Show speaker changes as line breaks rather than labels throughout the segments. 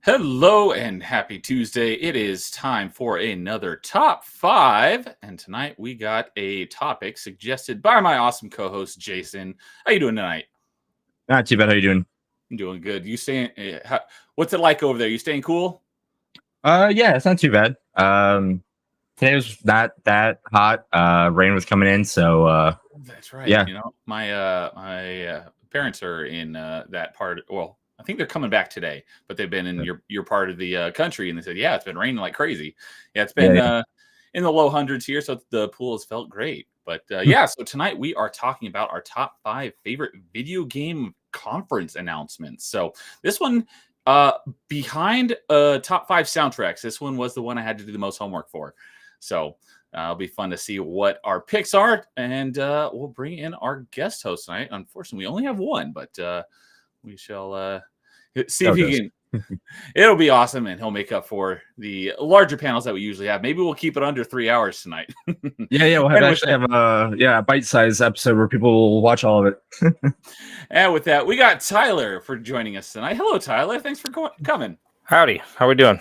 Hello and happy Tuesday. It is time for another top five. And tonight we got a topic suggested by my awesome co-host Jason. How you doing tonight?
Not too bad. How you doing?
I'm doing good. You staying what's it like over there? You staying cool?
Yeah, it's not too bad. Today was not that hot. Rain was coming in, so
That's right.
yeah.
My parents are in that part. Well, I think they're coming back today, but they've been in your part of the country, and they said, "Yeah, it's been raining like crazy. Yeah, it's been
Yeah,
in the low hundreds here, so the pool has felt great." But
yeah.
yeah, so tonight we are talking about our top five favorite video game conference announcements. So this one, uh, behind top five soundtracks, this one was the one I had to do the most homework for. So it'll be fun to see what our picks are, and we'll bring in our guest host tonight. Unfortunately, we only have one, but we shall see
How
if
it
he
goes.
can. It'll be awesome, and he'll make up for the larger panels that we usually have. Maybe we'll keep it under 3 hours tonight.
Yeah. We'll
and with
actually
that,
have a bite-sized episode where people will watch all of it.
and with that, we got Tyler for joining us tonight. Hello, Tyler. Thanks for coming.
Howdy, how we doing?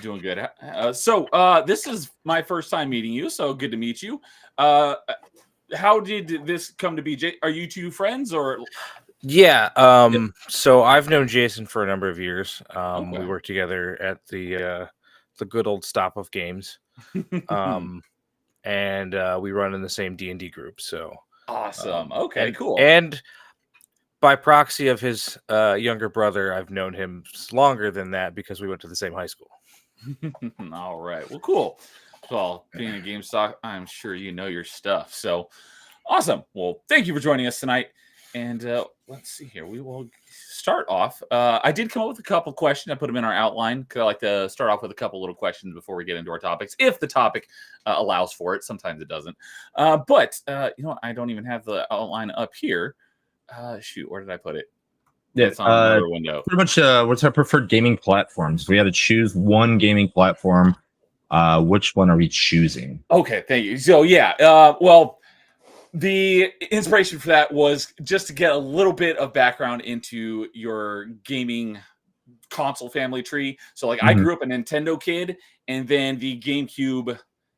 Doing good. So this is my first time meeting you, so good to meet you. How did this come to be? Are you two friends or?
Yeah, so I've known Jason for a number of years.
Okay.
We worked together at the good old Stop of Games, and we run in the same D&D group. So
Awesome. Okay,
and
cool.
and by proxy of his younger brother, I've known him longer than that because we went to the same high school.
All right. Well, cool. Well, being a GameStop, I'm sure you know your stuff. So awesome. Well, thank you for joining us tonight. And let's see here. We will start off. I did come up with a couple questions. I put them in our outline because I like to start off with a couple little questions before we get into our topics, if the topic allows for it. Sometimes it doesn't. But you know, I don't even have the outline up here. Shoot, where did I put it?
Yeah.
It's on another window.
Pretty much. What's our preferred gaming platforms? We had to choose one gaming platform. Which one are we choosing?
Okay, thank you. So yeah, well, the inspiration for that was just to get a little bit of background into your gaming console family tree. So like I
Mhm.
grew up a Nintendo kid, and then the GameCube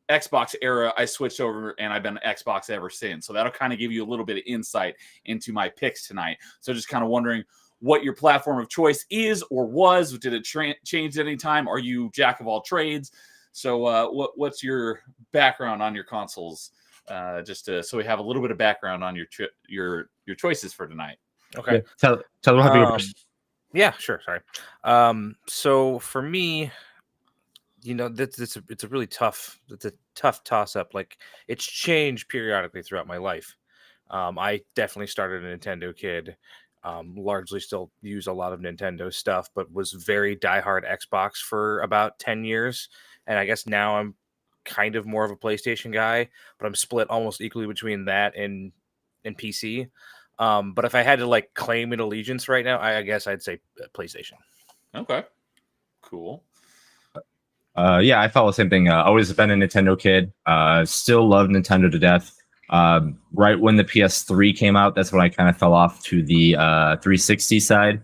Xbox era, I switched over and I've been Xbox ever since. So that'll kind of give you a little bit of insight into my picks tonight. So just kind of wondering what your platform of choice is or was. Did it change at any time? Are you jack of all trades? So what's your background on your consoles? So we have a little bit of background on your choices for tonight.
Okay.
Yeah. Tell them how to go first.
Yeah, sure. Sorry. So for me, you know, it's a really tough toss up. Like it's changed periodically throughout my life. I definitely started a Nintendo kid. Largely still use a lot of Nintendo stuff, but was very diehard Xbox for about 10 years. And I guess now I'm kind of more of a PlayStation guy, but I'm split almost equally between that and PC. But if I had to like claim an allegiance right now, I guess I'd say PlayStation.
Okay, cool.
Yeah, I follow the same thing. Always been a Nintendo kid. Still love Nintendo to death. Right when the PS3 came out, that's when I kind of fell off to the 360 side.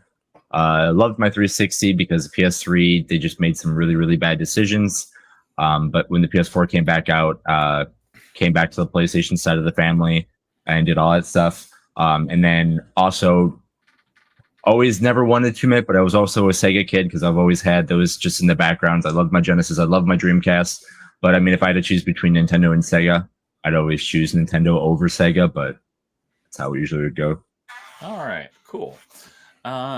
Loved my 360 because the PS3 they just made some really really bad decisions. But when the PS4 came back out, came back to the PlayStation side of the family and did all that stuff. And then also always never wanted to admit, but I was also a Sega kid because I've always had those just in the background. I loved my Genesis, I loved my Dreamcast. But I mean, if I had to choose between Nintendo and Sega, I'd always choose Nintendo over Sega. But that's how we usually would go.
All right, cool.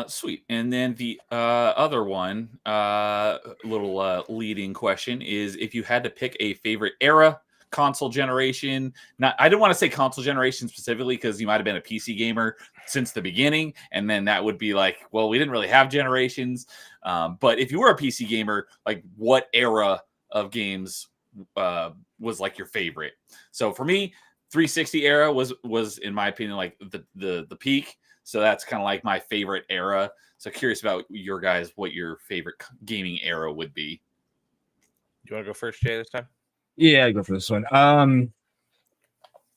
Sweet. And then the other one, little leading question is if you had to pick a favorite era, console generation. Not, I didn't want to say console generation specifically because you might have been a PC gamer since the beginning, and then that would be like, well, we didn't really have generations. But if you were a PC gamer, like what era of games was like your favorite? So for me, 360 era was in my opinion like the peak. So that's kind of like my favorite era. So curious about your guys, what your favorite gaming era would be.
You want to go first, Jay, this time?
Yeah, I go for this one.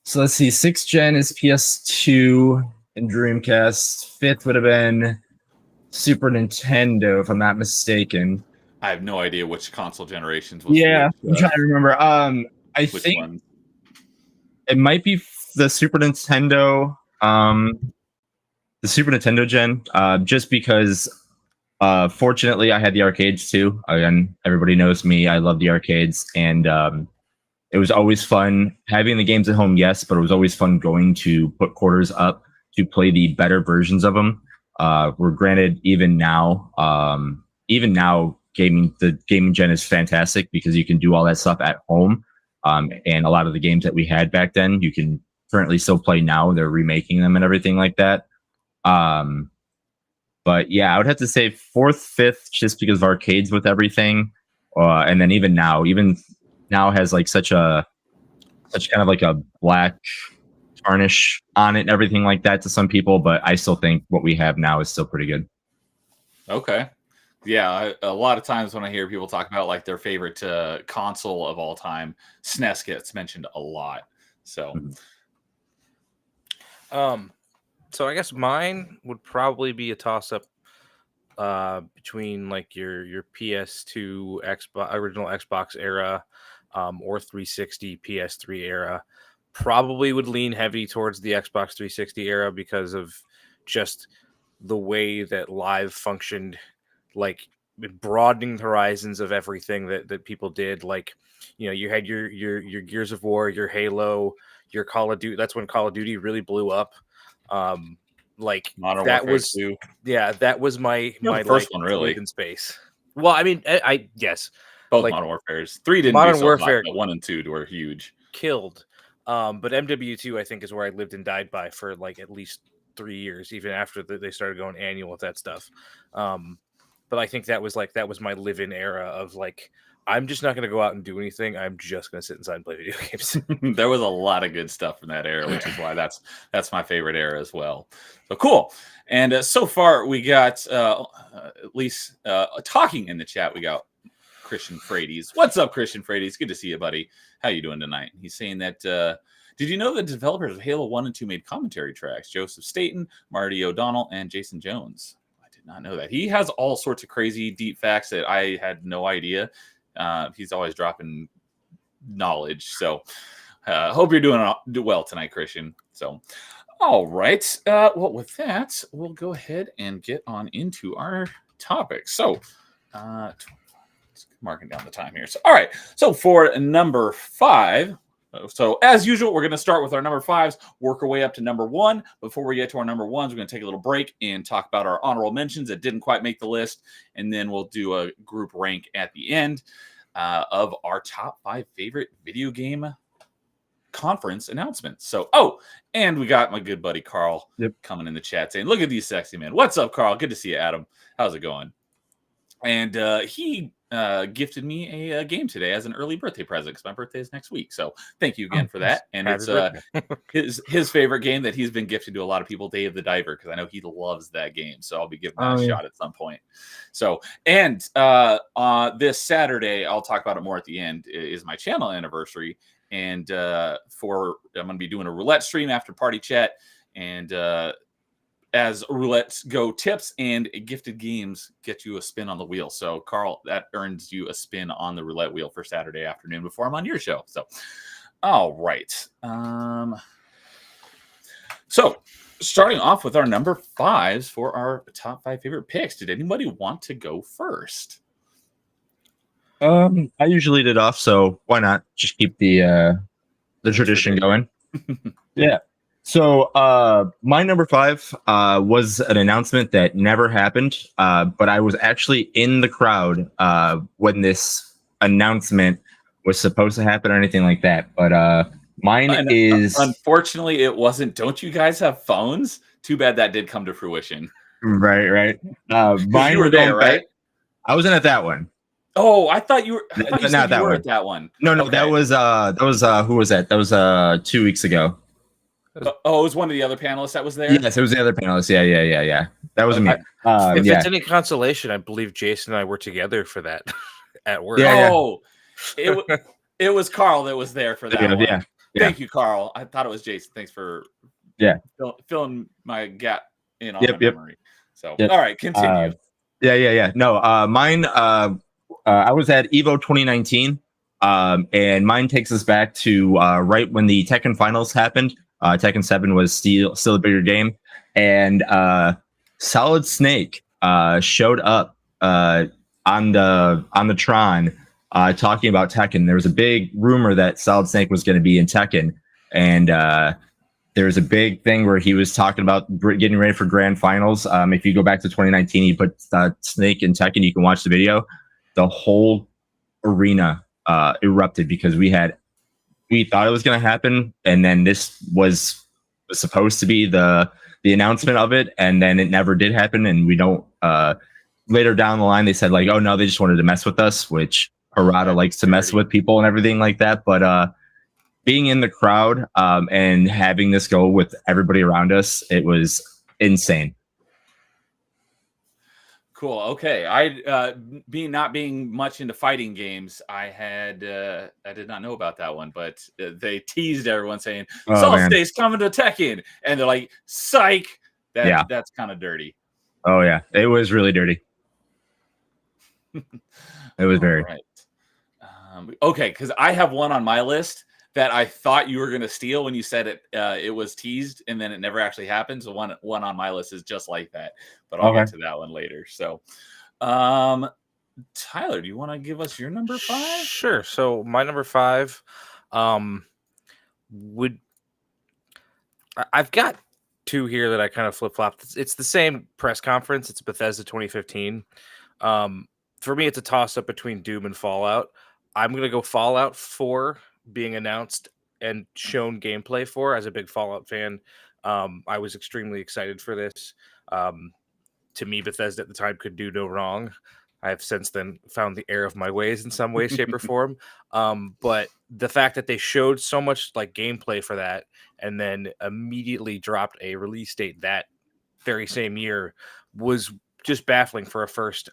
So let's see. 6th gen is PS2 and Dreamcast. 5th would have been Super Nintendo, if I'm not mistaken.
I have no idea which console generations was
Yeah, I'm
which,
trying to remember. I
which
think
one.
it might be the Super Nintendo. The Super Nintendo gen. Just because, fortunately, I had the arcades too. Again, everybody knows me. I love the arcades, and it was always fun having the games at home. Yes, but it was always fun going to put quarters up to play the better versions of them. We're granted even now, the gaming gen is fantastic because you can do all that stuff at home. And a lot of the games that we had back then, you can currently still play now. They're remaking them and everything like that. But yeah, I would have to say fourth, fifth, just because of arcades with everything. And then even now has like such kind of like a black tarnish on it and everything like that to some people. But I still think what we have now is still pretty good.
Okay. Yeah, a lot of times when I hear people talk about like their favorite console of all time, SNES gets mentioned a lot. So,
So I guess mine would probably be a toss up between like your PS2 Xbox original Xbox era or 360 PS3 era. Probably would lean heavy towards the Xbox 360 era because of just the way that live functioned, like broadening the horizons of everything that people did. Like, you know, you had your Gears of War, your Halo, your Call of Duty. That's when Call of Duty really blew up. Like
Modern
that
Warfare
was
2.
yeah, that was my
The first
like
one, really.
live in space. Well, I mean, I yes,
Both
like
Modern Warfares. 3 didn't
Modern
do so
Warfare
hot, but 1 and 2 were huge.
killed. But MW2, I think, is where I lived and died by for like at least 3 years, even after they started going annual with that stuff. But I think that was my live-in era of like, I'm just not going to go out and do anything. I'm just going to sit inside and play video games.
There was a lot of good stuff from that era, which is why that's my favorite era as well. So cool. And so far we got at least talking in the chat. We got Christian Frades. What's up, Christian Frades? Good to see you, buddy. How you doing tonight? He's saying that did you know the developers of Halo 1 and 2 made commentary tracks? Joseph Staten, Marty O'Donnell, and Jason Jones. I did not know that. He has all sorts of crazy deep facts that I had no idea. He's always dropping knowledge. So hope you're doing well tonight, Christian. So all right. Well, with that, we'll go ahead and get on into our topic. So marking down the time here. So all right. So for number 5. So as usual, we're going to start with our number 5s, work our way up to number 1. Before we get to our number 1s, we're going to take a little break and talk about our honorable mentions that didn't quite make the list. And then we'll do a group rank at the end of our top 5 favorite video game conference announcements. So, and we got my good buddy Carl coming in the chat saying, look at these sexy men. What's up, Carl? Good to see you, Adam. How's it going? And he gifted me a game today as an early birthday present because my birthday is next week. So thank you again for that. And it's his favorite game that he's been gifted to a lot of people, Day of the Diver, because I know he loves that game. So I'll be giving that a shot at some point. So, and this Saturday, I'll talk about it more at the end, is my channel anniversary. And I'm going to be doing a roulette stream after party chat. And as roulette go tips and gifted games get you a spin on the wheel. So Carl, that earns you a spin on the roulette wheel for Saturday afternoon before I'm on your show. So, all right. So starting off with our number 5s for our top 5 favorite picks. Did anybody want to go first?
I usually lead it off, so why not just keep the tradition going? Yeah. So my number 5 was an announcement that never happened, but I was actually in the crowd when this announcement was supposed to happen or anything like that. But mine is...
Unfortunately, it wasn't. Don't you guys have phones? Too bad that did come to fruition.
Right. Mine
you were there, right?
I wasn't at that one.
Oh, I thought you were. I thought you
not that
you were
one.
At that one.
No, okay. That was who was that? That was 2 weeks ago.
It was one of the other panelists that was there?
Yes, it was the other panelist. Yeah. That was me.
If it's any consolation, I believe Jason and I were together for that at work.
It was Carl that was there for that one.
Yeah.
Thank you, Carl. I thought it was Jason. Thanks for filling my gap in on my memory. So,
Yeah.
all right, continue.
Yeah. No, mine. I was at Evo 2019, and mine takes us back to right when the Tekken finals happened. Tekken 7 was still a bigger game, and Solid Snake showed up on the Tron talking about Tekken. There was a big rumor that Solid Snake was going to be in Tekken, and there was a big thing where he was talking about getting ready for grand finals. If you go back to 2019, he put Snake in Tekken. You can watch the video. The whole arena erupted because we thought it was going to happen, and then this was supposed to be the announcement of it, and then it never did happen. And we don't. Later down the line, they said like, "Oh no, they just wanted to mess with us," which Harada likes to mess with people and everything like that. But being in the crowd and having this go with everybody around us, it was insane.
Cool. Okay. I not being much into fighting games, I did not know about that one, but they teased everyone saying Solid Snake's coming to Tekken, and they're like, psych. That's kind of dirty.
Oh yeah, it was really dirty. It was very
right. Okay, because I have one on my list that I thought you were going to steal when you said it. It was teased, and then it never actually happened. So one on my list is just like that, but I'll get to that one later. So, Tyler, do you want to give us your number 5?
Sure. So my number 5, I've got 2 here that I kind of flip flop. It's the same press conference. It's Bethesda 2015. For me, it's a toss up between Doom and Fallout. I'm gonna go Fallout 4 being announced and shown gameplay for. As a big Fallout fan, I was extremely excited for this. To me, Bethesda at the time could do no wrong. I have since then found the error of my ways in some way, shape, or form. But the fact that they showed so much like gameplay for that and then immediately dropped a release date that very same year was just baffling for a first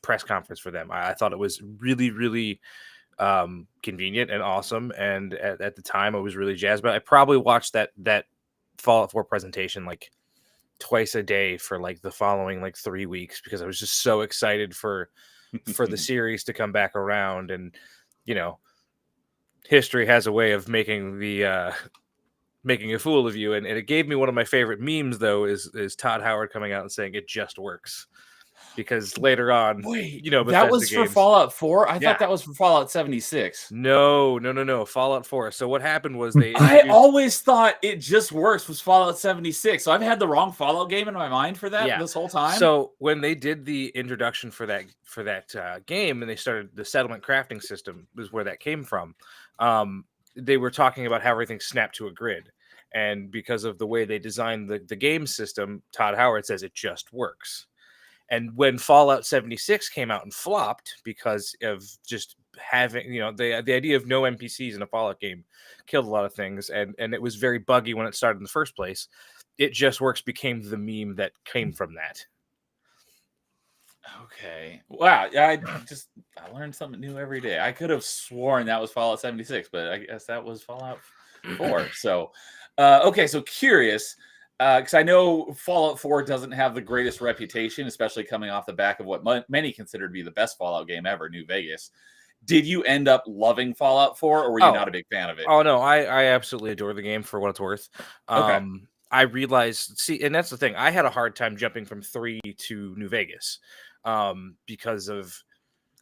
press conference for them. I thought it was really, really convenient and awesome. And at the time I was really jazzed, but I probably watched that Fallout 4 presentation like twice a day for like the following like 3 weeks because I was just so excited for the series to come back around. And you know, history has a way of making a fool of you, and it gave me one of my favorite memes though is Todd Howard coming out and saying it just works. Because later on,
wait,
you know,
that was for Fallout 4. I thought that was for Fallout 76.
No, Fallout 4. So what happened was
I always thought it just works was Fallout 76. So I've had the wrong Fallout game in my mind for that this whole time.
So when they did the introduction for that game, and they started the settlement crafting system, is where that came from. They were talking about how everything snapped to a grid, and because of the way they designed the game system, Todd Howard says it just works. And when Fallout 76 came out and flopped because of just having, you know, the idea of no NPCs in a Fallout game killed a lot of things, and it was very buggy when it started in the first place. It Just Works became the meme that came from that.
Okay. Wow. I learned something new every day. I could have sworn that was Fallout 76, but I guess that was Fallout 4. So, okay. So curious. Because I know Fallout 4 doesn't have the greatest reputation, especially coming off the back of what many consider to be the best Fallout game ever, New Vegas. Did you end up loving Fallout 4, or were you not a big fan of it?
Oh, no, I absolutely adore the game for what it's worth.
Okay.
I realized, and that's the thing, I had a hard time jumping from 3 to New Vegas because of,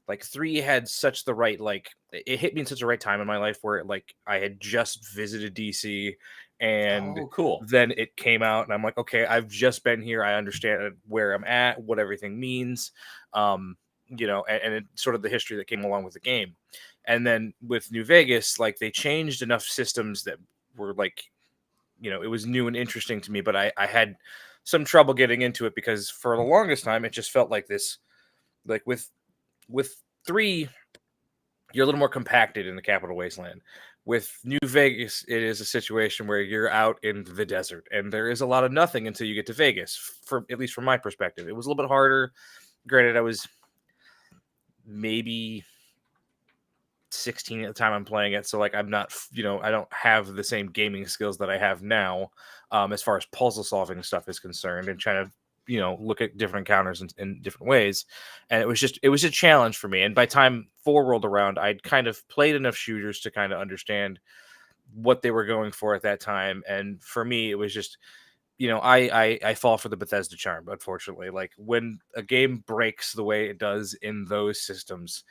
like, 3 had such the right, like, it hit me in such a right time in my life where, like, I had just visited DC, and
cool.
Then it came out, and I'm like, okay, I've just been here. I understand where I'm at, what everything means, you know, and it sort of the history that came along with the game. And then with New Vegas, like they changed enough systems that were like, you know, it was new and interesting to me, but I had some trouble getting into it because for the longest time, it just felt like this, like with 3, you're a little more compacted in the Capital Wasteland. With New Vegas, it is a situation where you're out in the desert, and there is a lot of nothing until you get to Vegas. At least from my perspective, it was a little bit harder. Granted, I was maybe 16 at the time I'm playing it, so like I'm not, I don't have the same gaming skills that I have now, as far as puzzle solving stuff is concerned, and trying to look at different encounters in different ways. And it was a challenge for me. And by time 4 rolled around, I'd kind of played enough shooters to kind of understand what they were going for at that time. And for me, it was just, I fall for the Bethesda charm, unfortunately. Like when a game breaks the way it does in those systems,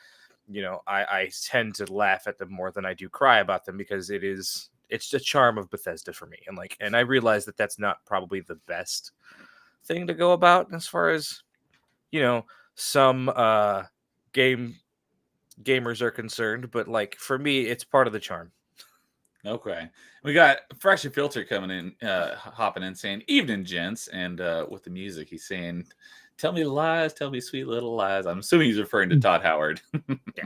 I tend to laugh at them more than I do cry about them, because it's the charm of Bethesda for me. And I realize that that's not probably the best thing to go about as far as, some gamers are concerned, but like for me, it's part of the charm.
Okay. We got Fresh and Filter coming in, hopping in saying, "Evening, gents." And with the music, he's saying, "Tell me lies, tell me sweet little lies." I'm assuming he's referring to Todd Howard.
Yeah.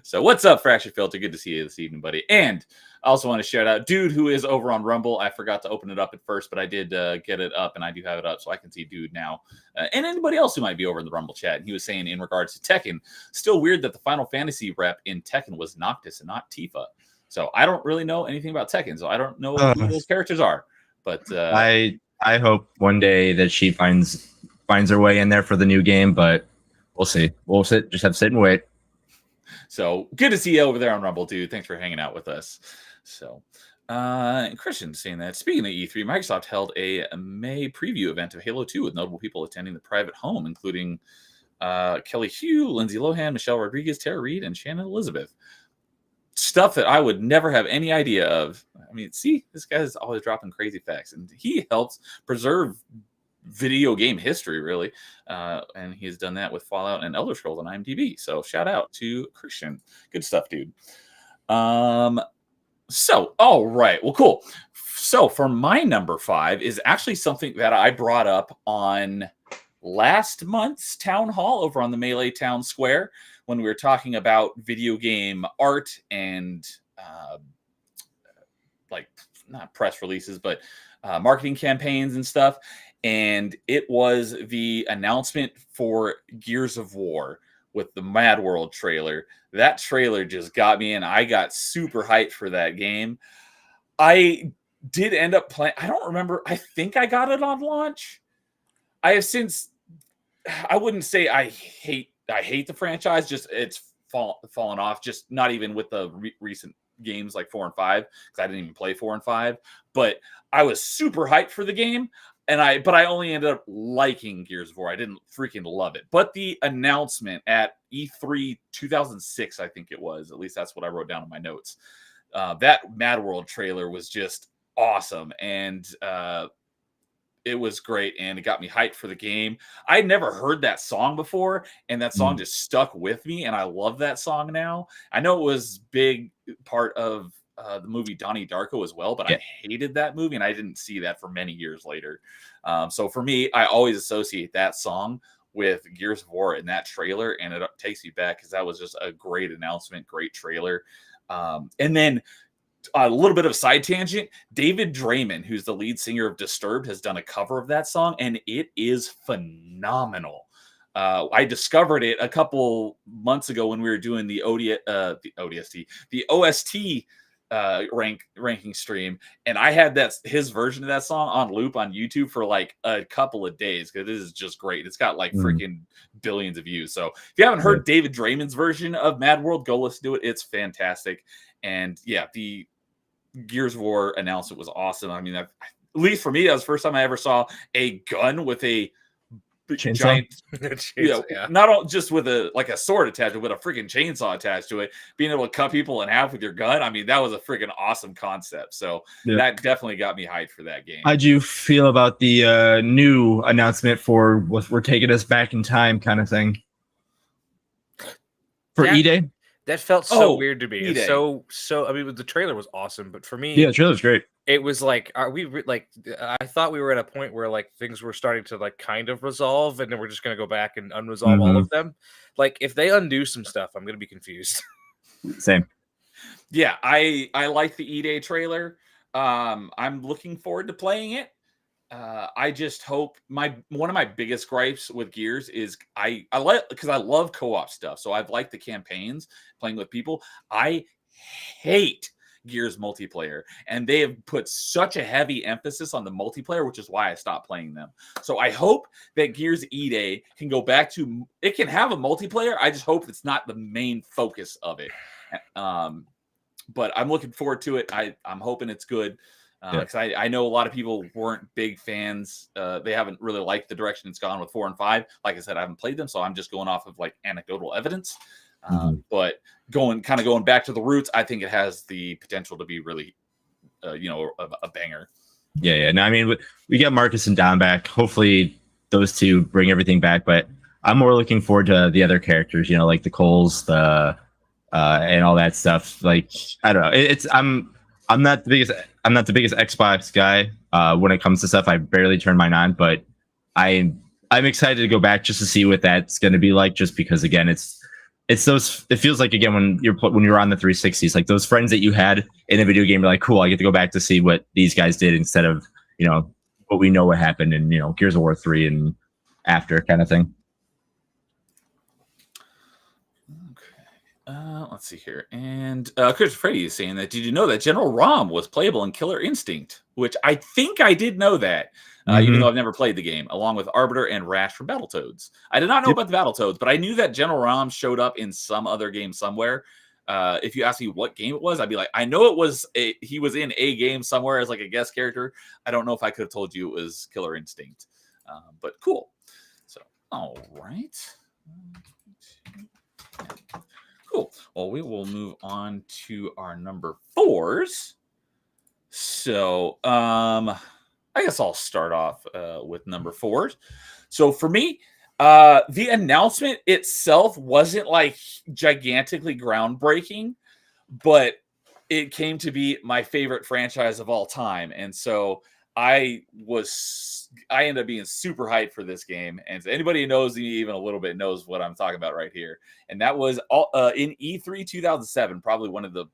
So what's up, Fracture Filter? Good to see you this evening, buddy. And I also want to shout out Dude, who is over on Rumble. I forgot to open it up at first, but I did get it up, and I do have it up, so I can see Dude now. And anybody else who might be over in the Rumble chat. And he was saying in regards to Tekken, still weird that the Final Fantasy rep in Tekken was Noctis and not Tifa. So I don't really know anything about Tekken, so I don't know who those characters are. But
I hope one day that she finds her way in there for the new game, but we'll see. We'll just have to sit and wait.
So good to see you over there on Rumble, dude. Thanks for hanging out with us. So Christian saying that, speaking of E3, Microsoft held a May preview event of Halo 2 with notable people attending the private home, including Kelly Hugh, Lindsay Lohan, Michelle Rodriguez, Tara Reid, and Shannon Elizabeth. Stuff that I would never have any idea of. I mean, see, this guy's always dropping crazy facts, and he helps preserve video game history, really. And he's done that with Fallout and Elder Scrolls on IMDb. So shout out to Christian. Good stuff, dude. So, all right. Well, cool. So for my number 5 is actually something that I brought up on last month's town hall over on the Melee Town Square, when we were talking about video game art and like not press releases, but marketing campaigns and stuff. And it was the announcement for Gears of War with the Mad World trailer. That trailer just got me, and I got super hyped for that game. I did end up playing. I don't remember. I think I got it on launch. I have since. I wouldn't say I hate the franchise. Just it's fallen off. Just not even with the recent games like 4 and 5, because I didn't even play 4 and 5. But I was super hyped for the game, but I only ended up liking Gears of War. I didn't freaking love it. But the announcement at E3 2006, I think it was. At least that's what I wrote down in my notes. That Mad World trailer was just awesome, and it was great, and it got me hyped for the game. I'd never heard that song before, and that song just stuck with me, and I love that song now. I know it was big part of the movie Donnie Darko as well, but I hated that movie, and I didn't see that for many years later. So for me, I always associate that song with Gears of War and that trailer, and it takes me back because that was just a great announcement, great trailer. And then a little bit of side tangent, David Draymond, who's the lead singer of Disturbed, has done a cover of that song, and it is phenomenal. I discovered it a couple months ago when we were doing the OST ranking stream, and I had his version of that song on loop on YouTube for like a couple of days, because this is just great. It's got like freaking billions of views. So if you haven't heard David Draymond's version of Mad World, go listen to it. It's fantastic. And yeah, the Gears of War announcement was awesome. I mean, at least for me, that was the first time I ever saw a gun with a giant, not just with a sword attached, but a freaking chainsaw attached to it, being able to cut people in half with your gun. I mean, that was a freaking awesome concept. So that definitely got me hyped for that game.
How'd you feel about the new announcement for we're taking us back in time kind of thing for E-Day?
That felt so weird to me. It's so I mean, the trailer was awesome, but for me,
the trailer's great.
It was like, are we like? I thought we were at a point where like things were starting to like kind of resolve, and then we're just gonna go back and unresolve all of them. Like, if they undo some stuff, I'm gonna be confused.
Same.
Yeah, I like the E-Day trailer. I'm looking forward to playing it. I just hope one of my biggest gripes with Gears is I like because I love co-op stuff. So I've liked the campaigns playing with people. I hate Gears multiplayer, and they have put such a heavy emphasis on the multiplayer, which is why I stopped playing them. So I hope that Gears E-Day can go back to it can have a multiplayer. I just hope it's not the main focus of it. But I'm looking forward to it. I'm hoping it's good. Because I know a lot of people weren't big fans. They haven't really liked the direction it's gone with 4 and 5. Like I said, I haven't played them, so I'm just going off of like anecdotal evidence. But going back to the roots, I think it has the potential to be really, a banger.
Yeah. No, I mean, we get Marcus and Dom back. Hopefully, those two bring everything back. But I'm more looking forward to the other characters. Like the Coles, and all that stuff. Like I don't know. I'm not the biggest Xbox guy when it comes to stuff. I barely turn mine on, but I'm excited to go back just to see what that's going to be like. Just because again, it's those. It feels like again when you're on the 360s, like those friends that you had in a video game. You're like, cool, I get to go back to see what these guys did instead of what we know what happened in Gears of War 3 and after kind of thing.
Let's see here. And Chris Freddy is saying that, did you know that General Rom was playable in Killer Instinct? Which I think I did know that, even though I've never played the game, along with Arbiter and Rash from Battletoads. I did not know about the Battletoads, but I knew that General Rom showed up in some other game somewhere. If you ask me what game it was, I'd be like, I know he was in a game somewhere as like a guest character. I don't know if I could have told you it was Killer Instinct. But cool. So, all right. Cool. Well, we will move on to our number 4s. So, I guess I'll start off with number 4s. So for me, the announcement itself wasn't like gigantically groundbreaking, but it came to be my favorite franchise of all time. And so I ended up being super hyped for this game. And anybody who knows me even a little bit knows what I'm talking about right here. And that was in E3 2007, probably one of the,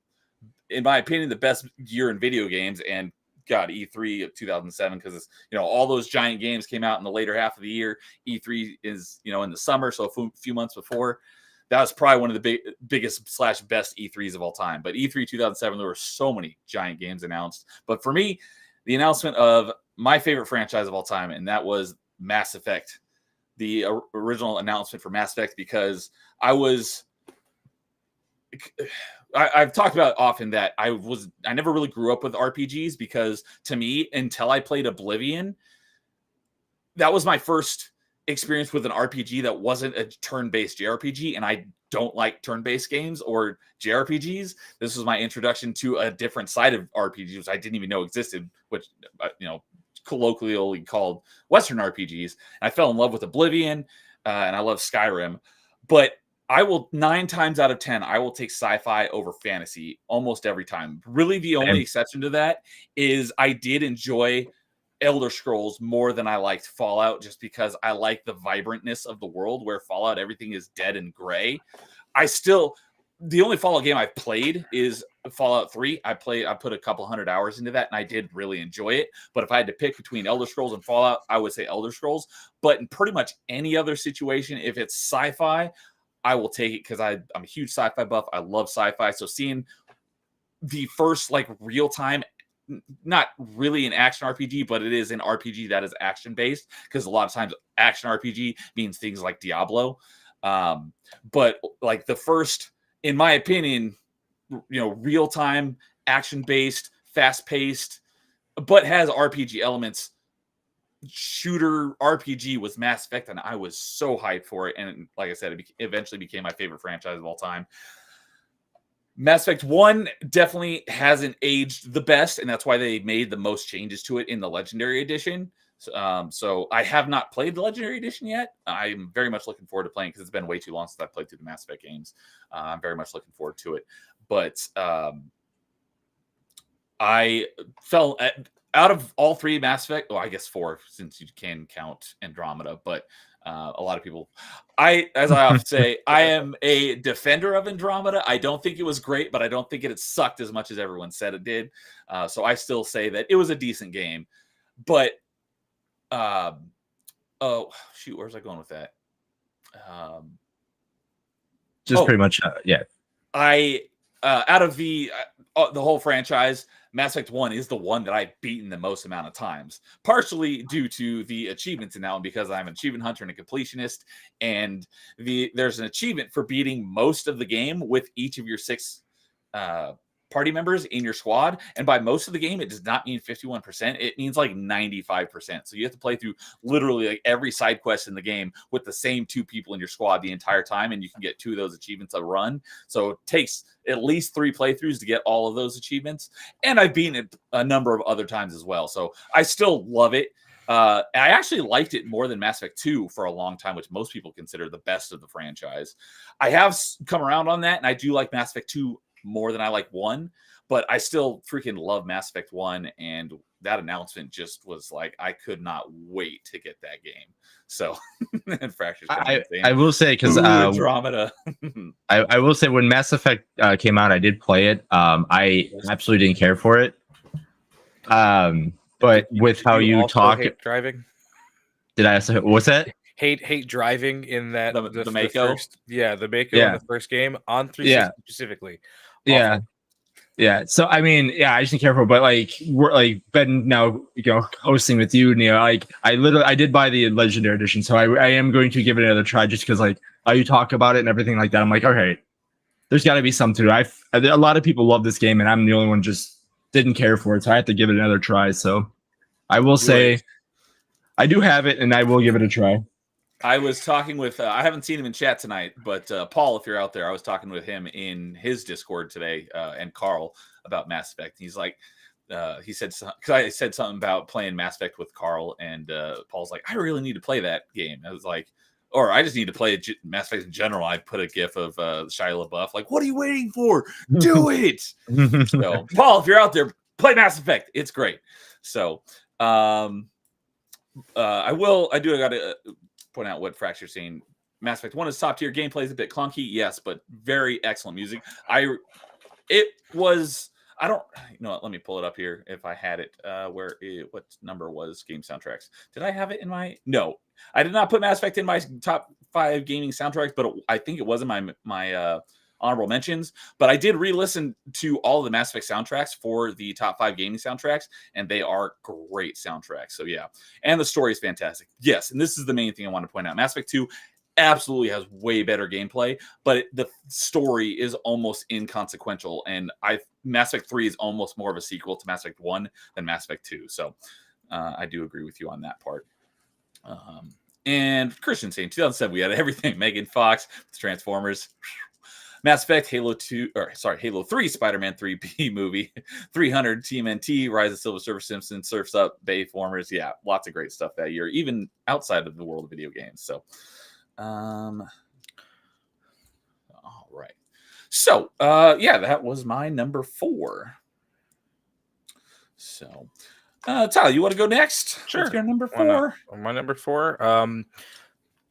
in my opinion, the best year in video games. And God, E3 of 2007, because all those giant games came out in the later half of the year. E3 is in the summer, so a few months before. That was probably one of the biggest / best E3s of all time. But E3 2007, there were so many giant games announced. But for me, the announcement of my favorite franchise of all time, and that was Mass Effect, the original announcement for Mass Effect, because I've talked about often that I never really grew up with RPGs, because to me, until I played Oblivion, that was my first experience with an RPG that wasn't a turn-based JRPG, and I don't like turn-based games or JRPGs. This was my introduction to a different side of RPGs, which I didn't even know existed, which colloquially called Western RPGs. And I fell in love with Oblivion, and I love Skyrim. But 9 times out of 10, I will take sci-fi over fantasy almost every time. Really, the only exception to that is I did enjoy Elder Scrolls more than I liked Fallout, just because I like the vibrantness of the world, where Fallout, everything is dead and gray. The only Fallout game I've played is Fallout 3. I put a couple hundred hours into that, and I did really enjoy it. But if I had to pick between Elder Scrolls and Fallout, I would say Elder Scrolls. But in pretty much any other situation, if it's sci-fi, I will take it, because I'm a huge sci-fi buff. I love sci-fi. So seeing the first real-time, not really an action RPG, but it is an RPG that is action based, because a lot of times action RPG means things like Diablo. But the first, in my opinion, real time action based, fast paced, but has RPG elements shooter RPG was Mass Effect, and I was so hyped for it. And like I said, it eventually became my favorite franchise of all time. Mass Effect 1 definitely hasn't aged the best, and that's why they made the most changes to it in the Legendary Edition. So I have not played the Legendary Edition yet. I'm very much looking forward to playing, because it's been way too long since I've played through the Mass Effect games. I'm very much looking forward to it. But I fell out of all 3 Mass Effect, well, I guess 4, since you can count Andromeda, but a lot of people, as I often say, I am a defender of Andromeda. I don't think it was great, but I don't think it sucked as much as everyone said it did. So I still say that it was a decent game. But oh shoot, where's I going with that?
Just
Oh,
pretty much, yeah.
I out of the whole franchise, Mass Effect 1 is the one that I've beaten the most amount of times, partially due to the achievements in that one because I'm an achievement hunter and a completionist, and there's an achievement for beating most of the game with each of your 6 party members in your squad. And by most of the game, it does not mean 51%. It means like 95%. So you have to play through literally like every side quest in the game with the same 2 people in your squad the entire time. And you can get 2 of those achievements a run. So it takes at least 3 playthroughs to get all of those achievements. And I've beaten it a number of other times as well. So I still love it. I actually liked it more than Mass Effect 2 for a long time, which most people consider the best of the franchise. I have come around on that, and I do like Mass Effect 2 more than I like 1, but I still freaking love Mass Effect 1, and that announcement just was like, I could not wait to get that game. So, and Fracture's
I will say, because
Andromeda.
I will say when Mass Effect came out, I did play it. I absolutely didn't care for it. But with how you talk,
driving.
Did I say what's that?
Hate driving in that
the Mako.
The Mako in the first game on 360 specifically.
Awful. Yeah. So I mean, I just didn't care for it, but like we're like Ben now, hosting with you, like I did buy the Legendary Edition, so I am going to give it another try just because like how you talk about it and everything like that. I'm like, okay, there's got to be something to it. A lot of people love this game, and I'm the only one just didn't care for it, so I have to give it another try. So I will say I do have it, and I will give it a try.
I was talking with, I haven't seen him in chat tonight, but Paul, if you're out there, I was talking with him in his Discord today, and Carl, about Mass Effect. He's like, he said, because I said something about playing Mass Effect with Carl, and Paul's like, I really need to play that game. I was like, or I just need to play Mass Effect in general. I put a gif of Shia LaBeouf, like, what are you waiting for? Do it! So, Paul, if you're out there, play Mass Effect. It's great. So, I do got to point out what Fracture's saying. Mass Effect 1 is top tier. Gameplay is a bit clunky, yes, but very excellent music. I don't, let me pull it up here if I had it. What number was game soundtracks? Did I have it in my? No, I did not put Mass Effect in my top 5 gaming soundtracks, but I think it was in my honorable mentions. But I did re-listen to all of the Mass Effect soundtracks for the top 5 gaming soundtracks, and they are great soundtracks. So yeah, and the story is fantastic. Yes, and this is the main thing I want to point out. Mass Effect 2 absolutely has way better gameplay, but the story is almost inconsequential, and Mass Effect 3 is almost more of a sequel to Mass Effect 1 than Mass Effect 2. So I do agree with you on that part. And Christian saying 2007 we had everything. Megan Fox, Transformers, Mass Effect, Halo 3, Spider-Man 3B movie, 300, TMNT, Rise of Silver Surfer Simpson, Surf's Up, Bayformers. Yeah, lots of great stuff that year, even outside of the world of video games. So, all right. So, that was my number 4. So, Tyler, you want to go next?
Sure.
What's your number 4?
My number 4.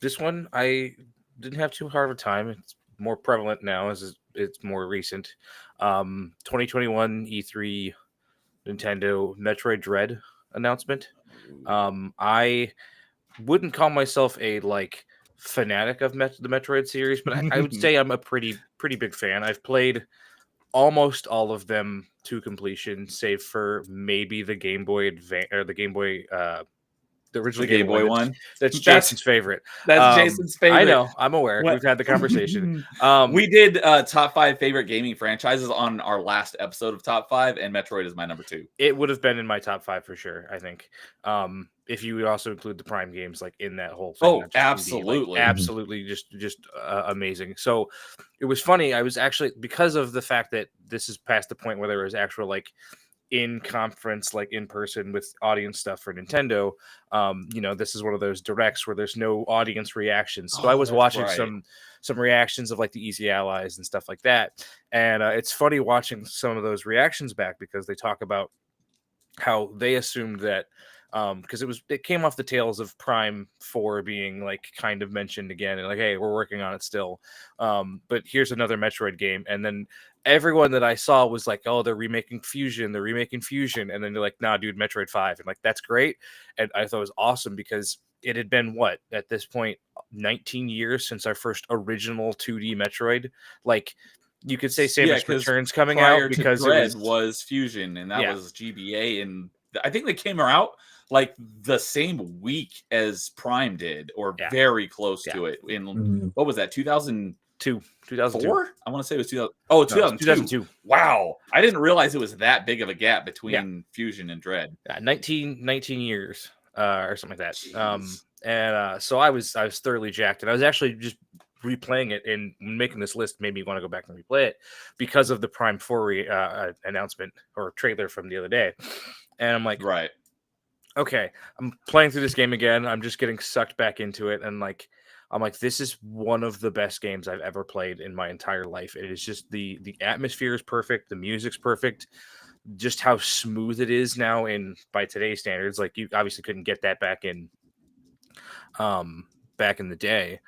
This one I didn't have too hard of a time. It's more prevalent now as it's more recent. 2021 E3 Nintendo Metroid Dread announcement. I wouldn't call myself a fanatic of the Metroid series, but I would say I'm a pretty big fan. I've played almost all of them to completion, save for maybe the Game Boy Advance or the Game Boy. The original
Game Boy one.
That's Jason's favorite.
That's Jason's favorite.
I know. I'm aware. We've had the conversation.
We did top 5 favorite gaming franchises on our last episode of top 5, and Metroid is my number 2.
It would have been in my top 5 for sure, I think. If you would also include the Prime games in that whole thing.
Oh, absolutely.
Absolutely just amazing. So it was funny. I was actually, because of the fact that this is past the point where there was actual in conference, in person with audience stuff for Nintendo. This is one of those directs where there's no audience reactions. So I was watching some reactions of the Easy Allies and stuff like that. And it's funny watching some of those reactions back because they talk about how they assumed that because it came off the tails of Prime 4 being kind of mentioned again and hey, we're working on it still. But here's another Metroid game. And then everyone that I saw was like, "Oh, they're remaking Fusion, and then they're like, "Nah, dude, Metroid 5," and like that's great, and I thought it was awesome because it had been what at this point 19 years since our first original 2D Metroid. Like you could say Samus
'cause
Returns coming
prior
out
to
because
Dread
it
was Fusion, and that
Yeah.
was GBA, and I think they came out like the same week as Prime did, or
Yeah.
very close
Yeah.
to it. In
Mhm.
what was that, 2004?
2002.
I want to say it was 2000. Oh,
No, it's
2002.
2002.
Wow, I didn't realize it was that big of a gap between Fusion and Dread.
19 years or something like that.
Jeez.
So I was thoroughly jacked, and I was actually just replaying it and making this list made me want to go back and replay it because of the Prime 4 announcement or trailer from the other day. And I'm like,
Right.
okay, I'm playing through this game again. I'm just getting sucked back into it, and like I'm like, this is one of the best games I've ever played in my entire life. It is just the atmosphere is perfect, the music's perfect, just how smooth it is now in by today's standards. Like you obviously couldn't get that back in the day.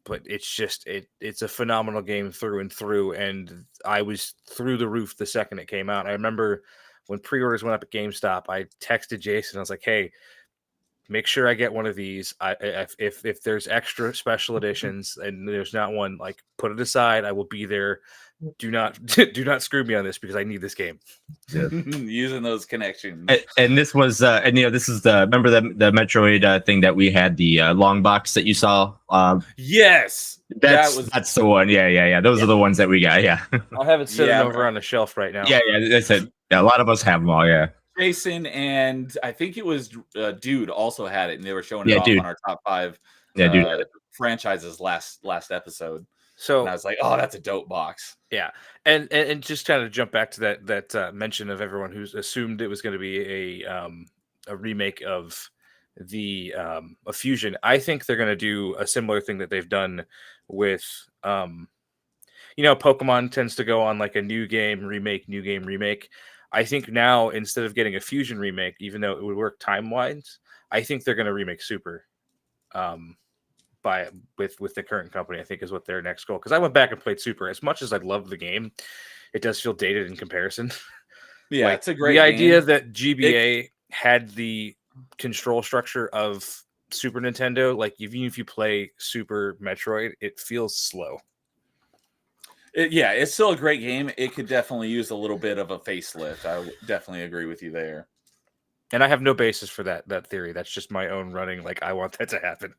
But it's just it's a phenomenal game through and through, and I was through the roof the second it came out. I remember when pre-orders went up at GameStop, I texted Jason. I was like, "Hey, make sure I get one of these. If there's extra special editions and there's not one, like put it aside. I will be there. Do not screw me on this because I need this game."
Using those connections.
And this was, this is remember the Metroid thing that we had, the long box that you saw.
Yes,
That's the one. Yeah. Those are the ones that we got. Yeah.
I'll have it sitting
Yeah,
over on the shelf right now.
Yeah. That's it. Yeah, a lot of us have them all. Yeah.
Jason and I think it was Dude also had it, and they were showing it
Yeah,
off
Dude.
on our top 5
Yeah, Dude.
franchises last episode.
So
And I was like, oh, that's a dope box.
yeah, and just kind of jump back to that mention of everyone who's assumed it was going to be a remake of the a Fusion. I think they're going to do a similar thing that they've done with Pokemon tends to go on like a new game remake. I think now instead of getting a Fusion remake, even though it would work time wise, I think they're going to remake Super. With the current company, I think is what their next goal. Because I went back and played Super. As much as I love the game, it does feel dated in comparison.
Yeah,
Like,
it's a great
the idea
game.
that GBA had the control structure of Super Nintendo, like even if you play Super Metroid, it feels slow.
It's still a great game. It could definitely use a little bit of a facelift. I would definitely agree with you there.
And I have no basis for that theory. That's just my own running. Like I want that to happen.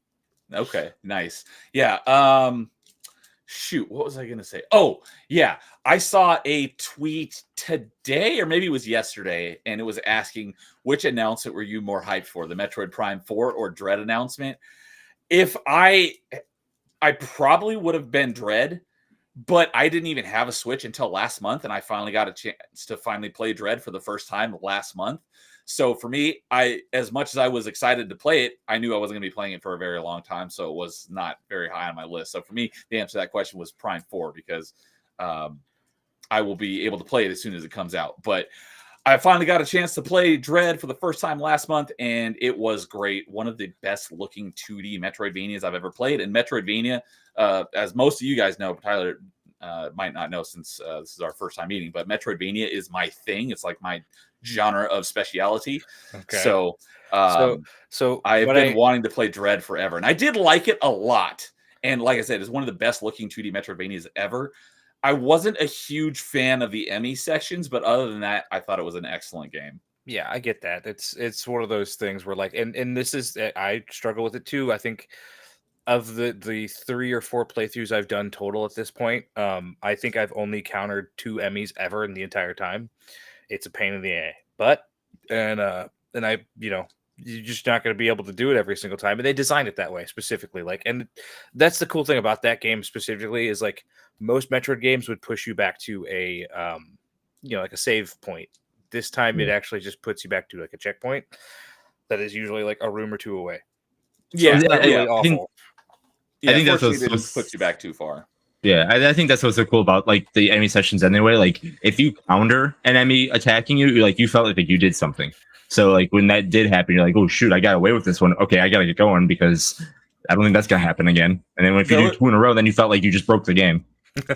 Okay, nice. Yeah. Shoot, what was I gonna say? Oh, yeah. I saw a tweet today, or maybe it was yesterday, and it was asking which announcement were you more hyped for, the Metroid Prime 4 or Dread announcement? If I probably would have been Dread, but I didn't even have a Switch until last month, and I finally got a chance to finally play Dread for the first time last month. So for me, as much as I was excited to play it, I knew I wasn't going to be playing it for a very long time, so it was not very high on my list. So for me, the answer to that question was Prime 4 because I will be able to play it as soon as it comes out. But I finally got a chance to play Dread for the first time last month, and it was great. One of the best looking 2D Metroidvanias I've ever played. And Metroidvania, as most of you guys know, Tyler might not know since this is our first time meeting, but Metroidvania is my thing. It's like my genre of speciality.
Okay.
So I've been wanting to play Dread forever, and I did like it a lot. And like I said, it's one of the best looking 2D Metroidvanias ever. I wasn't a huge fan of the Emmy sections, but other than that, I thought it was an excellent game.
Yeah, I get that. It's one of those things where like, and this is, I struggle with it too. I think of the 3 or 4 playthroughs I've done total at this point, I think I've only countered 2 Emmys ever in the entire time. It's a pain in the butt, and I, you're just not going to be able to do it every single time. And they designed it that way specifically. Like, and that's the cool thing about that game specifically is like most Metroid games would push you back to a, like a save point. This time it actually just puts you back to like a checkpoint that is usually like a room or 2 away.
Yeah,
so really awful.
I think that's what
puts you back too far.
Yeah, I think that's what's so cool about like the Emmy sessions anyway. Like if you counter an Emmy attacking you, like you felt like you did something. So like when that did happen, you're like, oh shoot, I got away with this one. Okay, I gotta get going because I don't think that's gonna happen again. And then if you do 2 in a row, then you felt like you just broke the game.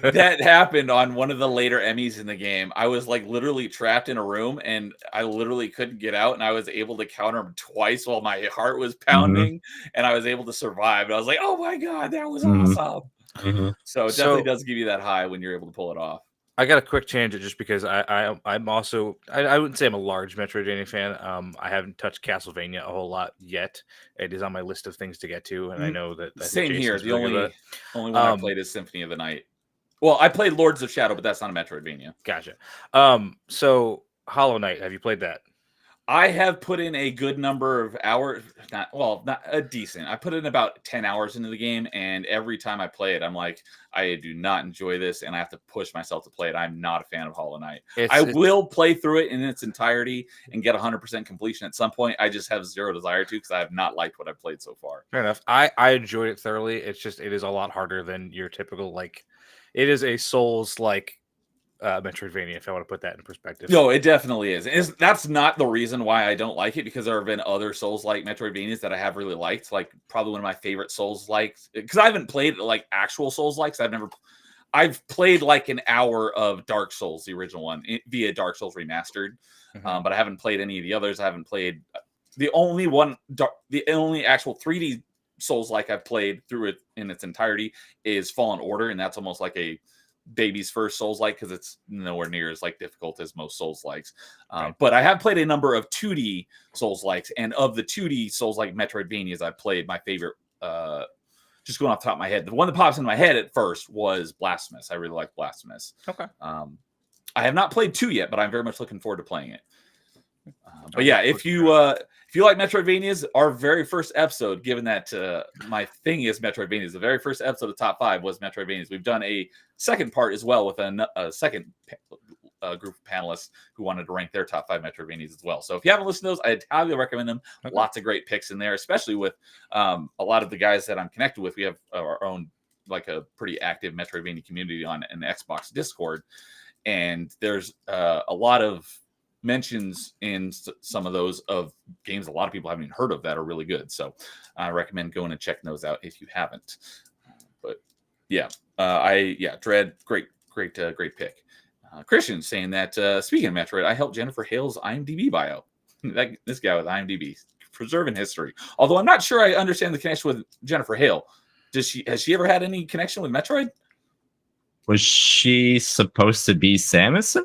That happened on one of the later Emmys in the game. I was like literally trapped in a room and I literally couldn't get out, and I was able to counter him twice while my heart was
Mhm,
pounding and I was able to survive. And I was like, oh my God, that was
mhm,
awesome.
mhm.
So it definitely
So
does give you that high when you're able to pull it off.
I got a quick tangent just because I'm also I wouldn't say I'm a large Metroidvania fan. I haven't touched Castlevania a whole lot yet. It is on my list of things to get to, and I
Mm,
know that I think
Same here.
Jason's
The
really good about
only
it.
one I played is Symphony of the Night. Well, I played Lords of Shadow, but that's not a Metroidvania.
Gotcha. So Hollow Knight, have you played that?
I have put in a good number of hours, not a decent. I put in about 10 hours into the game, and every time I play it, I'm like, I do not enjoy this, and I have to push myself to play it. I'm not a fan of Hollow Knight. I
It's
will play through it in its entirety and get 100% completion at some point. I just have zero desire to because I have not liked what I've played so far.
fair enough. I enjoyed it thoroughly. It's just it is a lot harder than your typical like. It is a Souls like Metroidvania, if I want to put that in perspective.
No, it definitely is. That's not the reason why I don't like it, because there have been other Souls-like Metroidvanias that I have really liked. Like probably one of my favorite Souls-likes, because I haven't played like actual Souls-likes. I've played like an hour of Dark Souls, the original one, via Dark Souls Remastered,
Mhm.
but I haven't played any of the others. I haven't played the only actual 3D Souls-like I've played through it in its entirety is Fallen Order, and that's almost like a baby's first Souls like, because it's nowhere near as like difficult as most Souls likes.
Right.
But I have played a number of 2D Souls likes, and of the 2D Souls like Metroidvanias I've played, my favorite, just going off the top of my head, the one that pops into my head at first was Blasphemous. I really like Blasphemous.
Okay.
I have not played 2 yet, but I'm very much looking forward to playing it. But
I'll
yeah,
look
if you like Metroidvanias, our very first episode, given that my thing is Metroidvanias, the very first episode of Top 5 was Metroidvanias. We've done a second part as well with a second group of panelists who wanted to rank their top 5 Metroidvanias as well. So if you haven't listened to those, I'd highly recommend them.
Okay.
Lots of great picks in there, especially with a lot of the guys that I'm connected with. We have our own, like a pretty active Metroidvania community on an Xbox Discord. And there's a lot of mentions in some of those of games a lot of people haven't even heard of that are really good. So I recommend going and checking those out if you haven't. But yeah, Dread, great pick. Christian saying that speaking of Metroid, I helped Jennifer Hale's IMDb bio. This guy with IMDb preserving history. Although I'm not sure I understand the connection with Jennifer Hale. Has she ever had any connection with Metroid?
Was she supposed to be Samus?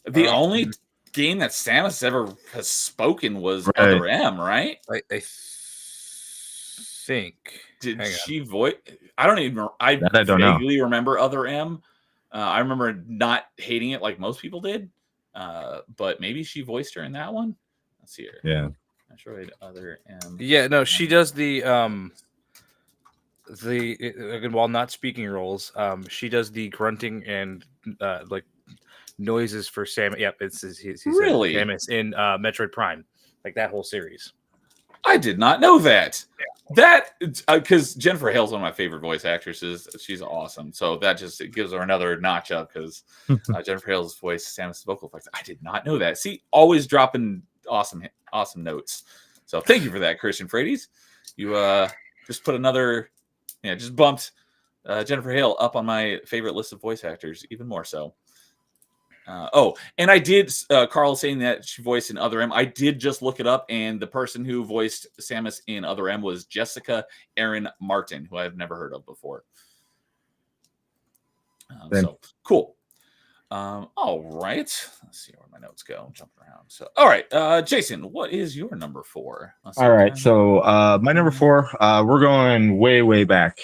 The only game that Samus ever has spoken was
Right.
Other M, right?
I think.
Did
Hang on.
she voice? I don't even. I
don't know.
vaguely remember Other M. I remember not hating it like most people did, but maybe she voiced her in that one. Let's see here.
Yeah.
Metroid Other M.
Yeah, no, she does the again, while not speaking roles, she does the grunting and like noises for Samus. Yep, he's
Really?
Samus in Metroid Prime, like that whole series.
I did not know that. That because Jennifer Hale's one of my favorite voice actresses. She's awesome. So that just gives her another notch up, because Jennifer Hale's voice, Samus' vocal effects. I did not know that. See, always dropping awesome notes. So thank you for that, Christian Frades. You just put another, just bumped Jennifer Hale up on my favorite list of voice actors even more so. And I did, Carl saying that she voiced in Other M. I did just look it up, and the person who voiced Samus in Other M was Jessica Aaron Martin, who I've never heard of before. So cool. All right. Let's see where my notes go. I'm jumping around. So, all right, Jason, what is your number 4?
All right. So my number 4, we're going way back.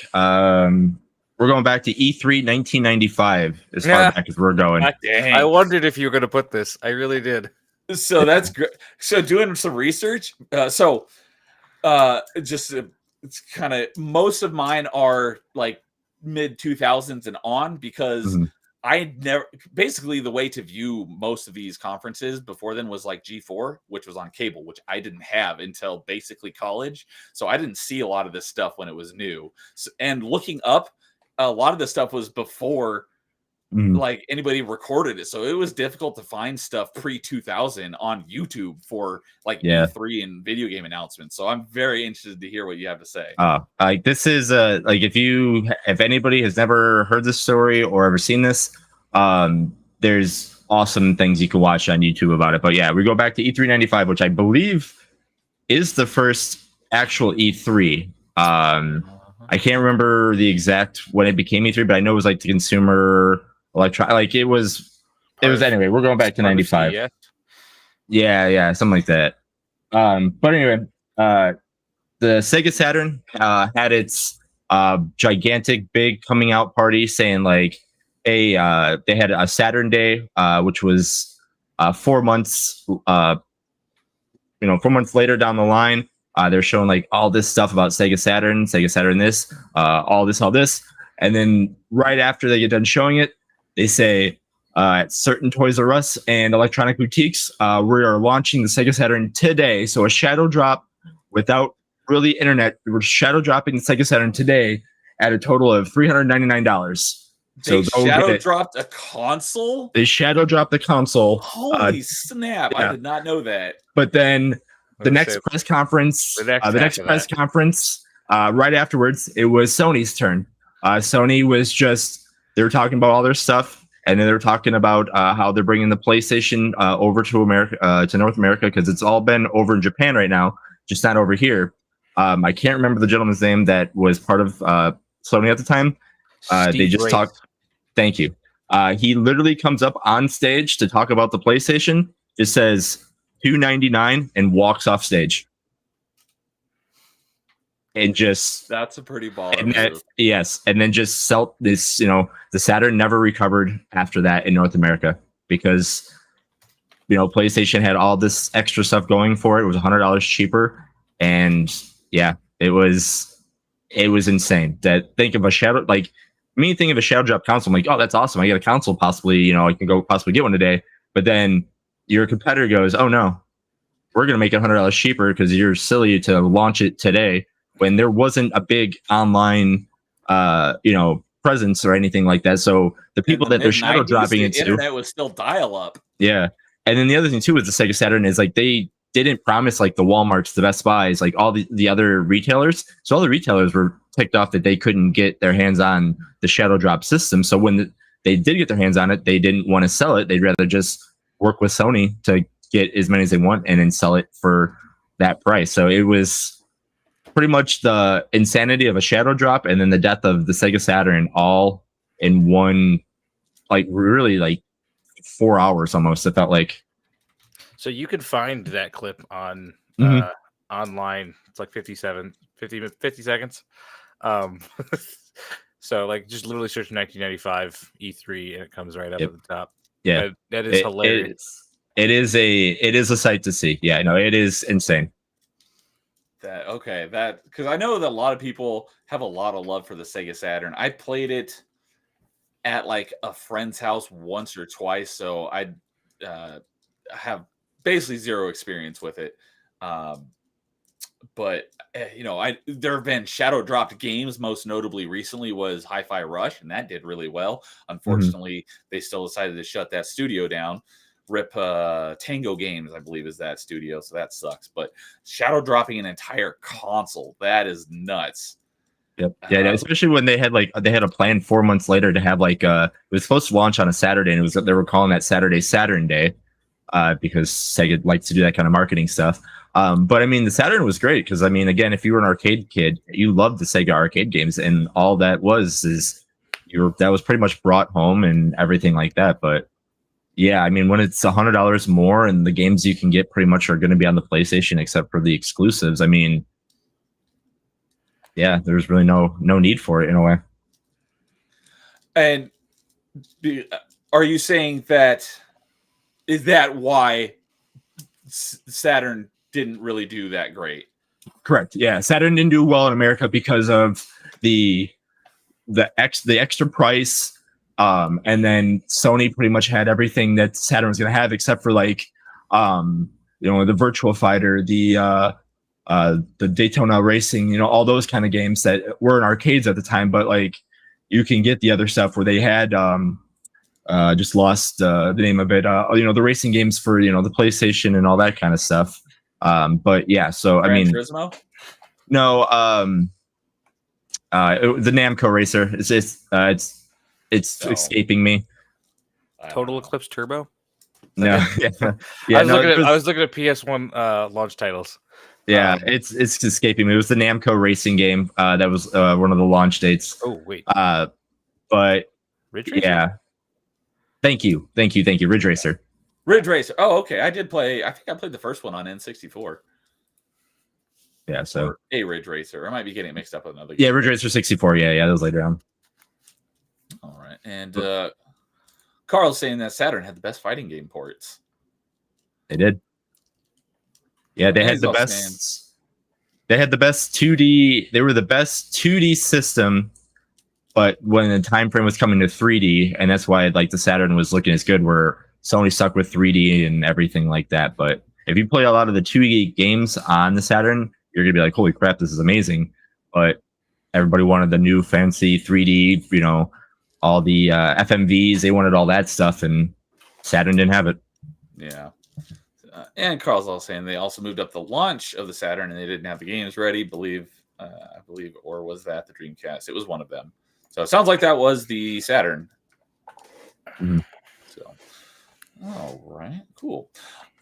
We're going back to E3 1995 as far back as we're going.
Dang.
I wondered if you were going to put this. I really did.
So that's great. So doing some research. It's kind of, most of mine are like mid 2000s and on, because I never, basically the way to view most of these conferences before then was like G4, which was on cable, which I didn't have until basically college. So I didn't see a lot of this stuff when it was new. So, and looking up, a lot of this stuff was before
Mhm.
like anybody recorded it. So it was difficult to find stuff pre 2000 on YouTube for like
Yeah.
E3 and video game announcements. So I'm very interested to hear what you have to say.
Like this is like if anybody has never heard this story or ever seen this, there's awesome things you can watch on YouTube about it. But yeah, we go back to E3 95, which I believe is the first actual E3. I can't remember the exact when it became E3, but I know it was like the consumer like it was anyway. We're going back to 95. Yeah, something like that. But anyway, the Sega Saturn had its gigantic big coming out party saying like, hey, they had a Saturn Day, which was 4 months, 4 months later down the line. They're showing like all this stuff about Sega Saturn this, all this. And then right after they get done showing it, they say, at certain Toys R Us and electronic boutiques, we are launching the Sega Saturn today. So a shadow drop without really internet. We're shadow dropping the Sega Saturn today at a total of $399.
They shadow dropped a console?
They shadow dropped the console.
Holy snap. Yeah. I did not know that.
But then the next press conference, right afterwards, it was Sony's turn. Sony was they were talking about all their stuff, and then they were talking about how they're bringing the PlayStation over to America, to North America, because it's all been over in Japan right now, just not over here. I can't remember the gentleman's name that was part of Sony at the time. They just talked. Thank you. He literally comes up on stage to talk about the PlayStation. Just says $299 and walks off stage. And just
that's a pretty baller move.
Yes, and then just sell this. The Saturn never recovered after that in North America because PlayStation had all this extra stuff going for it. It was $100 cheaper, and yeah, it was insane. Think of a shadow drop console. I'm like, oh, that's awesome. I get a console possibly. I can go possibly get one today. But then your competitor goes, oh no, we're gonna make it $100 cheaper because you're silly to launch it today. When there wasn't a big online, presence or anything like that. So the people that they're shadow dropping into,
internet was still dial up.
Yeah, and then the other thing too with the Sega Saturn is like they didn't promise like the Walmarts, the Best Buys, like all the other retailers. So all the retailers were ticked off that they couldn't get their hands on the shadow drop system. So when they did get their hands on it, they didn't want to sell it. They'd rather just work with Sony to get as many as they want and then sell it for that price. So it was pretty much the insanity of a shadow drop and then the death of the Sega Saturn all in one, like really like 4 hours almost. It felt like.
So you can find that clip on online. It's like 50 seconds. So like just literally search 1995 E3 and it comes right up at the top.
Yeah,
that is hilarious.
It is a sight to see. Yeah, no, it is insane.
Because I know that a lot of people have a lot of love for the Sega Saturn. I played it at like a friend's house once or twice, so I have basically zero experience with it. But there have been shadow dropped games. Most notably, recently was Hi-Fi Rush, and that did really well. Unfortunately, they still decided to shut that studio down. Rip Tango Games, I believe, is that studio, so that sucks. But shadow dropping an entire console, that is nuts.
Yep. Yeah, especially when they had a plan 4 months later to have it was supposed to launch on a Saturday, and they were calling that Saturday Saturn Day because Sega likes to do that kind of marketing stuff. But I mean, the Saturn was great because again, if you were an arcade kid, you loved the Sega arcade games, and all that was pretty much brought home and everything like that. But yeah, when it's $100 more and the games you can get pretty much are going to be on the PlayStation except for the exclusives. Yeah, there's really no need for it in a way.
And are you saying is that why Saturn didn't really do that great?
Correct. Yeah, Saturn didn't do well in America because of the extra price. And then Sony pretty much had everything that Saturn was going to have, except for the Virtua Fighter, the Daytona Racing, all those kind of games that were in arcades at the time. But you can get the other stuff where they had Just lost the name of it. The racing games for the PlayStation and all that kind of stuff. But yeah, so I
Gran
mean,
Turismo?
no, the Namco racer. It's
Oh.
escaping me.
I don't
Total
know.
Eclipse Turbo.
No, yeah,
I was
no,
looking
it
at
was-
I was looking at PS1 launch titles.
yeah, it's escaping me. It was the Namco racing game that was one of the launch dates.
Oh wait,
But
Ridge Racer?
yeah, thank you, Ridge Racer.
Ridge Racer. Oh, okay. I think I played the first one on N64.
Yeah, so
Or a Ridge Racer. I might be getting it mixed up with another
yeah,
game.
Ridge Racer 64. Yeah, that was later on.
All right. And Carl's saying that Saturn had the best fighting game ports.
They did. Yeah, they
And
had
he's
the
also
best.
saying-
They had the best 2D. They were the best 2D system, but when the time frame was coming to 3D, and that's why like the Saturn was looking as good, where Sony stuck with 3D and everything like that. But if you play a lot of the 2D games on the Saturn, you're gonna be like, "Holy crap, this is amazing!" But everybody wanted the new fancy 3D. All the FMVs. They wanted all that stuff, and Saturn didn't have it.
Yeah. And Carl's also saying they also moved up the launch of the Saturn and they didn't have the games ready. I believe, or was that the Dreamcast? It was one of them. So it sounds like that was the Saturn.
Mhm.
So, all right, cool.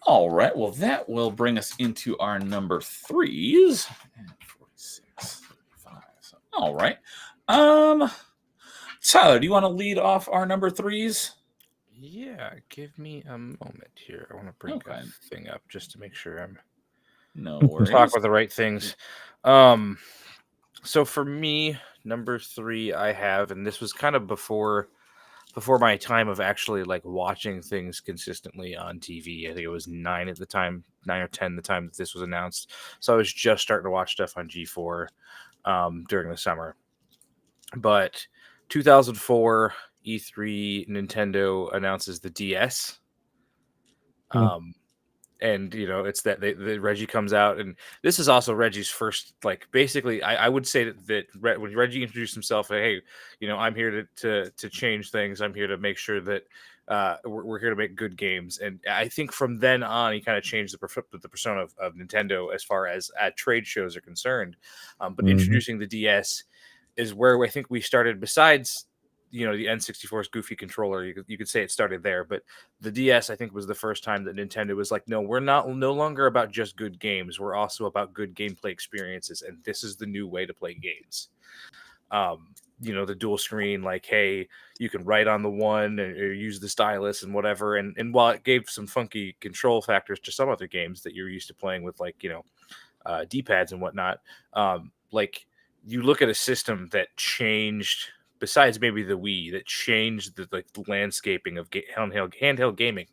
All right, well, that will bring us into our number threes. 46, 35. So, all right. Tyler, do you want to lead off our number threes?
Yeah, give me a moment here. I want to bring
Okay.
a thing up just to make sure I'm
No worries.
talk about the right things. So for me, number 3 I have, and this was kind of before my time of actually like watching things consistently on TV. I think it was 9 at the time, 9 or 10 the time that this was announced. So I was just starting to watch stuff on G4 during the summer. But 2004 E3, Nintendo announces the DS. And it's that Reggie comes out, and this is also Reggie's first, like, basically I would say that when Reggie introduced himself, hey, I'm here to change things. I'm here to make sure that we're here to make good games. And I think from then on, he kind of changed the persona of Nintendo as far as at trade shows are concerned. But introducing the DS is where I think we started, besides the N64's goofy controller. You could say it started there, but the DS, I think, was the first time that Nintendo was like, no, we're no longer about just good games. We're also about good gameplay experiences, and this is the new way to play games. The dual screen, like, hey, you can write on the one or use the stylus and whatever. And while it gave some funky control factors to some other games that you're used to playing with, like, D-pads and whatnot, like, you look at a system that changed, besides maybe the Wii, that changed the landscaping of handheld gaming,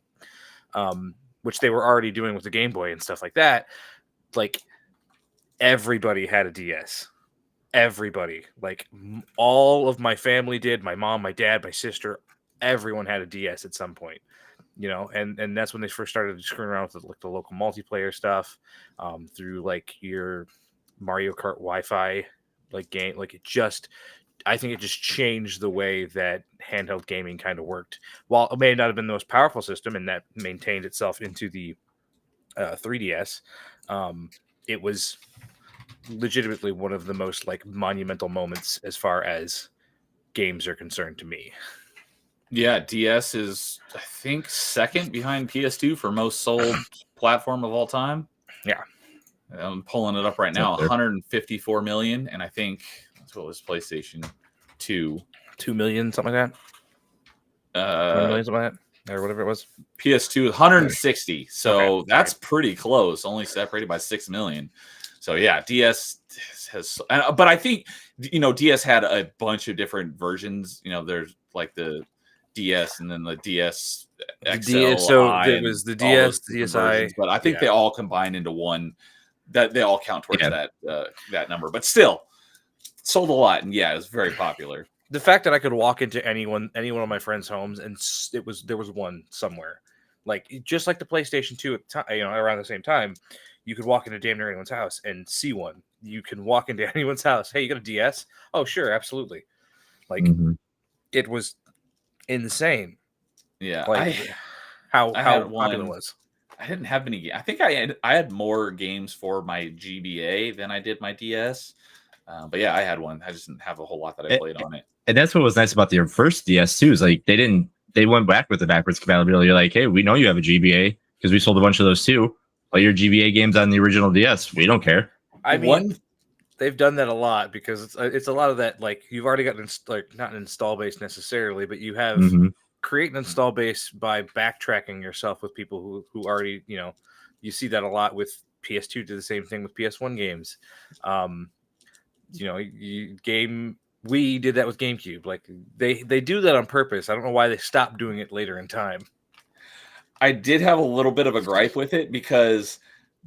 which they were already doing with the Game Boy and stuff like that. Like, everybody had a DS. Everybody, like, all of my family did. My mom, my dad, my sister, everyone had a DS at some point. And that's when they first started screwing around with the local multiplayer stuff, through like your Mario Kart Wi-Fi game. Like, I think it just changed the way that handheld gaming kind of worked. While it may not have been the most powerful system, and that maintained itself into the 3DS, it was legitimately one of the most like monumental moments as far as games are concerned to me.
Yeah, DS is, I think, second behind PS2 for most sold platform of all time.
Yeah.
I'm pulling it up right now, 154 million, and I think that's what was PlayStation 2.
2 million, something like that. 1 million, something like that, or whatever it was.
PS2 160. So
Okay.
that's pretty close, only separated by 6 million. So yeah, DS has, but I think DS had a bunch of different versions. There's like the DS and then the DS XL.
So there was the DS, DSi,
but I think they all combine into one. That they all count towards that number, but still sold a lot, and yeah, it was very popular.
The fact that I could walk into any one of my friends' homes and there was one somewhere, like just like the PlayStation 2 at the time, around the same time, you could walk into damn near anyone's house and see one. You can walk into anyone's house. Hey, you got a DS? Oh, sure, absolutely. Like, it was insane.
Yeah,
Like how
I had
popular it
one.
was.
I didn't have many. I think I had more games for my GBA than I did my DS. But yeah, I had one. I just didn't have a whole lot that I played on it.
And that's what was nice about their first DS too. Is like they went back with the backwards compatibility. You're like, hey, we know you have a GBA because we sold a bunch of those too. Play your GBA games on the original DS. We don't care.
I mean, they've done that a lot because it's a lot of that. Like you've already got like not an install base necessarily, but you have create an install base by backtracking yourself with people who already you see that a lot with PS2 did the same thing with PS1 games. We did that with GameCube. Like they do that on purpose. I don't know why they stopped doing it later in time.
I did have a little bit of a gripe with it because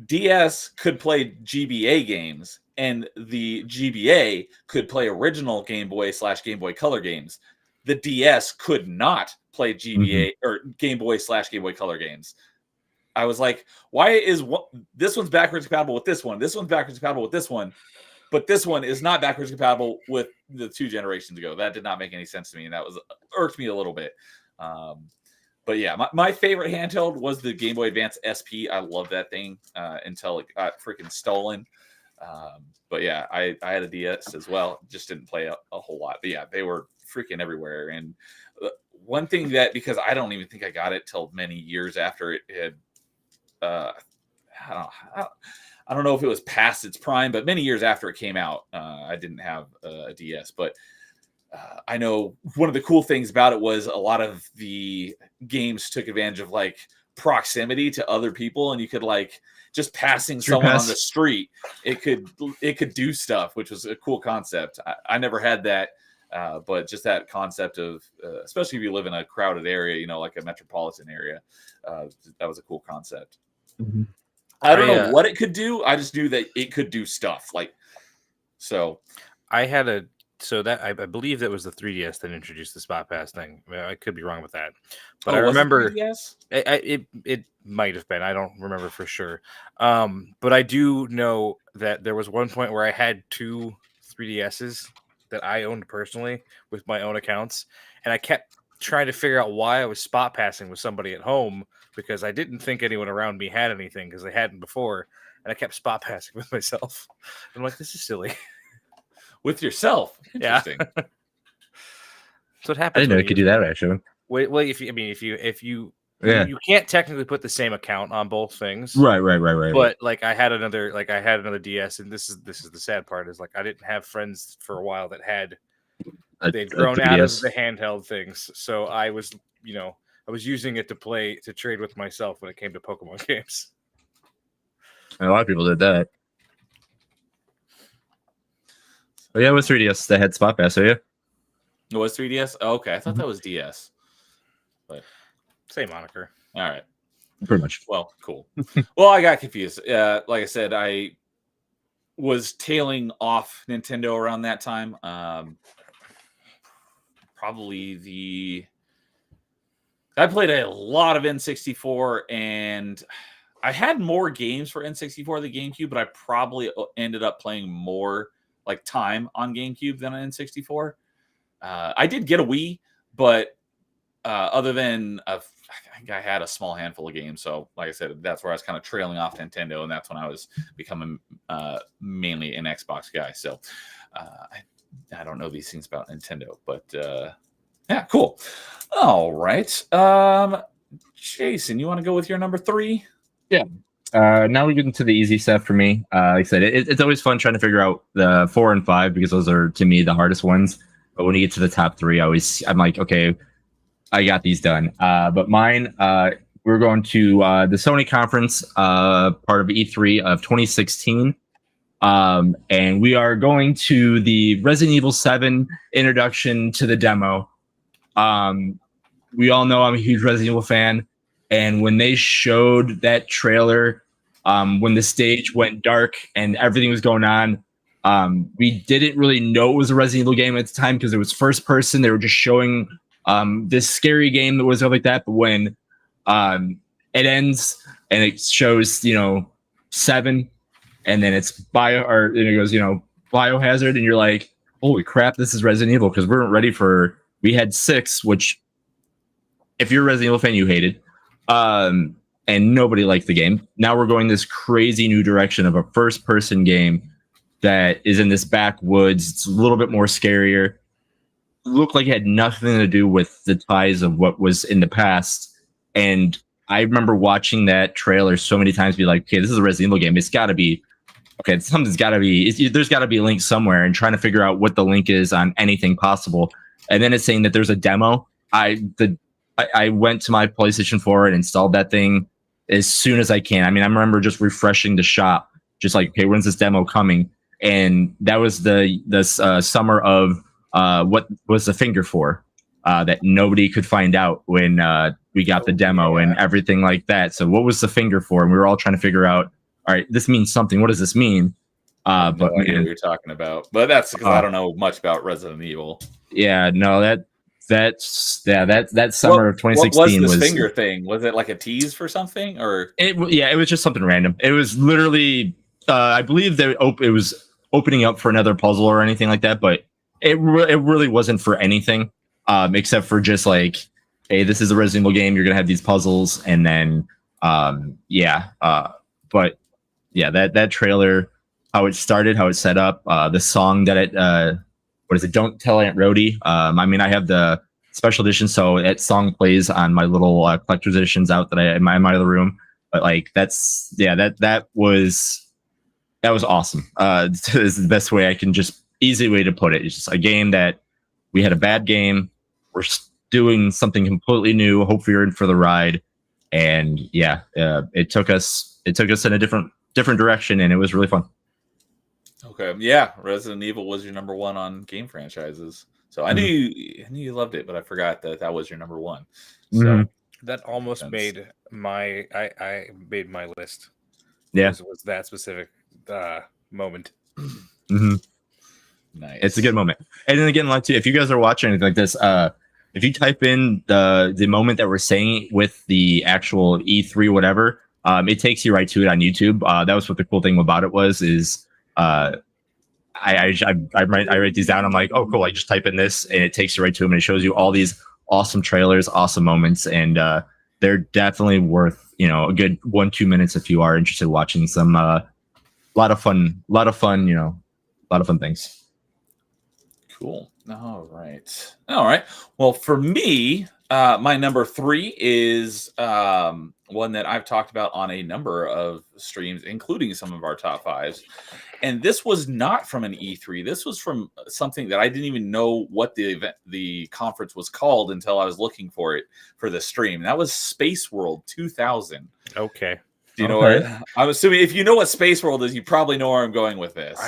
DS could play GBA games and the GBA could play original Game Boy / Game Boy Color games. The DS could not play GBA or Game Boy / Game Boy Color games. I was like, why is this one's backwards compatible with this one? This one's backwards compatible with this one, but this one is not backwards compatible with the 2 generations ago. That did not make any sense to me, and that irked me a little bit. But yeah, my favorite handheld was the Game Boy Advance SP. I love that thing until it got freaking stolen. But yeah, I had a DS as well. Just didn't play a whole lot. But yeah, they were freaking everywhere. And one thing that, because I don't even think I got it till many years after it had, I don't know if it was past its prime, but many years after it came out, I didn't have a DS. But I know one of the cool things about it was a lot of the games took advantage of like proximity to other people, and you could like just passing someone on the street, it could do stuff, which was a cool concept. I never had that, but just that concept of, especially if you live in a crowded area, like a metropolitan area, that was a cool concept.
Mm-hmm.
I don't know what it could do. I just knew that it could do stuff like so.
I had I believe that was the 3DS that introduced the Spot Pass thing. I could be wrong with that, but I remember it might have been. I don't remember for sure. But I do know that there was one point where I had 2 3DSs that I owned personally with my own accounts, and I kept trying to figure out why I was spot passing with somebody at home because I didn't think anyone around me had anything because they hadn't before, and I kept spot passing with myself. I'm like, this is silly.
With yourself, interesting.
Yeah. That's what happens.
I didn't know you could do that actually.
Well, if you you can't technically put the same account on both things,
right.
But like I had another DS, and this is the sad part is like I didn't have friends for a while that had they'd grown out of the handheld things, so I was using it to trade with myself when it came to Pokemon games.
And a lot of people did that. Oh yeah, it was 3DS that had Spot Pass, yeah.
It was 3DS? Oh, okay, I thought that was DS. But
same moniker.
All right.
Pretty much.
Well, cool. Well, I got confused. Like I said, I was tailing off Nintendo around that time. I played a lot of N64, and I had more games for N64 than GameCube, but I probably ended up playing more like time on GameCube than on N64. I did get a Wii, but other than I think I had a small handful of games. So like I said, that's where I was kind of trailing off Nintendo, and that's when I was becoming mainly an Xbox guy. So I don't know these things about Nintendo, but yeah, cool. All right. Jason, you want to go with your number 3?
Yeah. Now we get into the easy stuff for me. Like I said, it's always fun trying to figure out the 4 and 5 because those are, to me, the hardest ones. But when you get to the top 3, I'm like, okay, I got these done. But mine, we're going to the Sony conference, part of E3 of 2016. And we are going to the Resident Evil 7 introduction to the demo. We all know I'm a huge Resident Evil fan. And when they showed that trailer, when the stage went dark and everything was going on, we didn't really know it was a Resident Evil game at the time because it was first person. They were just showing this scary game that was stuff like that. But when it ends and it shows, 7, and then it's and it goes, Biohazard, and you're like, holy crap, this is Resident Evil, because we weren't ready for. We had 6, which if you're a Resident Evil fan, you hate it. And nobody liked the game. Now we're going this crazy new direction of a first-person game that is in this backwoods. It's a little bit more scarier. Looked like it had nothing to do with the ties of what was in the past. And I remember watching that trailer so many times, be like, okay, this is a Resident Evil game. It's got to be, okay, something's got to be, there's got to be a link somewhere, and trying to figure out what the link is on anything possible. And then it's saying that there's a demo. I went to my PlayStation 4 and installed that thing as soon as I can. I mean, I remember just refreshing the shop, just like, okay, when's this demo coming? And that was the summer of what was the finger for that nobody could find out when we got the demo and everything like that. So what was the finger for? And we were all trying to figure out, all right, this means something. What does this mean?
But no idea what you're talking about. But that's because I don't know much about Resident Evil.
Yeah, no, that summer of 2016
what was this finger thing? Was it like a tease for something, or
it was just something random. It was literally I believe that it was opening up for another puzzle or anything like that, but it really wasn't for anything except for just like, hey, this is a Resident Evil game, you're gonna have these puzzles, and then but yeah, that trailer, how it started, how it set up, the song that it what is it? Don't Tell Aunt Rhody. I mean, I have the special edition, so that song plays on my little collector's editions out that I in my other room. But like, that was awesome. This is the best way I can just easy way to put it. It's just a game that we had a bad game. We're doing something completely new. Hopefully, you're in for the ride. And yeah, it took us in a different direction, and it was really fun.
Okay, yeah, Resident Evil was your number one on game franchises, so I knew you loved it, but I forgot that was your number one. So
that almost made my I made my list.
Yeah,
was that specific moment.
Nice.
It's a good moment. And then again, like, too, if you guys are watching anything like this, if you type in the moment that we're saying with the actual E3 whatever, it takes you right to it on YouTube. That was what the cool thing about it is. I write these down. I'm like, oh, cool. I just type in this, and it takes you right to them, and it shows you all these awesome trailers, awesome moments, and they're definitely worth a good 1-2 minutes if you are interested in watching some lot of fun, things.
Cool. All right. Well, for me, my number 3 is one that I've talked about on a number of streams, including some of our top 5s. And this was not from an E3. This was from something that I didn't even know what the conference was called until I was looking for it for the stream. And that was Space World 2000.
Okay.
Do you know what? I'm assuming if you know what Space World is, you probably know where I'm going with this.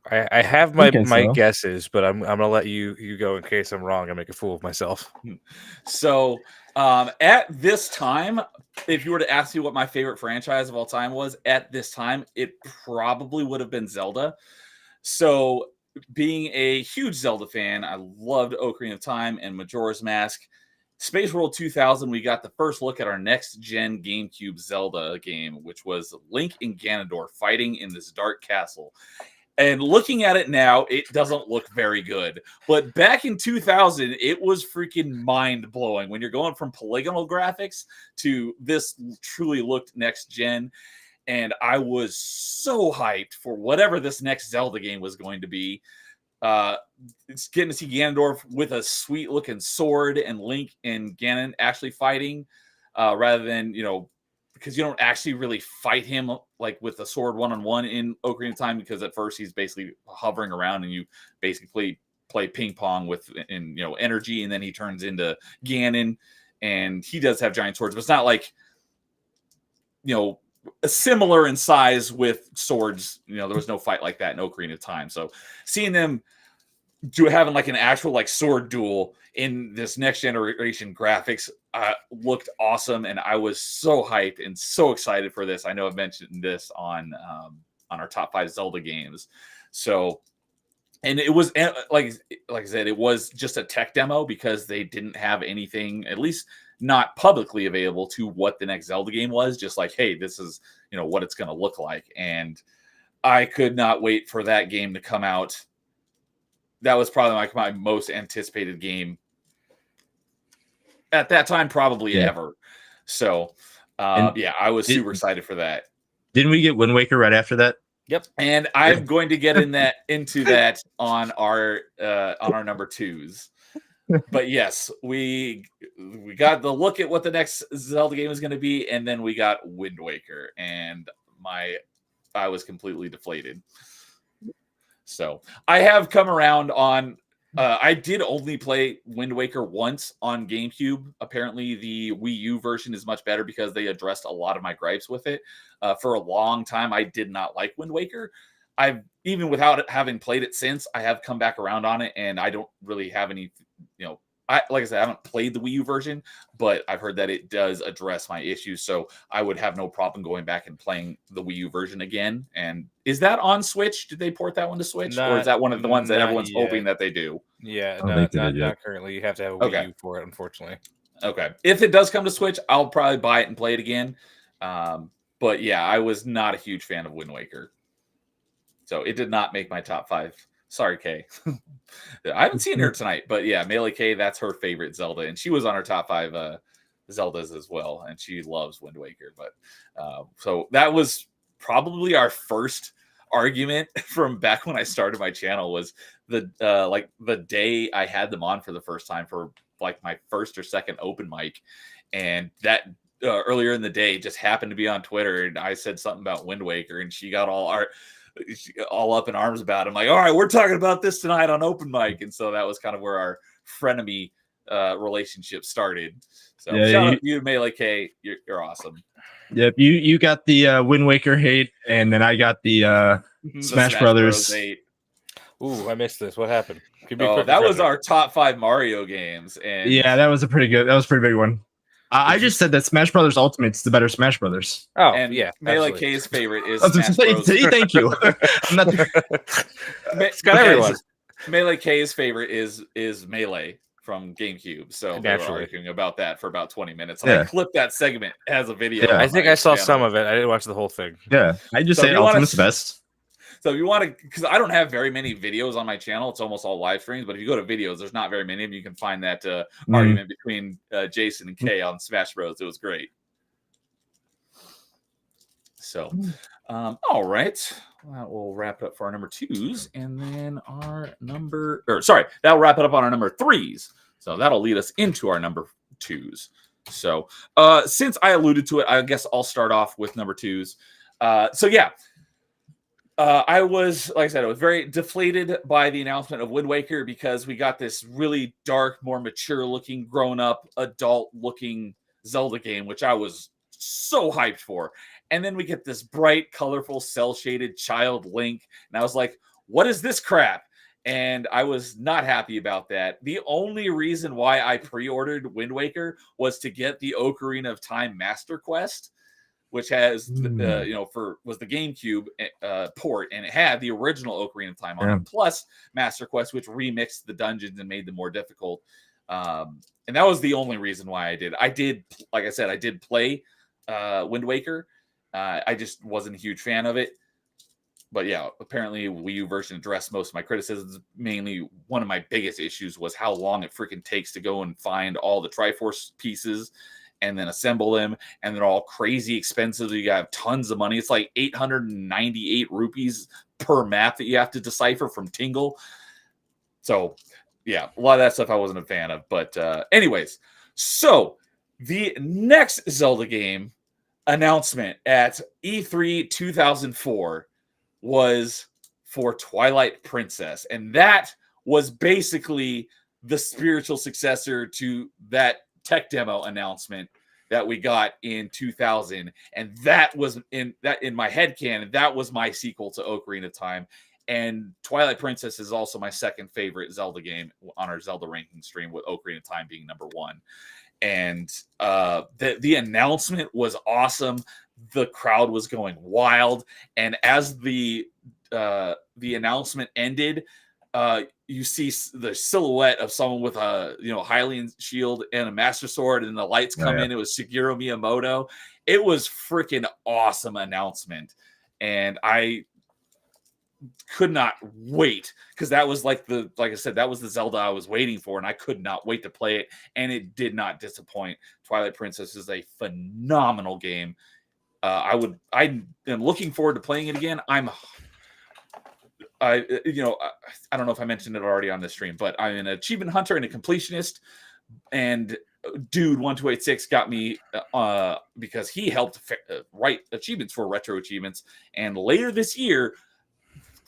I have my guesses, but I'm gonna let you go in case I'm wrong. I make a fool of myself.
So at this time, if you were to ask me what my favorite franchise of all time was at this time, it probably would have been Zelda. So being a huge Zelda fan, I loved Ocarina of Time and Majora's Mask. Space World 2000, we got the first look at our next-gen GameCube Zelda game, which was Link and Ganondorf fighting in this dark castle. And looking at it now, it doesn't look very good. But back in 2000, it was freaking mind-blowing. When you're going from polygonal graphics to this truly looked next-gen. And I was so hyped for whatever this next Zelda game was going to be. It's getting to see Ganondorf with a sweet-looking sword and Link and Ganon actually fighting rather than, because you don't actually really fight him like with a sword one-on-one in Ocarina of Time, because at first he's basically hovering around and you basically play ping pong with energy, and then he turns into Ganon, and he does have giant swords, but it's not like similar in size with swords. There was no fight like that in Ocarina of Time. So seeing them having like an actual like sword duel in this next generation graphics looked awesome, and I was so hyped and so excited for this. I know I've mentioned this on our top 5 Zelda games. So, and it was like I said, it was just a tech demo because they didn't have anything, at least not publicly available, to what the next Zelda game was. Just like, hey, this is what it's going to look like, and I could not wait for that game to come out. That was probably my most anticipated game at that time, probably
Yeah.
ever. So,
And
yeah, I was
did-
super excited for that.
Didn't we get Wind Waker right after that?
Yep.
And I'm going to get into that on our number twos. But yes, we got the look at what the next Zelda game is going to be, and then we got Wind Waker, and I was completely deflated. So I have come around on. I did only play Wind Waker once on GameCube. Apparently, the Wii U version is much better because they addressed a lot of my gripes with it. For a long time, I did not like Wind Waker. I've even without having played it since, I have come back around on it, and I don't really have any, like I said, I haven't played the Wii U version, but I've heard that it does address my issues, so I would have no problem going back and playing the Wii U version again. And is that on Switch? Did they port that one to Switch, or is that one of the ones that everyone's hoping that they do?
Yeah,
don't think they did yet.
not currently. You have to have a Wii U for it, unfortunately.
Okay. If it does come to Switch, I'll probably buy it and play it again. But yeah, I was not a huge fan of Wind Waker. So it did not make my top 5. Sorry, Kay. I haven't seen her tonight, but yeah, Melee Kay, that's her favorite Zelda. And she was on her top 5 Zeldas as well. And she loves Wind Waker. But so that was probably our first argument from back when I started my channel, was the day I had them on for the first time for like my first or second open mic. And that earlier in the day just happened to be on Twitter, and I said something about Wind Waker, and she got all up in arms about it. I'm like, all right, we're talking about this tonight on open mic. And so that was kind of where our frenemy relationship started. So shout out to you, Melee K. You're awesome.
Yep, you got the Wind Waker hate, and then I got the Smash Brothers.
Ooh, I missed this. What happened?
That was our top 5 Mario games, and
yeah, that was a pretty big one. I just said that Smash Brothers Ultimate's the better Smash Brothers.
Oh,
and
yeah.
Melee K's favorite is
Smash Bros. Thank you. I'm not
It's got everyone.
Melee K's favorite is Melee from GameCube. So they were arguing about that for about 20 minutes. And I clipped that segment as a video.
Yeah.
I think I saw some of it. I didn't watch the whole thing.
Yeah, I just say Ultimate's the best.
So if you want to, because I don't have very many videos on my channel, it's almost all live streams. But if you go to videos, there's not very many of them. You can find that argument between Jason and Kay on Smash Bros. It was great. So, all right, that will wrap it up for our number 2s, and then that'll wrap it up on our number 3s. So that'll lead us into our number 2s. So since I alluded to it, I guess I'll start off with number 2s. I was, like I said, I was very deflated by the announcement of Wind Waker because we got this really dark, more mature-looking, grown-up, adult-looking Zelda game, which I was so hyped for. And then we get this bright, colorful, cel-shaded child Link, and I was like, what is this crap? And I was not happy about that. The only reason why I pre-ordered Wind Waker was to get the Ocarina of Time Master Quest, which has was the GameCube port, and it had the original Ocarina of Time on it, plus Master Quest, which remixed the dungeons and made them more difficult. And that was the only reason why I did. Like I said, I did play Wind Waker. I just wasn't a huge fan of it. But yeah, apparently Wii U version addressed most of my criticisms. Mainly, one of my biggest issues was how long it freaking takes to go and find all the Triforce pieces and then assemble them, and they're all crazy expensive. You have tons of money. It's like 898 rupees per map that you have to decipher from Tingle. So yeah, a lot of that stuff I wasn't a fan of. But anyways, so the next Zelda game announcement at E3 2004 was for Twilight Princess, and that was basically the spiritual successor to that tech demo announcement that we got in 2000, and that was in my headcanon, that was my sequel to Ocarina of Time. And Twilight Princess is also my second favorite Zelda game on our Zelda ranking stream, with Ocarina of Time being number 1. And the announcement was awesome. The crowd was going wild, and as the announcement ended, you see the silhouette of someone with a Hylian shield and a Master Sword, and the lights come in. It was Shigeru Miyamoto. It was freaking awesome announcement, and I could not wait, because that was like I said, that was the Zelda I was waiting for, and I could not wait to play it, and it did not disappoint. Twilight Princess is a phenomenal game. I am looking forward to playing it again. I don't know if I mentioned it already on the stream, but I'm an achievement hunter and a completionist, and dude 1286 got me because he helped write achievements for Retro Achievements, and later this year,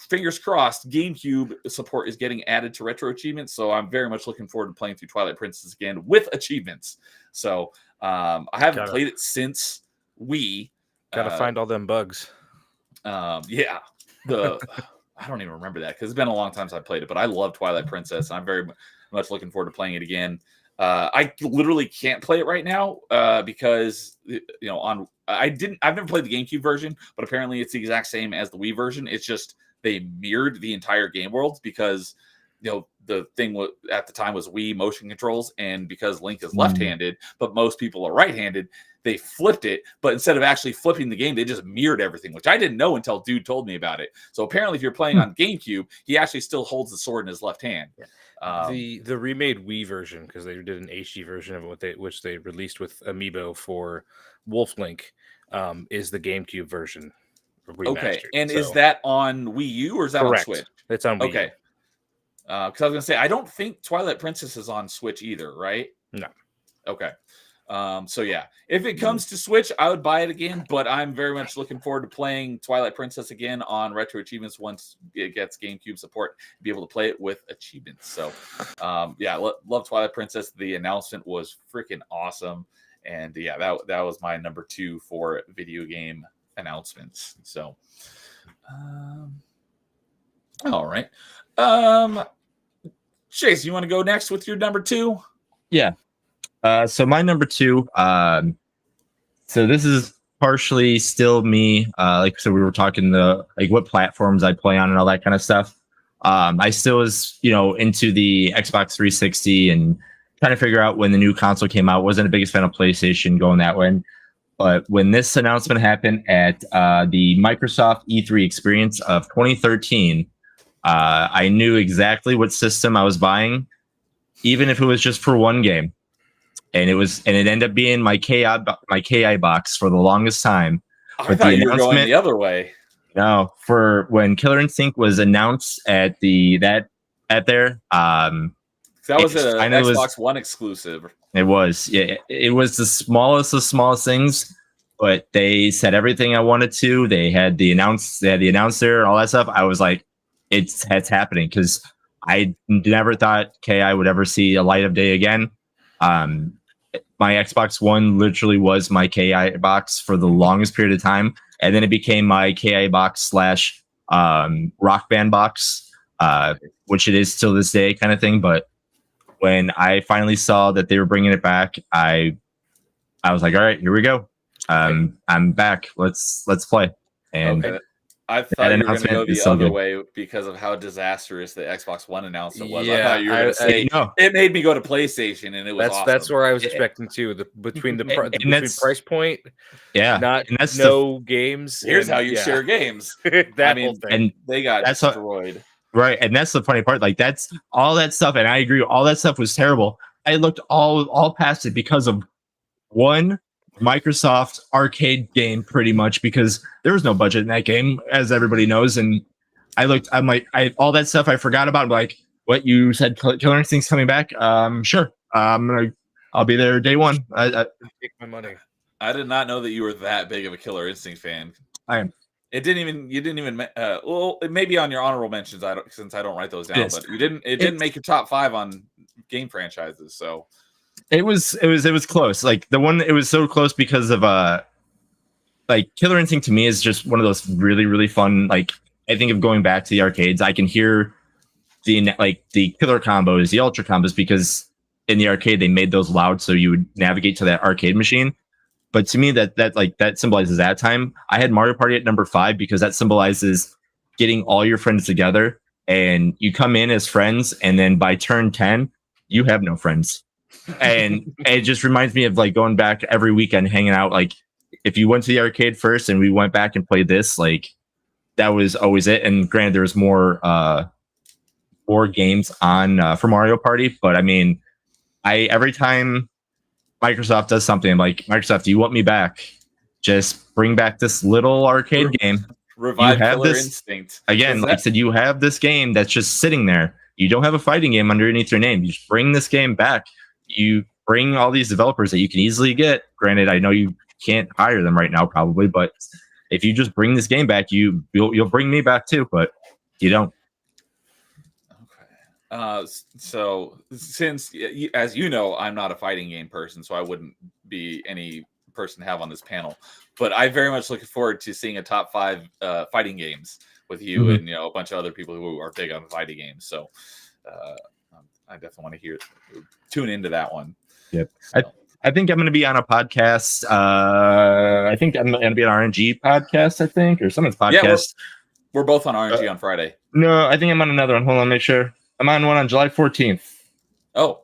fingers crossed, GameCube support is getting added to Retro Achievements, so I'm very much looking forward to playing through Twilight Princess again with achievements. So I haven't played it since Wii.
Gotta find all them bugs.
Yeah, I don't even remember that because it's been a long time since I played it, but I love Twilight Princess, and I'm very much looking forward to playing it again. I literally can't play it right now because I've never played the GameCube version, but apparently it's the exact same as the Wii version. It's just they mirrored the entire game world because the thing at the time was Wii motion controls, and because Link is left-handed, but most people are right-handed, they flipped it. But instead of actually flipping the game, they just mirrored everything, which I didn't know until dude told me about it. So apparently, if you're playing on GameCube, he actually still holds the sword in his left hand.
The remade Wii version, because they did an HD version of which they released with Amiibo for Wolf Link, is the GameCube version.
Okay, and is that on Wii U or is that
correct.
on Switch?
It's on Wii U.
Okay. Because I was going to say, I don't think Twilight Princess is on Switch either, right?
No.
Okay. So yeah, if it comes to Switch, I would buy it again, but I'm very much looking forward to playing Twilight Princess again on Retro Achievements once it gets GameCube support, be able to play it with achievements. So yeah, love Twilight Princess. The announcement was freaking awesome. And yeah, that was my number 2 for video game announcements. So all right. Chase, you want to go next with your number 2?
Yeah. So my number 2, so this is partially still me. So we were talking what platforms I play on and all that kind of stuff. I still was, into the Xbox 360 and trying to figure out when the new console came out. Wasn't the biggest fan of PlayStation going that way. But when this announcement happened at the Microsoft E3 experience of 2013, I knew exactly what system I was buying, even if it was just for one game. And it ended up being my KI box for the longest time.
I thought you were going the other way.
No, for when Killer Instinct was announced that was
an Xbox One exclusive.
It was, yeah. It was the smallest of smallest things, but they said everything I wanted to. They had the announcer and all that stuff. I was like, it's happening, because I never thought KI would ever see a light of day again. My Xbox One literally was my KI box for the longest period of time, and then it became my KI box / Rock Band box, which it is till this day, kind of thing. But when I finally saw that they were bringing it back, I was like, all right, here we go. I'm back. Let's play. And
okay. I thought you were going to go the other way because of how disastrous the Xbox One announcement was.
Yeah,
I thought you were going to say it made me go to PlayStation, and it was awesome.
That's where I was expecting to. Between price point,
yeah,
games.
Here's how you share games.
Whole thing.
And
they got destroyed.
Right, and that's the funny part. Like, that's all that stuff, and I agree. All that stuff was terrible. I looked all past it because of one Microsoft arcade game, pretty much, because there was no budget in that game, as everybody knows. And I'm like, all that stuff I forgot about. I'm like, what, you said Killer Instinct's coming back? Sure. I'll be there day one. I
take my money.
I did not know that you were that big of a Killer Instinct fan.
I am.
You didn't even. Well, it may be on your honorable mentions. Since I don't write those down, but it didn't make your top 5 on game franchises. So
it was close. Like, the one, it was so close because of like, Killer Instinct to me is just one of those really, really fun. Like, I think of going back to the arcades, I can hear the killer combos, the ultra combos, because in the arcade they made those loud so you would navigate to that arcade machine. But to me, that symbolizes that time. I had Mario Party at number 5 because that symbolizes getting all your friends together, and you come in as friends, and then by turn 10, you have no friends. And it just reminds me of like going back every weekend, hanging out. Like, if you went to the arcade first and we went back and played this, like, that was always it. And granted, there was more games on for Mario Party, but I mean, I every time Microsoft does something, I'm like, Microsoft, do you want me back? Just bring back this little arcade game.
Revive
You have
Killer
this-
Instinct.
Again,
Was
like I
that-
said, you have this game that's just sitting there. You don't have a fighting game underneath your name. You just bring this game back. You bring all these developers that you can easily get. Granted, I know you can't hire them right now, probably, but if you just bring this game back, you'll bring me back too. But you don't.
So since, as you know, I'm not a fighting game person, so I wouldn't be any person to have on this panel. But I very much looking forward to seeing a top 5 fighting games with you
Mhm.
and a bunch of other people who are big on fighting games. So I definitely want to tune into that one.
Yep.
So,
I think I'm going to be on a podcast. I think I'm going to be an RNG podcast. I think, or someone's podcast.
Yeah, we're both on RNG on Friday.
No, I think I'm on another one. Hold on, make sure. I'm on one on July 14th.
Oh,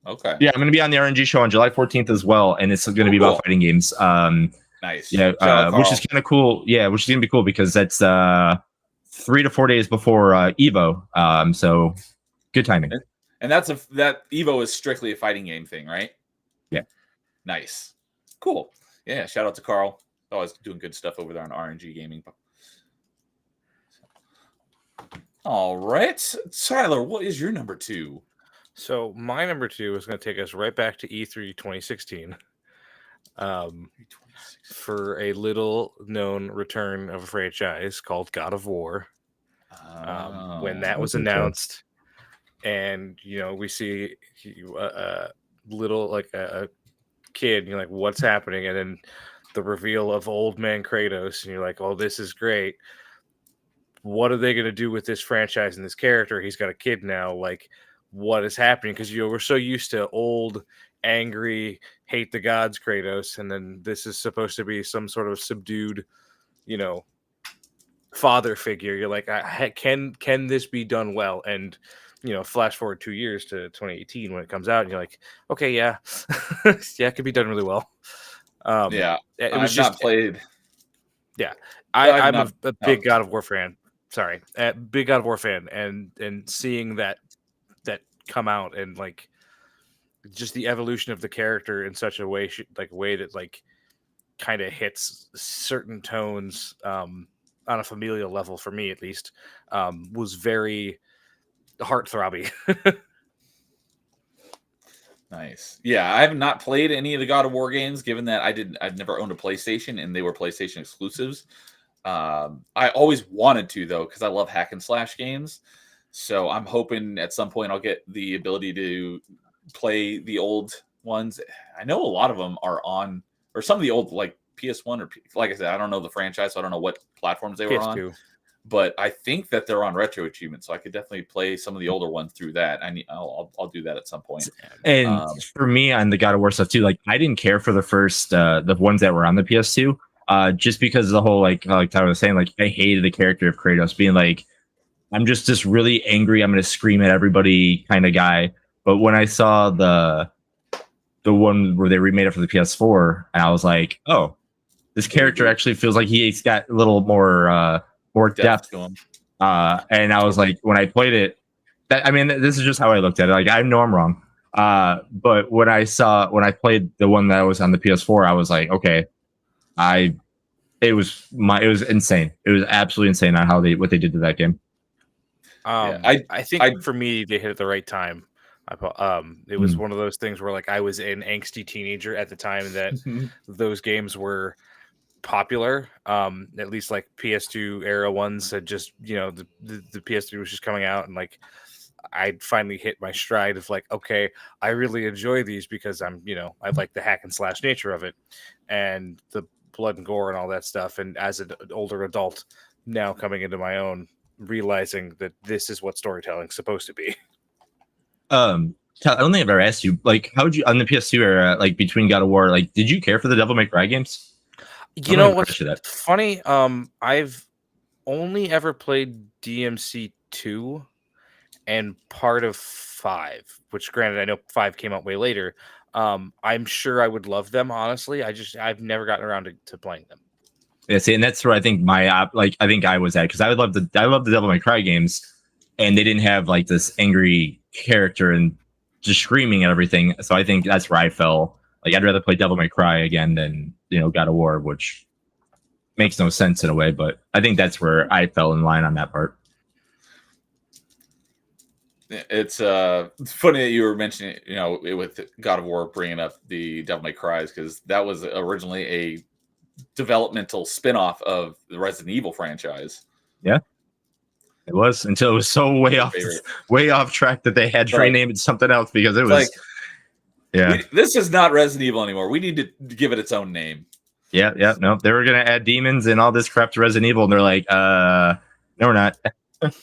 okay.
Yeah, I'm going to be on the RNG show on July 14th as well, and it's going to be
Cool.
about fighting games.
Nice.
Yeah,
Shout out,
which
Carl.
is kind of cool. Yeah, which is going to be cool because that's 3 to 4 days before Evo. So good timing.
And that Evo is strictly a fighting game thing, right?
Yeah.
Nice. Cool. Yeah. Shout out to Carl. Always doing good stuff over there on RNG Gaming. All right. Tyler, what is your number 2?
So my number 2 is going to take us right back to E3 2016 for a little known return of a franchise called God of War. When that was announced, and we see a little like a kid, and you're like, what's happening? And then the reveal of old man Kratos, and you're like, oh, this is great. What are they going to do with this franchise and this character? He's got a kid now. Like, what is happening? Because we're so used to old, angry, hate the gods Kratos, and then this is supposed to be some sort of subdued, father figure. You're like, can this be done well? And flash forward 2 years to 2018 when it comes out, and you're like, okay, yeah, yeah, it could be done really well.
Yeah,
it
I've
was
not played.
Yeah,
I've
I'm
not-
a big God of War fan. Sorry, big God of War fan, and seeing that come out and like just the evolution of the character in such a way, way that like kind of hits certain tones on a familial level for me at least, was very heartthrobby.
Nice. Yeah, I have not played any of the God of War games, given that I've never owned a PlayStation and they were PlayStation exclusives. I always wanted to, though, because I love hack and slash games. So I'm hoping at some point I'll get the ability to play the old ones. I know a lot of them are on, or some of the old like PS1 or like I said, I don't know the franchise, so I don't know what platforms they were on.
PS2.
But I think that they're on Retro Achievement, so I could definitely play some of the older ones through that. I'll do that at some point.
And for me on the God of War stuff too, like I didn't care for the first the ones that were on the PS2, just because of the whole like Tyler was saying, like I hated the character of Kratos being like, I'm just this really angry, I'm gonna scream at everybody kind of guy. But when I saw the one where they remade it for the PS4, and I was like, oh, this character actually feels like he's got a little more depth.
to 'em.
And I was like, when I played it, this is just how I looked at it. Like I know I'm wrong. But when I played the one that was on the PS4, I was like, okay, it was insane. It was absolutely insane on what they did to that game.
I think for me, they hit at the right time. It was one of those things where like I was an angsty teenager at the time that those games were popular. At least like PS2 era ones had just, the PS3 was just coming out, and like I'd finally hit my stride of like, okay, I really enjoy these because I like the hack and slash nature of it and the blood and gore and all that stuff. And as an older adult now coming into my own, realizing that this is what storytelling's supposed to be.
I don't think I've ever asked you, like, how would you on the PS2 era, like between God of War, like, did you care for the Devil May Cry games?
You know what's funny? I've only ever played DMC 2 and part of 5, which granted I know 5 came out way later. I'm sure I would love them, honestly. I've never gotten around to playing them.
Yeah, see, and that's where I think I think I was at, because I love the Devil May Cry games, and they didn't have like this angry character and just screaming and everything. So I think that's where I fell. Like, I'd rather play Devil May Cry again than God of War, which makes no sense in a way. But I think that's where I fell in line on that part.
It's funny that you were mentioning, with God of War bringing up the Devil May Cries, because that was originally a developmental spin-off of the Resident Evil franchise.
Yeah, it was, until it was so way off track that they had to rename it something else, because it was like,
this is not Resident Evil anymore. We need to give it its own name.
Yeah, no, they were gonna add demons and all this crap to Resident Evil, and they're like, no, we're not. But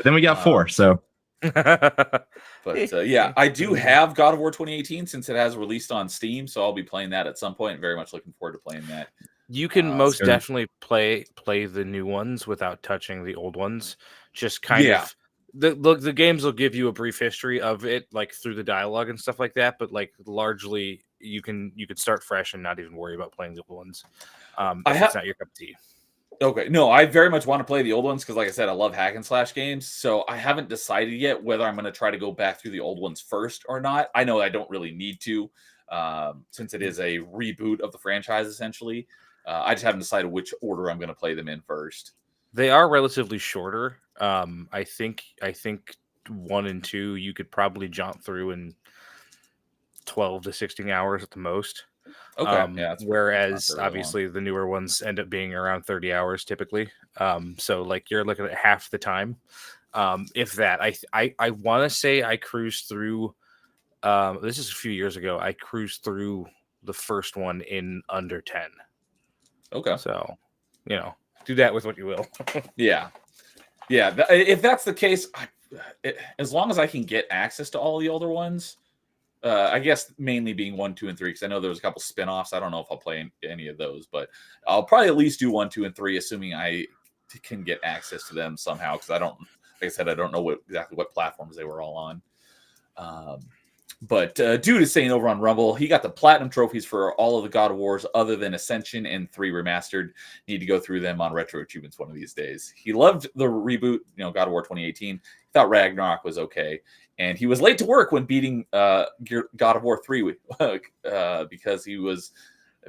then we got 4, so.
But yeah, I do have God of War 2018 since it has released on Steam, so I'll be playing that at some point. Very much looking forward to playing that.
You can most definitely play the new ones without touching the old ones. Just kind of the games will give you a brief history of it, like through the dialogue and stuff like that. But like largely, you could start fresh and not even worry about playing the old ones. It's not your cup of tea.
Okay, no, I very much want to play the old ones because, like I said, I love hack and slash games. So I haven't decided yet whether I'm going to try to go back through the old ones first or not. I know I don't really need to, since it is a reboot of the franchise, essentially. I just haven't decided which order I'm going to play them in first.
They are relatively shorter. I think 1 and 2 you could probably jaunt through in 12 to 16 hours at the most.
Okay.
Whereas obviously the newer ones end up being around 30 hours typically. So like you're looking at half the time. If that, I want to say I cruised through. This is a few years ago. I cruised through the first one in under 10.
Okay.
So, do that with what you will.
Yeah. If that's the case, as long as I can get access to all the older ones. I guess mainly being 1, 2, and 3, because I know there was a couple spin-offs. I don't know if I'll play any of those, but I'll probably at least do 1, 2, and 3, assuming I can get access to them somehow. Because like I said, I don't know exactly what platforms they were all on. But dude is saying over on Rumble, he got the platinum trophies for all of the God of Wars other than Ascension and 3 Remastered. Need to go through them on Retro Achievements one of these days. He loved the reboot, God of War 2018. He thought Ragnarok was okay. And he was late to work when beating God of War 3 because he was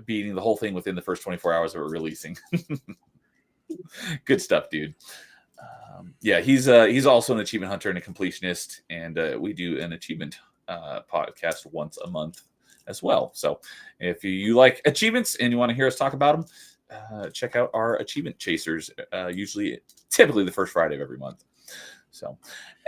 beating the whole thing within the first 24 hours of it releasing. Good stuff, dude. He's also an achievement hunter and a completionist, and we do an achievement podcast once a month as well. So if you like achievements and you want to hear us talk about them, check out our achievement chasers, typically the first Friday of every month. So,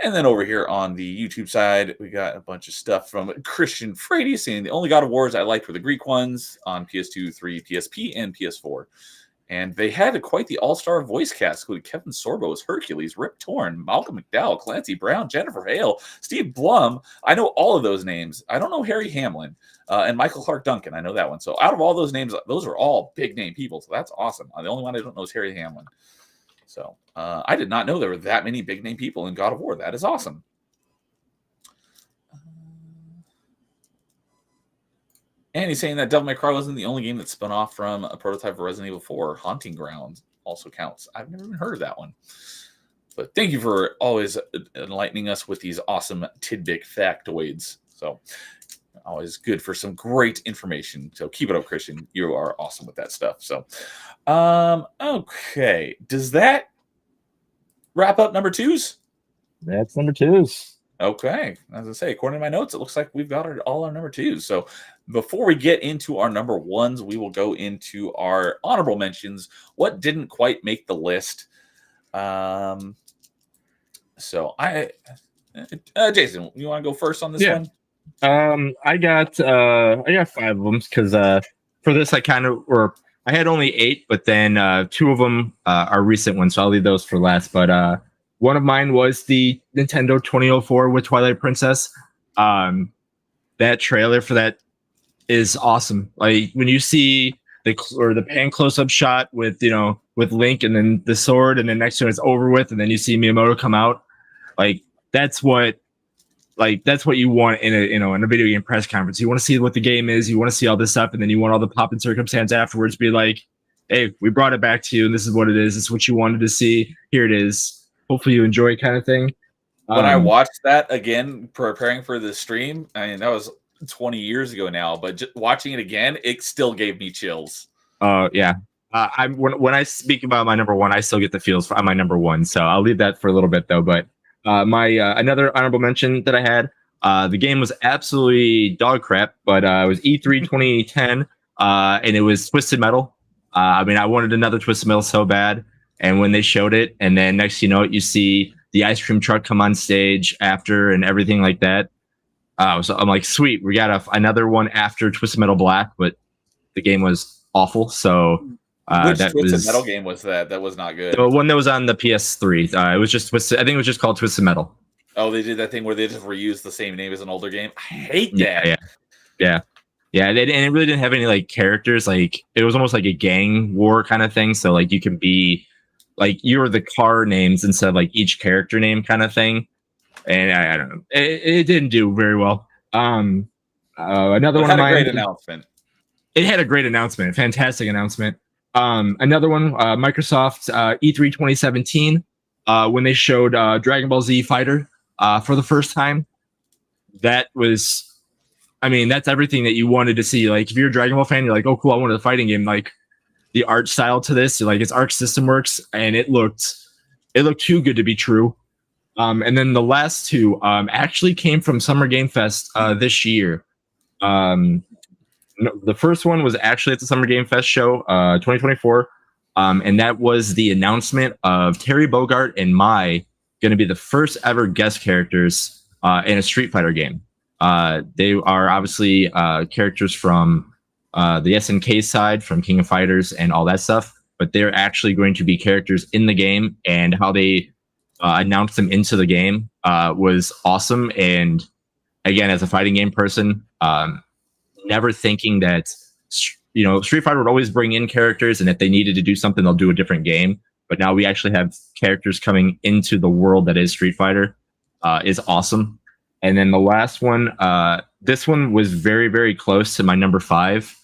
and then over here on the YouTube side, we got a bunch of stuff from Christian Frady saying the only God of Wars I liked were the Greek ones on PS2, 3, PSP, and PS4. And they had quite the all-star voice cast, including Kevin Sorbo as Hercules, Rip Torn, Malcolm McDowell, Clancy Brown, Jennifer Hale, Steve Blum. I know all of those names. I don't know Harry Hamlin and Michael Clark Duncan. I know that one. So out of all those names, those are all big-name people. So that's awesome. The only one I don't know is Harry Hamlin. So I did not know there were that many big name people in God of War. That is awesome. And he's saying that Devil May Cry wasn't the only game that spun off from a prototype of Resident Evil 4. Haunting Ground also counts. I've never even heard of that one. But thank you for always enlightening us with these awesome tidbit factoids. So always good for some great information. So keep it up, Christian. You are awesome with that stuff. So, okay. Does that wrap up number 2s?
That's number 2s.
Okay. As I say, according to my notes, it looks like we've got all our number 2s. So before we get into our number 1s, we will go into our honorable mentions. What didn't quite make the list? So Jason, you want to go first on this one?
I got 5 of them because for this I had only 8, but then 2 of them are recent ones, so I'll leave those for last. But one of mine was the Nintendo 2004 with Twilight Princess. That trailer for that is awesome. Like when you see the pan close-up shot with Link and then the sword, and then next to it it's over with, and then you see Miyamoto come out. Like that's what you want in a video game press conference. You want to see what the game is, you want to see all this stuff, and then you want all the pop and circumstance afterwards. Be like, hey, we brought it back to you, and this is what it is. It's what you wanted to see. Here it is. Hopefully you enjoy it, kind of thing.
When I watched that again, preparing for the stream, I mean, that was 20 years ago now, but just watching it again, it still gave me chills.
Yeah. When I speak about my number one, I still get the feels on my number one. So I'll leave that for a little bit though. But my another honorable mention that I had, the game was absolutely dog crap, but it was E3 2010, and it was Twisted Metal. I mean, I wanted another Twisted Metal so bad, and when they showed it, and then next you know it, you see the ice cream truck come on stage after and everything like that. So I'm like, sweet, we got another one after Twisted Metal Black, but the game was awful. So
which
that
Twisted Metal game was that? That was not good.
The one that was on the PS3. It was just Twisted. I think it was just called Twisted Metal.
Oh, they did that thing where they just reused the same name as an older game. I hate that.
Yeah. And it really didn't have any like characters. Like it was almost like a gang war kind of thing. So like you can be like you were the car names instead of like each character name kind of thing. And I don't know. It didn't do very well. Another one of mine.
Great announcement.
It had a great announcement. Fantastic announcement. Another one, Microsoft E3 2017, when they showed Dragon Ball Z Fighter for the first time. That was, I mean, that's everything that you wanted to see. Like, if you're a Dragon Ball fan, you're like, oh, cool, I wanted a fighting game. Like, the art style to this, like, its Arc System Works, and it looked too good to be true. And then the last two actually came from Summer Game Fest this year. No, the first one was actually at the Summer Game Fest show, 2024, and that was the announcement of Terry Bogard and Mai going to be the first ever guest characters in a Street Fighter game. They are obviously characters from the SNK side, from King of Fighters and all that stuff, but they're actually going to be characters in the game, and how they announced them into the game was awesome. And again, as a fighting game person, never thinking that, you know, Street Fighter would always bring in characters, and if they needed to do something, they'll do a different game. But now we actually have characters coming into the world that is Street Fighter, is awesome. And then the last one, this one was very, very close to my number 5.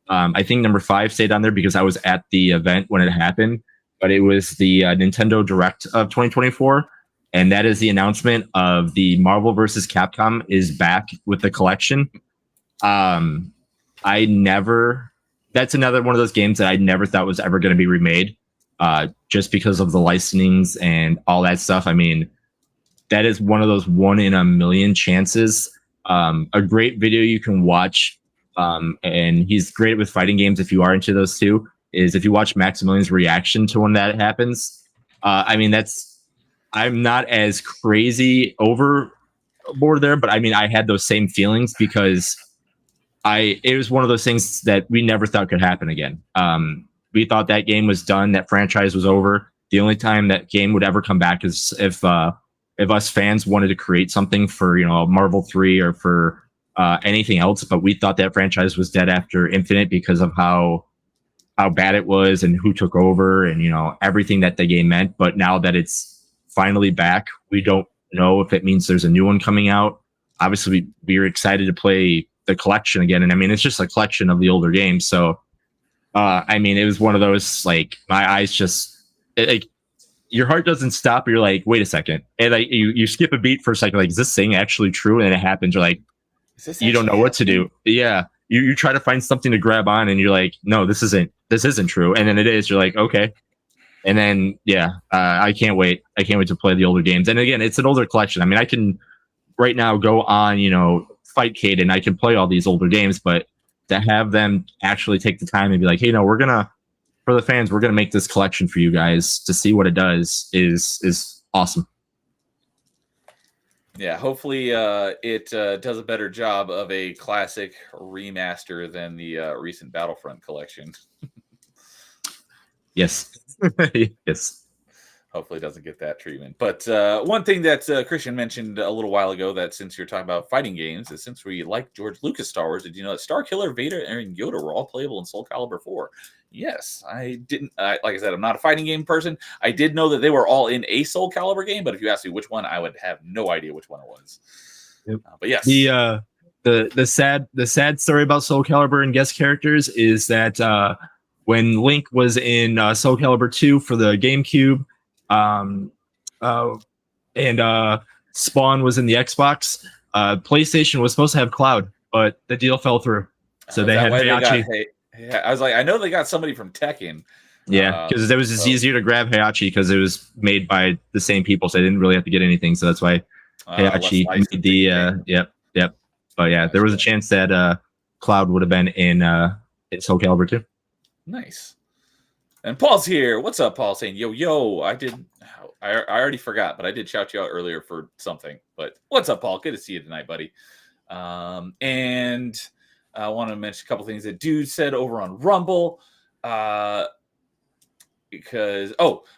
I think number 5 stayed on there because I was at the event when it happened, but it was the Nintendo Direct of 2024. And that is the announcement of the Marvel vs. Capcom is back with the collection. That's another one of those games that I never thought was ever going to be remade, just because of the licensings and all that stuff. I mean, that is one of those 1 in a million chances. A great video you can watch, and he's great with fighting games if you are into those too, is if you watch Maximilian's reaction to when that happens. I mean, I'm not as crazy overboard there, but I mean, I had those same feelings because it was one of those things that we never thought could happen again. We thought that game was done, that franchise was over. The only time that game would ever come back is if us fans wanted to create something for, you know, Marvel 3 or for anything else. But we thought that franchise was dead after Infinite because of how bad it was and who took over and, you know, everything that the game meant. But now that it's finally back, we don't know if it means there's a new one coming out. Obviously, we're excited to play the collection again, and I mean, it's just a collection of the older games. So I mean, it was one of those, like, my eyes just like, your heart doesn't stop. You're like, wait a second, and like you skip a beat for a second, like, is this thing actually true? And then it happens, you're like, you don't know what to do. Yeah, you try to find something to grab on, and you're like, no, this isn't true. And then it is. You're like, okay. And then I can't wait to play the older games. And again, it's an older collection. I mean, I can right now go on, you know, Fightcade, and I can play all these older games, but to have them actually take the time and be like, hey, no, for the fans, we're gonna make this collection for you guys to see what it does is awesome.
Yeah, hopefully it does a better job of a classic remaster than the recent Battlefront collection.
Yes. Yes.
Hopefully it doesn't get that treatment. But one thing that Christian mentioned a little while ago, that since you're talking about fighting games, is since we like George Lucas Star Wars, did you know that Starkiller, Vader, and Yoda were all playable in Soul Calibur 4? Yes, I didn't. Like I said, I'm not a fighting game person. I did know that they were all in a Soul Calibur game, but if you ask me which one, I would have no idea which one it was.
Yep.
But yes,
the sad story about Soul Calibur and guest characters is that when Link was in Soul Calibur 2 for the GameCube, um, and Spawn was in the Xbox. PlayStation was supposed to have Cloud, but the deal fell through. So
Is
they
that
had
why they got
Heihachi.
yeah, I was like, I know they got somebody from Tekken.
Yeah, because it was just
so-
easier to grab Heihachi because it was made by the same people, so they didn't really have to get anything. So that's why Heihachi
less
made the yep. But yeah, there was a chance that Cloud would have been in Soul Calibur 2.
Nice. And Paul's here. What's up, Paul? Saying yo. I already forgot, but I did shout you out earlier for something. But what's up, Paul? Good to see you tonight, buddy. And I want to mention a couple things that Dude said over on Rumble. Because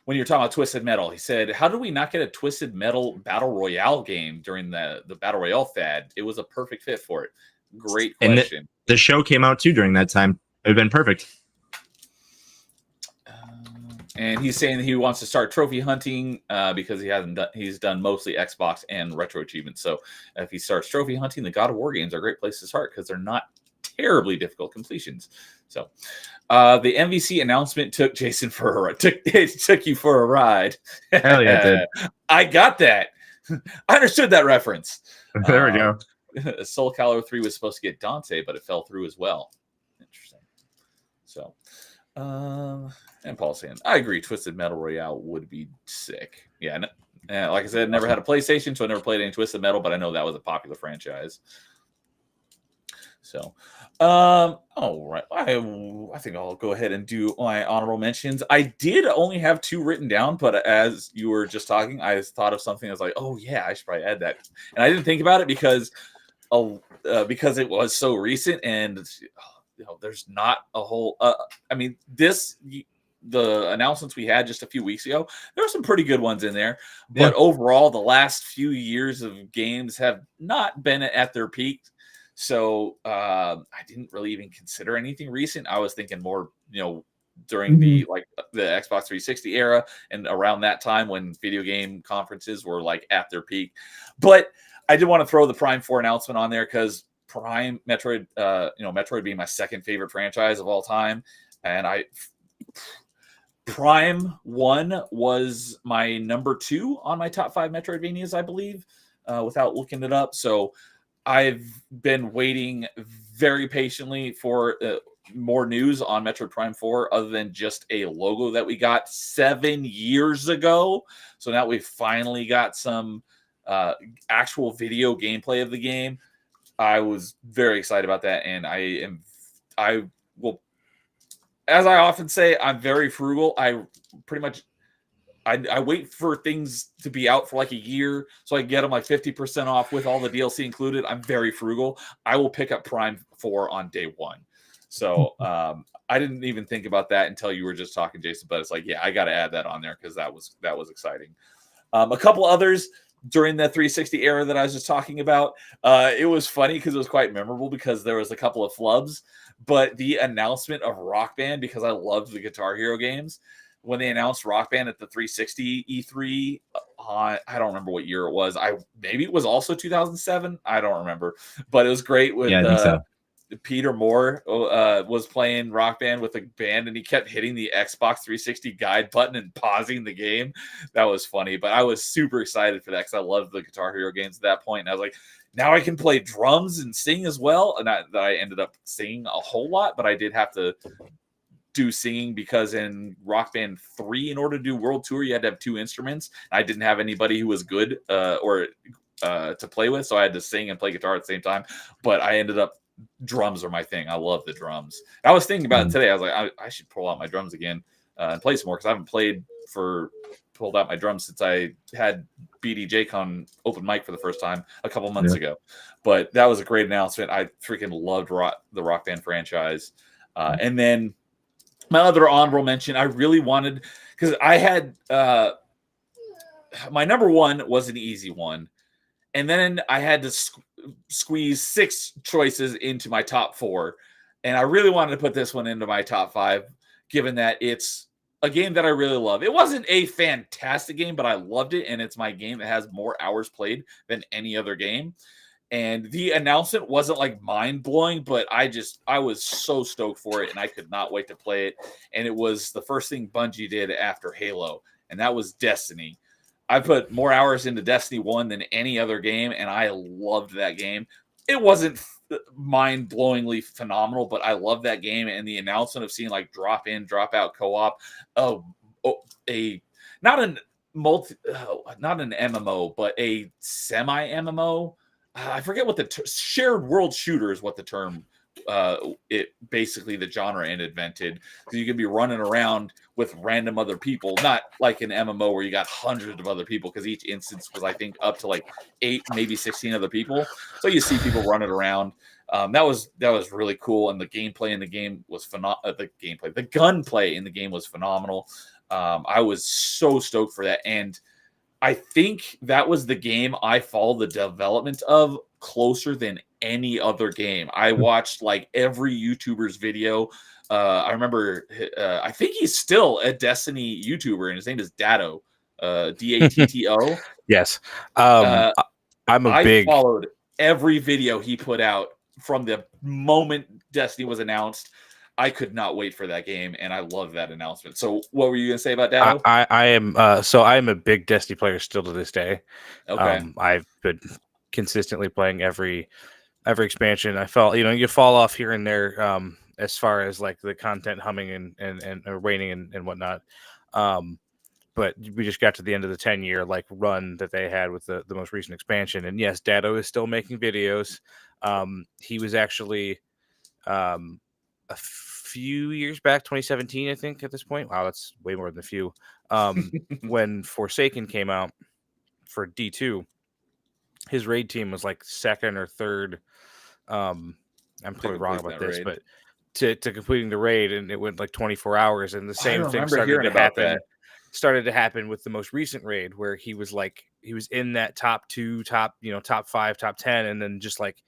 when you're talking about Twisted Metal, he said, "How did we not get a Twisted Metal Battle Royale game during the Battle Royale fad? It was a perfect fit for it." Great question.
And the show came out too during that time. It would have been perfect.
And he's saying that he wants to start trophy hunting because he's done mostly Xbox and retro achievements. So if he starts trophy hunting, the God of War games are a great place to start because they're not terribly difficult completions. So the MVC announcement took Jason for a took you for a ride.
Hell yeah, it did.
I got that. I understood that reference.
There we go.
Soul Calibur 3 was supposed to get Dante, but it fell through as well. Interesting. So, and Paul's saying, I agree. Twisted Metal Royale would be sick. Yeah. Like I said, never had a PlayStation, so I never played any Twisted Metal, but I know that was a popular franchise. So, all right. I think I'll go ahead and do my honorable mentions. I did only have 2 written down, but as you were just talking, I thought of something. I was like, oh yeah, I should probably add that. And I didn't think about it because it was so recent and there's not a whole, the announcements we had just a few weeks ago, there were some pretty good ones in there, but overall the last few years of games have not been at their peak. So I didn't really even consider anything recent. I was thinking more, during the Xbox 360 era and around that time when video game conferences were like at their peak. But I did want to throw the Prime 4 announcement on there because Metroid being my second favorite franchise of all time. And Prime 1 was my number 2 on my top 5 Metroidvanias, I believe, without looking it up. So I've been waiting very patiently for more news on Metroid Prime 4 other than just a logo that we got 7 years ago. So now we finally got some actual video gameplay of the game. I was very excited about that, and I will, as I often say, I'm very frugal. I wait for things to be out for like a year so I can get them like 50% off with all the DLC included. I'm very frugal. I will pick up Prime 4 on day 1. So I didn't even think about that until you were just talking, Jason. But it's like, yeah, I got to add that on there because that was exciting. A couple others during the 360 era that I was just talking about. It was funny because it was quite memorable because there was a couple of flubs. But the announcement of Rock Band, because I loved the Guitar Hero games, when they announced Rock Band at the 360 E3, I don't remember what year it was. Maybe it was also 2007. I don't remember, but it was great with
I think so.
Peter Moore was playing Rock Band with a band, and he kept hitting the Xbox 360 guide button and pausing the game. That was funny, but I was super excited for that because I loved the Guitar Hero games at that point. And I was like, now I can play drums and sing as well. And I ended up singing a whole lot, but I did have to do singing because in Rock Band 3, in order to do World Tour, you had to have 2 instruments. I didn't have anybody who was good to play with, so I had to sing and play guitar at the same time. But I ended up, drums are my thing. I love the drums. I was thinking about it today. I was like, I should pull out my drums again and play some more because I haven't pulled out my drums since I had BDJCon open mic for the first time a couple months ago. But that was a great announcement. I freaking loved the Rock Band franchise. And then my other honorable mention, I really wanted, because I had my number 1 was an easy one. And then I had to squeeze 6 choices into my top 4. And I really wanted to put this one into my top 5, given that it's a game that I really love. It wasn't a fantastic game, but I loved it. And it's my game that has more hours played than any other game. And the announcement wasn't like mind blowing, but I was so stoked for it, and I could not wait to play it. And it was the first thing Bungie did after Halo, and that was Destiny. I put more hours into Destiny 1 than any other game, and I loved that game. It wasn't mind-blowingly phenomenal, but I love that game. And the announcement of seeing like drop in, drop out co-op, not an not an MMO, but a semi MMO. I forget what the shared world shooter is what the term it basically the genre invented. So you can be running around with random other people, not like an MMO where you got hundreds of other people, because each instance was I think up to like 8, maybe 16 other people. So you see people running around. That was really cool, and the gameplay in the game was phenomenal. The gunplay in the game was phenomenal. I was so stoked for that, and I think that was the game I followed the development of closer than any other game. I watched like every YouTuber's video. I remember, I think he's still a Destiny YouTuber, and his name is Datto, Datto.
Yes.
I
I
followed every video he put out from the moment Destiny was announced. I could not wait for that game, and I love that announcement. So, what were you going to say about Datto?
I am a big Destiny player still to this day.
Okay.
I've been consistently playing every expansion. I felt, you fall off here and there as far as like the content humming and waning and whatnot. But we just got to the end of the 10-year like run that they had with the most recent expansion. And yes, Datto is still making videos. He was actually a few years back, 2017, I think, at this point. Wow, that's way more than a few. When Forsaken came out for D2, his raid team was like second or third. I'm probably wrong about this, but to completing the raid, and it went like 24 hours, and the same thing started to happen with the most recent raid, where he was in that top 2, top 5, top 10, and then just like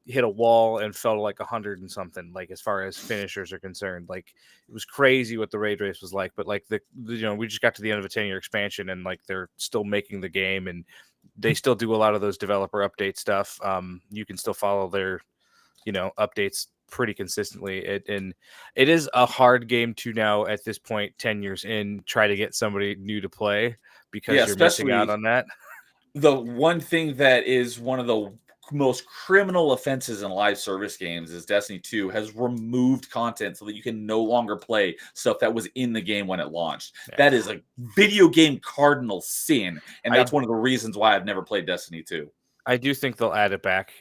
hit a wall and fell to like 100 and something, like as far as finishers are concerned. Like it was crazy what the raid race was like. But like we just got to the end of a 10-year expansion, and like they're still making the game, and they still do a lot of those developer update stuff. You can still follow their updates pretty consistently. And it is a hard game to now at this point, 10 years in, try to get somebody new to play, because you're missing out on that.
The one thing that is one of the most criminal offenses in live service games is Destiny 2 has removed content so that you can no longer play stuff that was in the game when it launched. Yeah. That is a video game cardinal sin, and that's one of the reasons why I've never played Destiny 2.
I do think they'll add it back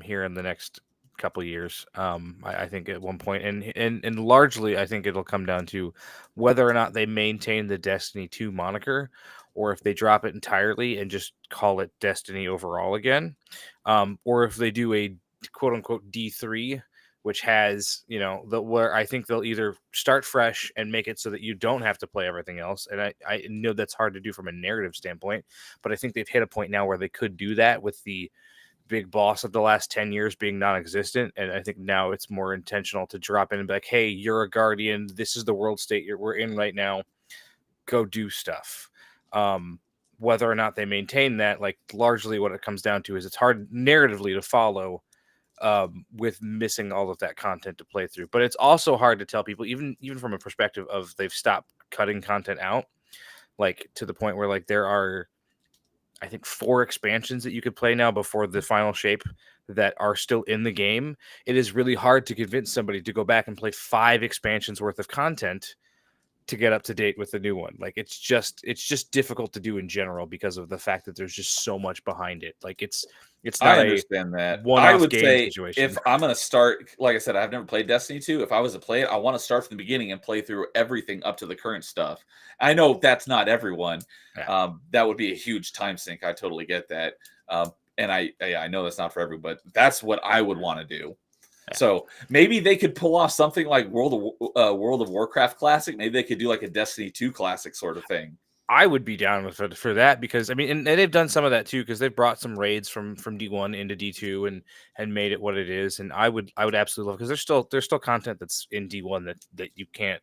here in the next couple of years. I think at one point, and largely I think it'll come down to whether or not they maintain the Destiny 2 moniker, or if they drop it entirely and just call it Destiny overall again, or if they do a quote unquote D3, which has where I think they'll either start fresh and make it so that you don't have to play everything else. And I know that's hard to do from a narrative standpoint, but I think they've hit a point now where they could do that with the big boss of the last 10 years being non-existent. And I think now it's more intentional to drop in and be like, hey, you're a guardian. This is the world state we're in right now. Go do stuff. Whether or not they maintain that, like largely what it comes down to is it's hard narratively to follow with missing all of that content to play through. But it's also hard to tell people, even from a perspective of they've stopped cutting content out, like to the point where like there are, I think, 4 expansions that you could play now before the final shape that are still in the game. It is really hard to convince somebody to go back and play 5 expansions worth of content to get up to date with the new one. Like it's just difficult to do in general because of the fact that there's just so much behind it. Like it's not
I understand that.
I would say situation.
If I'm going to start, like I said, I've never played Destiny 2. If I was to play it, I want to start from the beginning and play through everything up to the current stuff. I know that's not everyone. Yeah. That would be a huge time sink. I totally get that. And I know that's not for everyone, but that's what I would want to do. So maybe they could pull off something like World of Warcraft Classic. Maybe they could do like a Destiny 2 Classic sort of thing.
I would be down with it for that, because I mean, and they've done some of that too, because they've brought some raids from D1 into D2 and made it what it is. And I would absolutely love, because there's still content that's in D1 that you can't,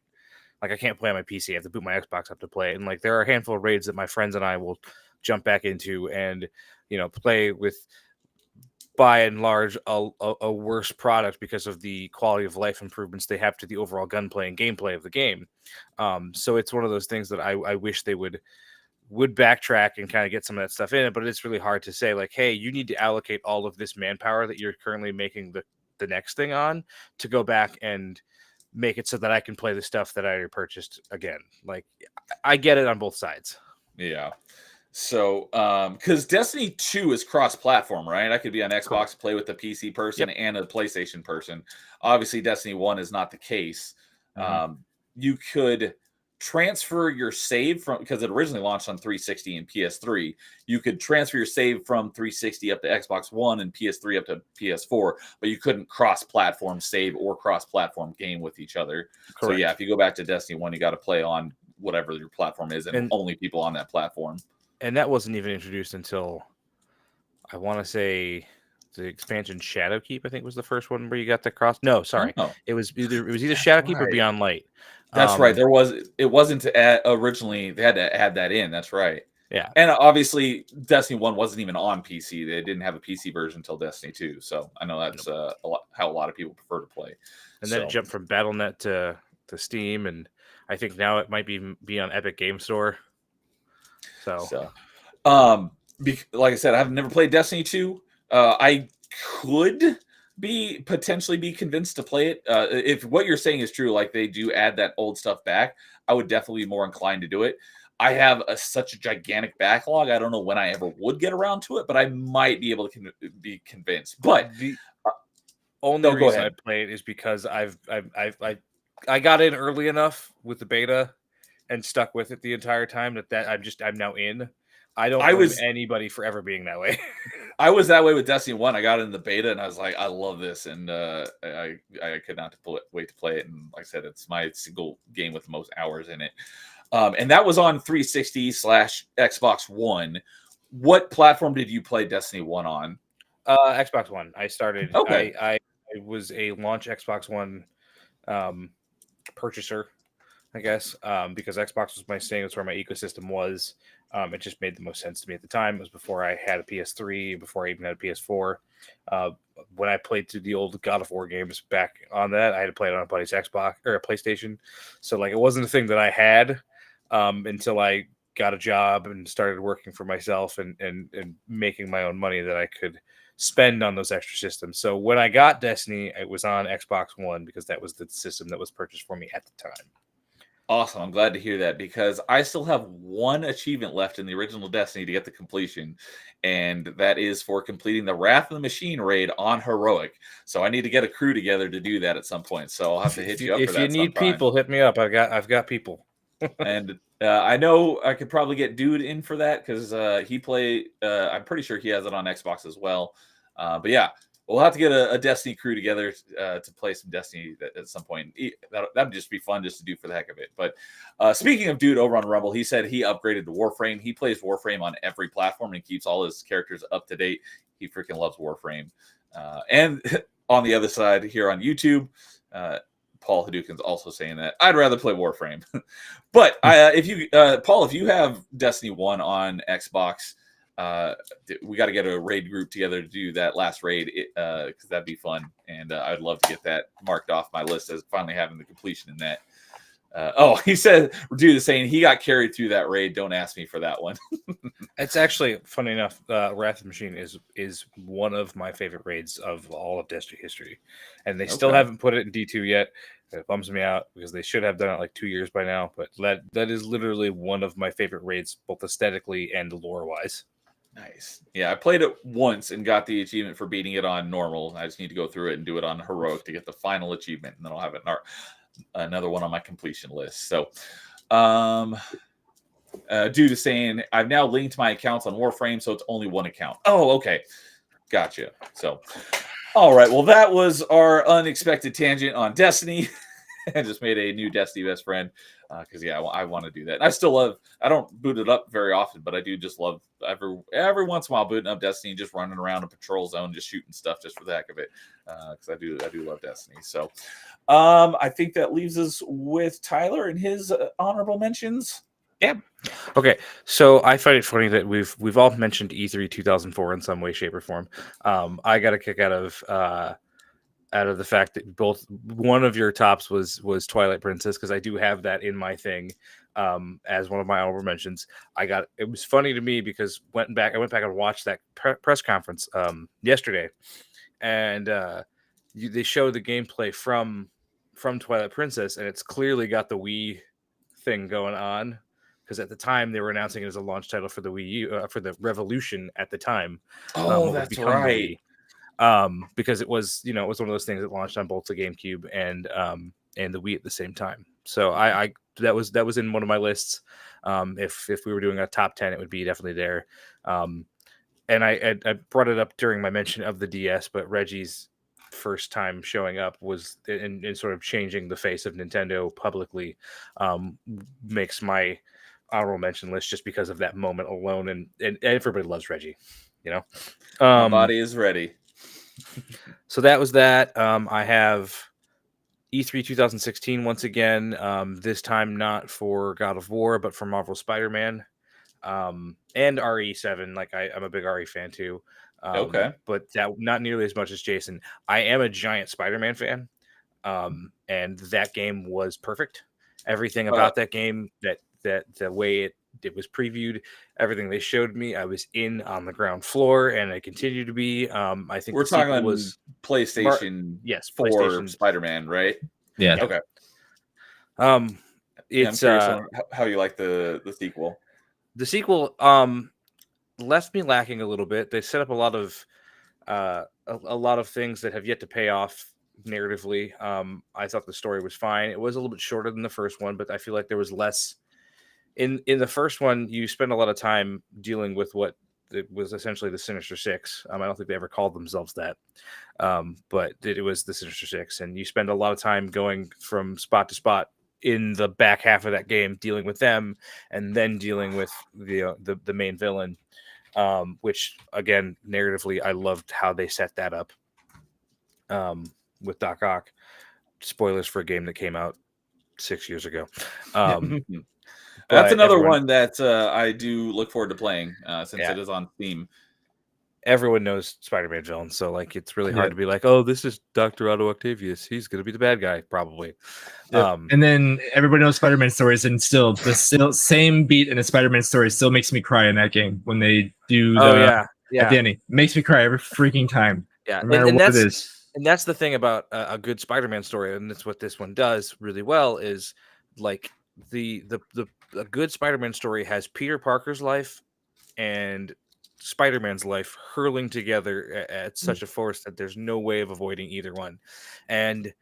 like I can't play on my PC. I have to boot my Xbox up to play it. And like there are a handful of raids that my friends and I will jump back into and play with by and large a worse product because of the quality of life improvements they have to the overall gunplay and gameplay of the game. So it's one of those things that I wish they would backtrack and kind of get some of that stuff in it, but it's really hard to say like, hey, you need to allocate all of this manpower that you're currently making the next thing on to go back and make it so that I can play the stuff that I already purchased again. Like, I get it on both sides.
Yeah. So, because Destiny 2 is cross-platform, right? I could be on Xbox, play with a PC person and a PlayStation person. Obviously, Destiny 1 is not the case. You could transfer your save from, because it originally launched on 360 and PS3. You could transfer your save from 360 up to Xbox One and PS3 up to PS4, but you couldn't cross-platform save or cross-platform game with each other. Correct. So yeah, if you go back to Destiny 1, you got to play on whatever your platform is, and only people on that platform.
And that wasn't even introduced until, I want to say, the expansion Shadowkeep, I think, was the first one where you got the cross. No, sorry, it was either Shadowkeep or Beyond Light.
That's right. It wasn't originally. They had to add that in. That's right.
Yeah,
and obviously Destiny 1 wasn't even on PC. They didn't have a PC version until Destiny 2. So I know that's how a lot of people prefer to play.
And then it jumped from BattleNet to Steam, and I think now it might be on Epic Game Store. So,
like I said, I've never played Destiny 2. I could potentially be convinced to play it. If what you're saying is true, like they do add that old stuff back, I would definitely be more inclined to do it. I have such a gigantic backlog. I don't know when I ever would get around to it, but I might be able to be convinced. But
the only reason I play it is because I got in early enough with the beta and stuck with it the entire time that I'm now in. I don't blame anybody for ever being that way.
I was that way with Destiny 1. I got in the beta and I was like, I love this. And I could not wait to play it. And like I said, it's my single game with the most hours in it. And that was on 360/Xbox One. What platform did you play Destiny 1 on?
Xbox One. I started. Okay. I was a launch Xbox One purchaser, I guess, because Xbox was my thing. That's where my ecosystem was. It just made the most sense to me at the time. It was before I had a PS3, before I even had a PS4. When I played through the old God of War games back on that, I had to play it on a buddy's Xbox or a PlayStation. So like, it wasn't a thing that I had until I got a job and started working for myself and making my own money that I could spend on those extra systems. So when I got Destiny, it was on Xbox One because that was the system that was purchased for me at the time.
Awesome. I'm glad to hear that because I still have one achievement left in the original Destiny to get the completion, and that is for completing the Wrath of the Machine raid on Heroic. So I need to get a crew together to do that at some point. So I'll have to hit you up for that.
If you need people, hit me up. I've got people.
And I know I could probably get Dude in for that because I'm pretty sure he has it on Xbox as well. But yeah, we'll have to get a Destiny crew together to play some Destiny at some point. That'd just be fun just to do for the heck of it. But speaking of Dude over on Rumble, he said he upgraded to Warframe. He plays Warframe on every platform and keeps all his characters up to date. He freaking loves Warframe. And on the other side here on YouTube, Paul Hadouken's also saying that I'd rather play Warframe. But Paul, if you have Destiny 1 on Xbox, we got to get a raid group together to do that last raid because that'd be fun, and I'd love to get that marked off my list as finally having the completion in that. He said, Dude is saying he got carried through that raid. Don't ask me for that one.
It's actually funny enough. Wrath of the Machine is one of my favorite raids of all of Destiny history, and they still haven't put it in D2 yet. It bums me out because they should have done it like 2 years by now. But that is literally one of my favorite raids, both aesthetically and lore wise.
Nice. Yeah, I played it once and got the achievement for beating it on normal. I just need to go through it and do it on heroic to get the final achievement, and then I'll have another one on my completion list. So, Dude is saying I've now linked my accounts on Warframe, so it's only one account. Oh, okay, gotcha. So, all right. Well, that was our unexpected tangent on Destiny. I just made a new Destiny best friend because I want to do that. And I don't boot it up very often, but I do just love every once in a while booting up Destiny and just running around a patrol zone, just shooting stuff just for the heck of it. Because I do love Destiny. So I think that leaves us with Tyler and his honorable mentions.
Okay, so I find it funny that we've all mentioned E3 2004 in some way, shape, or form. I got a kick out of the fact that both one of your tops was Twilight Princess, because I do have that in my thing as one of my honorable mentions. It was funny to me because I went back and watched that press conference yesterday, and they showed the gameplay from Twilight Princess, and it's clearly got the Wii thing going on, because at the time they were announcing it as a launch title for the Wii U, for the Revolution at the time.
Oh,
what would
that's
become the
right.
Wii. Because it was one of those things that launched on both the GameCube and the Wii at the same time. So I that was in one of my lists. If we were doing a top 10, it would be definitely there. And I brought it up during my mention of the DS, but Reggie's first time showing up was in sort of changing the face of Nintendo publicly, makes my honorable mention list just because of that moment alone. And everybody loves Reggie,
My body is ready.
So that was that. I have E3 2016 once again. This time not for God of War, but for Marvel Spider-Man, and RE7. Like I'm a big RE fan too.
Okay.
But that not nearly as much as Jason. I am a giant Spider-Man fan, and that game was perfect. Everything about that game, that the way it was previewed, everything they showed me, I was in on the ground floor, and I continue to be. I think
We're
the sequel
talking
was
PlayStation.
yes,
for
PlayStation.
Spider-Man, right?
Yeah.
Okay.
It's
I'm curious on how you like the sequel.
The sequel left me lacking a little bit. They set up a lot of things that have yet to pay off narratively. I thought the story was fine. It was a little bit shorter than the first one, but I feel like there was less in the first one. You spend a lot of time dealing with what it was essentially the Sinister Six. I don't think they ever called themselves that, but it was the Sinister Six, and you spend a lot of time going from spot to spot in the back half of that game, dealing with them, and then dealing with the main villain. Which again, narratively, I loved how they set that up. With Doc Ock. Spoilers for a game that came out 6 years ago.
That's another one that I do look forward to playing since it is on Steam.
Everyone knows Spider-Man villain, so like it's really hard to be like, oh, this is Dr. Otto Octavius. He's going to be the bad guy, probably.
Yep. And then everybody knows Spider-Man stories, and still the same beat in a Spider-Man story still makes me cry in that game when they do at the end. It makes me cry every freaking time.
Yeah,
no matter what it is.
And that's the thing about a good Spider-Man story, and that's what this one does really well, is like a good Spider-Man story has Peter Parker's life and Spider-Man's life hurling together at such a force that there's no way of avoiding either one. And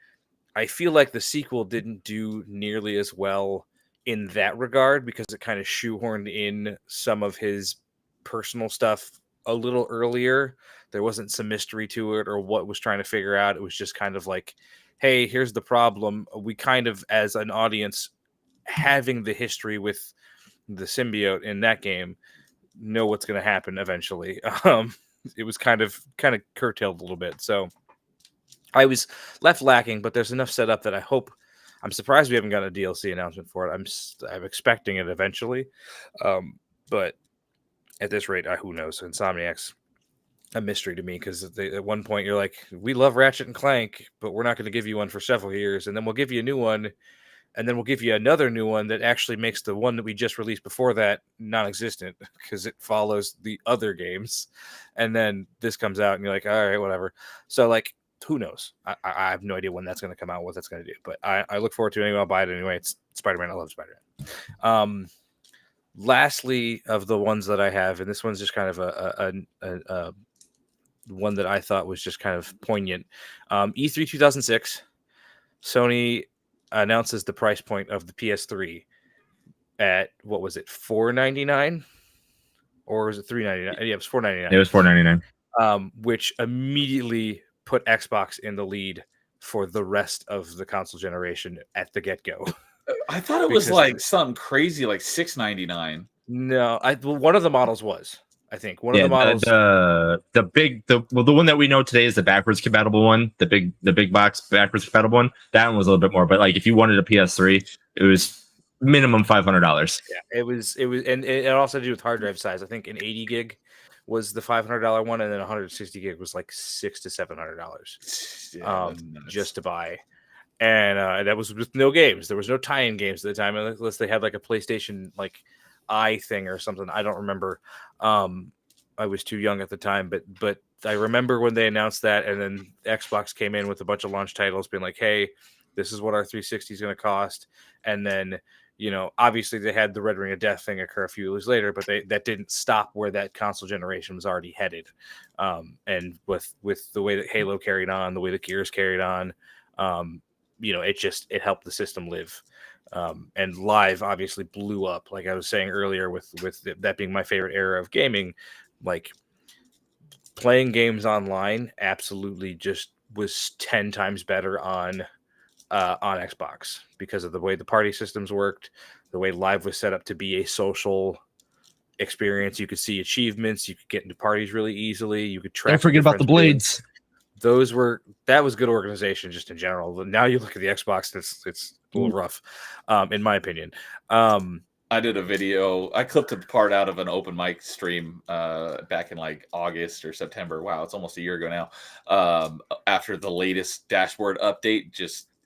I feel like the sequel didn't do nearly as well in that regard, because it kind of shoehorned in some of his personal stuff a little earlier. There wasn't some mystery to it or what was trying to figure out. It was just kind of like, hey, here's the problem. We kind of, as an audience, having the history with the symbiote in that game, know what's going to happen eventually. It was kind of curtailed a little bit. So I was left lacking, but there's enough set up that I'm surprised we haven't got a DLC announcement for it. I'm expecting it eventually. But at this rate, who knows? Insomniac's a mystery to me, because at one point you're like, we love Ratchet and Clank, but we're not going to give you one for several years. And then we'll give you a new one. And then we'll give you another new one that actually makes the one that we just released before that non-existent, because it follows the other games. And then this comes out and you're like, all right, whatever. So like, who knows? I have no idea when that's going to come out, what that's going to do. But I look forward to it anyway. I'll buy it anyway. It's Spider-Man. I love Spider-Man. Lastly, of the ones that I have, and this one's just kind of a one that I thought was just kind of poignant. E3 2006, Sony announces the price point of the PS3 at, what was it, $499, or was it $399? Yeah, it was $499.
It was $499.
Which immediately put Xbox in the lead for the rest of the console generation at the get-go.
I thought it was like something crazy, like $699.
No, one of the models was. I think one of the models.
The one that we know today is the backwards compatible one, the big box backwards compatible one. That one was a little bit more, but like if you wanted a PS3, it was minimum $500.
Yeah, and it also had to do with hard drive size. I think an 80 gig was the $500 one, and then 160 gig was like $600 to $700
Yeah, that's nuts.
just to buy. And that was with no games. There was no tie-in games at the time, unless they had like a PlayStation like I thing or something. I don't remember. I was too young at the time, but I remember when they announced that, and then Xbox came in with a bunch of launch titles, being like, "Hey, this is what our 360 is going to cost." And then, obviously they had the Red Ring of Death thing occur a few years later, but that didn't stop where that console generation was already headed. And with the way that Halo carried on, the way that Gears carried on, it helped the system live. And Live obviously blew up, like I was saying earlier, with that being my favorite era of gaming. Like, playing games online absolutely just was 10 times better on Xbox because of the way the party systems worked, the way Live was set up to be a social experience. You could see achievements, you could get into parties really easily, you could track.
Don't forget about the blades.
That was good organization just in general. But now you look at the Xbox, it's a little rough, in my opinion.
I did a video. I clipped a part out of an open mic stream back in like August or September. Wow, it's almost a year ago now. After the latest dashboard update,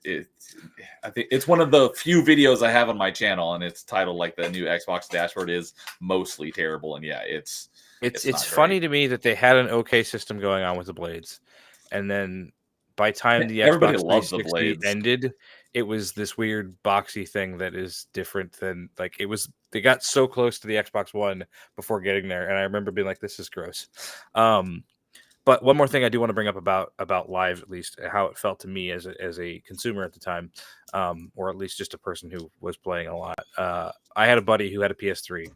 I think it's one of the few videos I have on my channel, and it's titled like the new Xbox dashboard is mostly terrible. And yeah, it's
funny to me that they had an okay system going on with the blades, and then by time the
everybody
Xbox
loves the
360
blades
ended, it was this weird boxy thing that is different than like it was. They got so close to the Xbox One before getting there, and I remember being like, "This is gross." But one more thing I do want to bring up about Live, at least how it felt to me as a consumer at the time, or at least just a person who was playing a lot. I had a buddy who had a PS3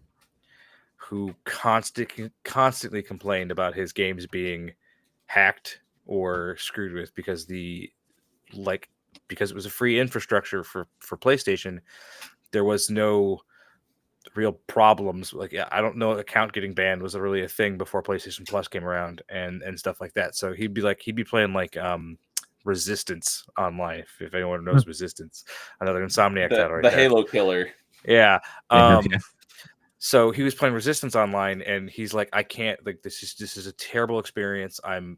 who constantly complained about his games being hacked or screwed with because because it was a free infrastructure for PlayStation. There was no real problems. Like, I don't know, account getting banned was really a thing before PlayStation Plus came around and stuff like that. So he'd be playing like Resistance online, if anyone knows Resistance, another Insomniac title right
the
there.
Halo killer.
Yeah.
Yeah.
So he was playing Resistance online, and he's like, "I can't. Like, this is a terrible experience. I'm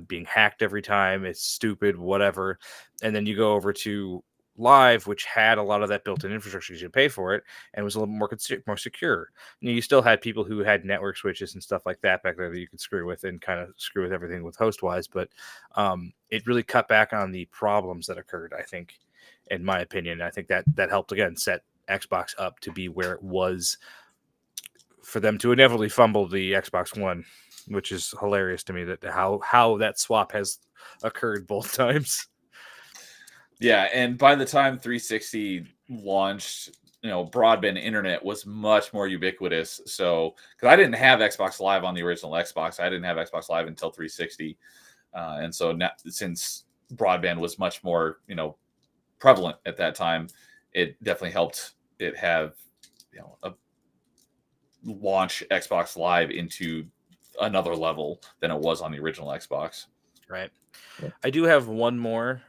being hacked every time. It's stupid, whatever." And then you go over to Live, which had a lot of that built-in infrastructure, you pay for it, and was a little more secure. And you still had people who had network switches and stuff like that back there that you could screw with and kind of screw with everything with host-wise. But it really cut back on the problems that occurred, I think, in my opinion. I think that helped again set Xbox up to be where it was, for them to inevitably fumble the Xbox One, which is hilarious to me that how that swap has occurred both times.
Yeah, and by the time 360 launched, broadband internet was much more ubiquitous. So, because I didn't have Xbox Live on the original Xbox, I didn't have Xbox Live until 360, and so now, since broadband was much more, prevalent at that time, it definitely helped it have, a launch Xbox Live into another level than it was on the original Xbox.
Right. Yeah. I do have one more.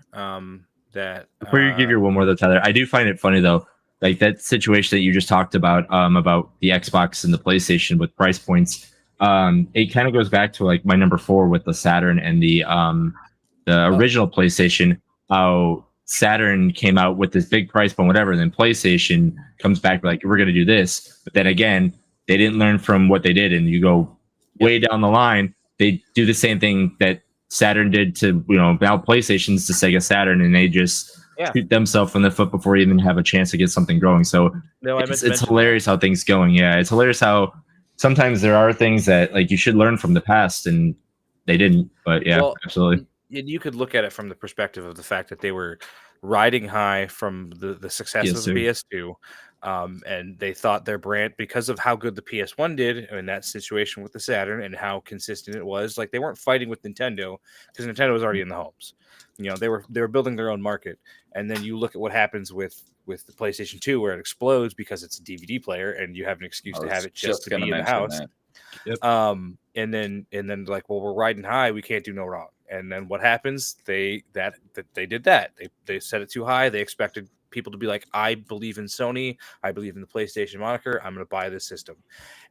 That
before you give your one more though, Tyler, I do find it funny though, like that situation that you just talked about the Xbox and the PlayStation with price points. It kind of goes back to like my number 4 with the Saturn and the original PlayStation. How Saturn came out with this big price point, whatever, and then PlayStation comes back like, we're going to do this. But then again, they didn't learn from what they did, and you go way down the line, they do the same thing that Saturn did to, now PlayStation's to Sega Saturn, and they just shoot themselves in the foot before you even have a chance to get something growing. So it's hilarious how things going. Yeah, it's hilarious how sometimes there are things that like you should learn from the past, and they didn't. But yeah, absolutely.
You could look at it from the perspective of the fact that they were riding high from the success of the PS2. And they thought their brand, because of how good the PS1 did in that situation with the Saturn and how consistent it was, like they weren't fighting with Nintendo because Nintendo was already in the homes. They were building their own market. And then you look at what happens with the PlayStation 2, where it explodes because it's a DVD player and you have an excuse to have it just to be in the house.
Yep.
And then like, well, we're riding high, we can't do no wrong. And then what happens? They did that. They set it too high. They expected people to be like, I believe in Sony, I believe in the PlayStation moniker, I'm going to buy this system.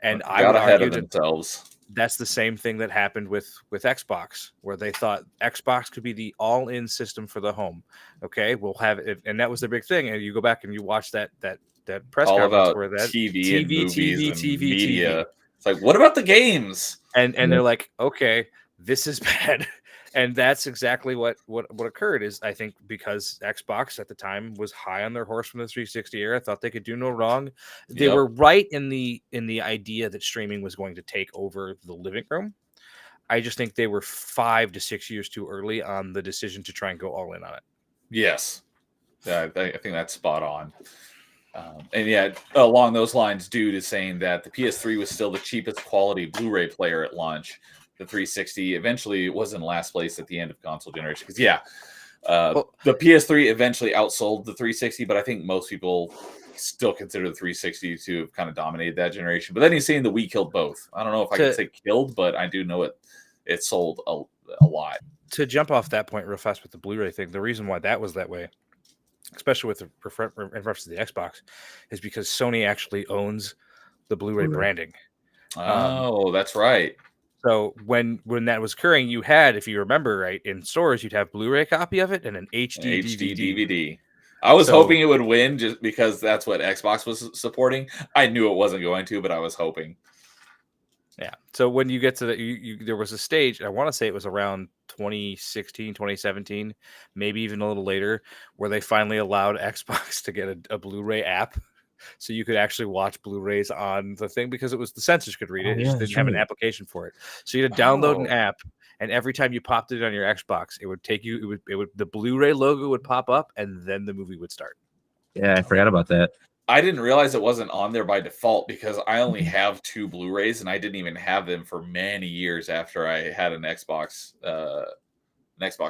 And I
Got
would
ahead
argue
of
that
themselves.
that's the same thing that happened with Xbox, where they thought Xbox could be the all-in system for the home. Okay, we'll have it, and that was the big thing. And you go back and you watch that press
All
conference
about
where that
TV and movies and
TV,
media. It's like, what about the games?
and they're like, okay, this is bad. And that's exactly what occurred. Is I think because Xbox at the time was high on their horse from the 360 era, thought they could do no wrong. They
Yep.
were right in the idea that streaming was going to take over the living room. I just think they were 5 to 6 years too early on the decision to try and go all in on it.
Yes, I think that's spot on. And yeah, along those lines, dude is saying that the PS3 was still the cheapest quality Blu-ray player at launch. The 360 eventually was in last place at the end of console generation. Because the PS3 eventually outsold the 360, but I think most people still consider the 360 to have kind of dominated that generation. But then he's saying the Wii killed both. I don't know if I can say killed, but I do know it sold a lot.
To jump off that point real fast with the Blu-ray thing, the reason why that was that way, especially with in reference to the Xbox, is because Sony actually owns the Blu-ray branding.
Oh, that's right.
So when that was occurring, you had, if you remember right, in stores you'd have Blu-ray copy of it and an HD DVD.
I was hoping it would win just because that's what Xbox was supporting. I knew it wasn't going to, but I was hoping.
Yeah. So when you get to there was a stage, I want to say it was around 2016, 2017, maybe even a little later, where they finally allowed Xbox to get a Blu-ray app. So you could actually watch Blu-rays on the thing because it was the censors could read it. It just didn't have an application for it. So you had to download an app, and every time you popped it on your Xbox, it would take you. It would the Blu-ray logo would pop up, and then the movie would start.
Yeah, I forgot about that.
I didn't realize it wasn't on there by default because I only have 2 Blu-rays, and I didn't even have them for many years after I had an Xbox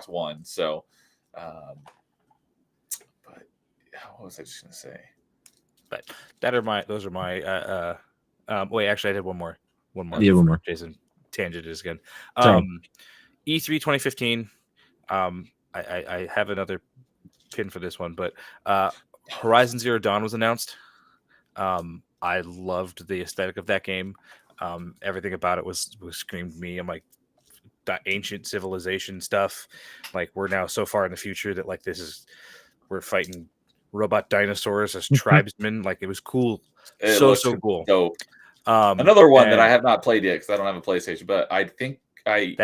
One. So, but what was I just gonna say?
But those are my wait, actually I did one more.
Yeah, one more.
Jason tangent is again.
Sorry.
E3 2015. I have another pin for this one, but Horizon Zero Dawn was announced. I loved the aesthetic of that game. Everything about it was screamed me. I'm like, that ancient civilization stuff. Like, we're now so far in the future that like we're fighting robot dinosaurs as tribesmen. Like, it was cool. So cool.
Dope. Another one that I have not played yet because I don't have a PlayStation, but I think I'm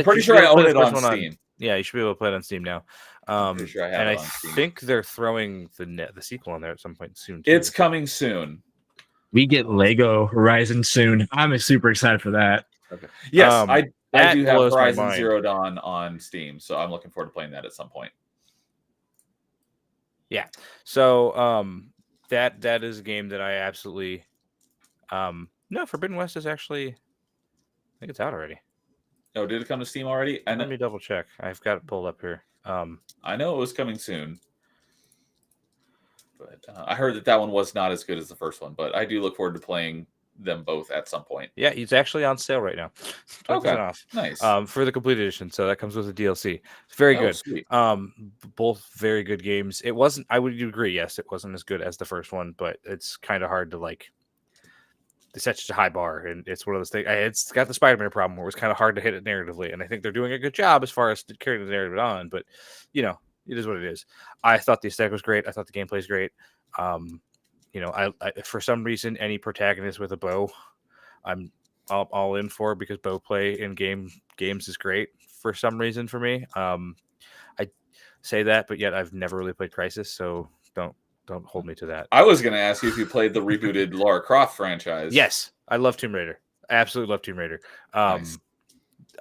pretty sure I own it on Steam.
Yeah, you should be able to play it on Steam now.
I'm pretty sure I have
and
it
I
on Steam.
think they're throwing the sequel on there at some point soon.
Too. It's coming soon.
We get Lego Horizon soon. I'm super excited for that.
Okay. Yes, I do have Horizon Zero Dawn on Steam, so I'm looking forward to playing that at some point.
Yeah. So that is a game that I absolutely no, Forbidden West is actually, I think it's out already.
Oh, did it come to Steam already?
Let me double check. I've got it pulled up here.
I know it was coming soon, but I heard that one was not as good as the first one. But I do look forward to playing them both at some point.
Yeah, it's actually on sale right now.
20%
off.
Nice.
For the complete edition, so that comes with the DLC. It's very good.
Sweet.
Both very good games. It wasn't. I would agree. Yes, it wasn't as good as the first one, but it's kind of hard to like. It's such a high bar, and it's one of those things. It's got the Spider-Man problem where it's kind of hard to hit it narratively, and I think they're doing a good job as far as carrying the narrative on. But you know, it is what it is. I thought the aesthetic was great. I thought the gameplay is great. You know, I for some reason any protagonist with a bow, I'm all in for because bow play in games is great for some reason for me. I say that, but yet I've never really played Crysis, so don't hold me to that.
I was going to ask you if you played the rebooted Lara Croft franchise.
Yes, I love Tomb Raider. I absolutely love Tomb Raider.
Nice.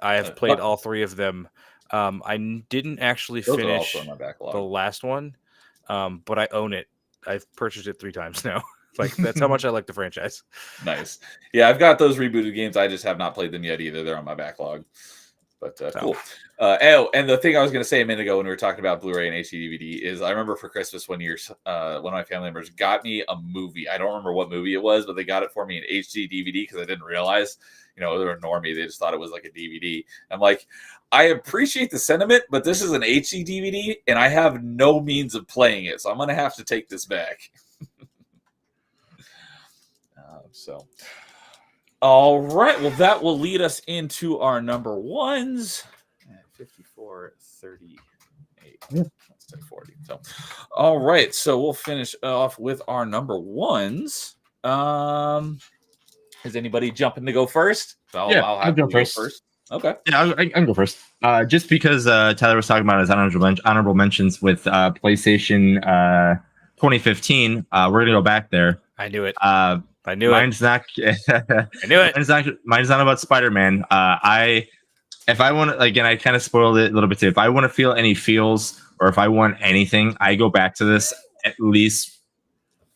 I have played all 3 of them. I didn't actually finish the last one, but I own it. I've purchased it 3 times now. Like, that's how much I like the franchise.
Nice. Yeah, I've got those rebooted games. I just have not played them yet either. They're on my backlog. But
So.
cool. And the thing I was going to say a minute ago when we were talking about Blu-ray and HD DVD is I remember for Christmas one year, one of my family members got me a movie. I don't remember what movie it was, but they got it for me in HD DVD because I didn't realize, they were normie. They just thought it was like a DVD. I'm like, I appreciate the sentiment, but this is an HD DVD and I have no means of playing it. So I'm going to have to take this back. All right. Well, that will lead us into our number ones. 54:38. Let's say 40. So, all right. So we'll finish off with our number ones. Is anybody jumping to go first?
I'll have
to
go first.
Okay.
Yeah, I can go first. Just because Tyler was talking about his honorable mentions with PlayStation 2015, we're gonna go back there.
I knew it.
I knew mine's not.
I knew it.
Mine's not about Spider-Man. If I want to, again, I kind of spoiled it a little bit too. If I want to feel any feels, or if I want anything, I go back to this at least.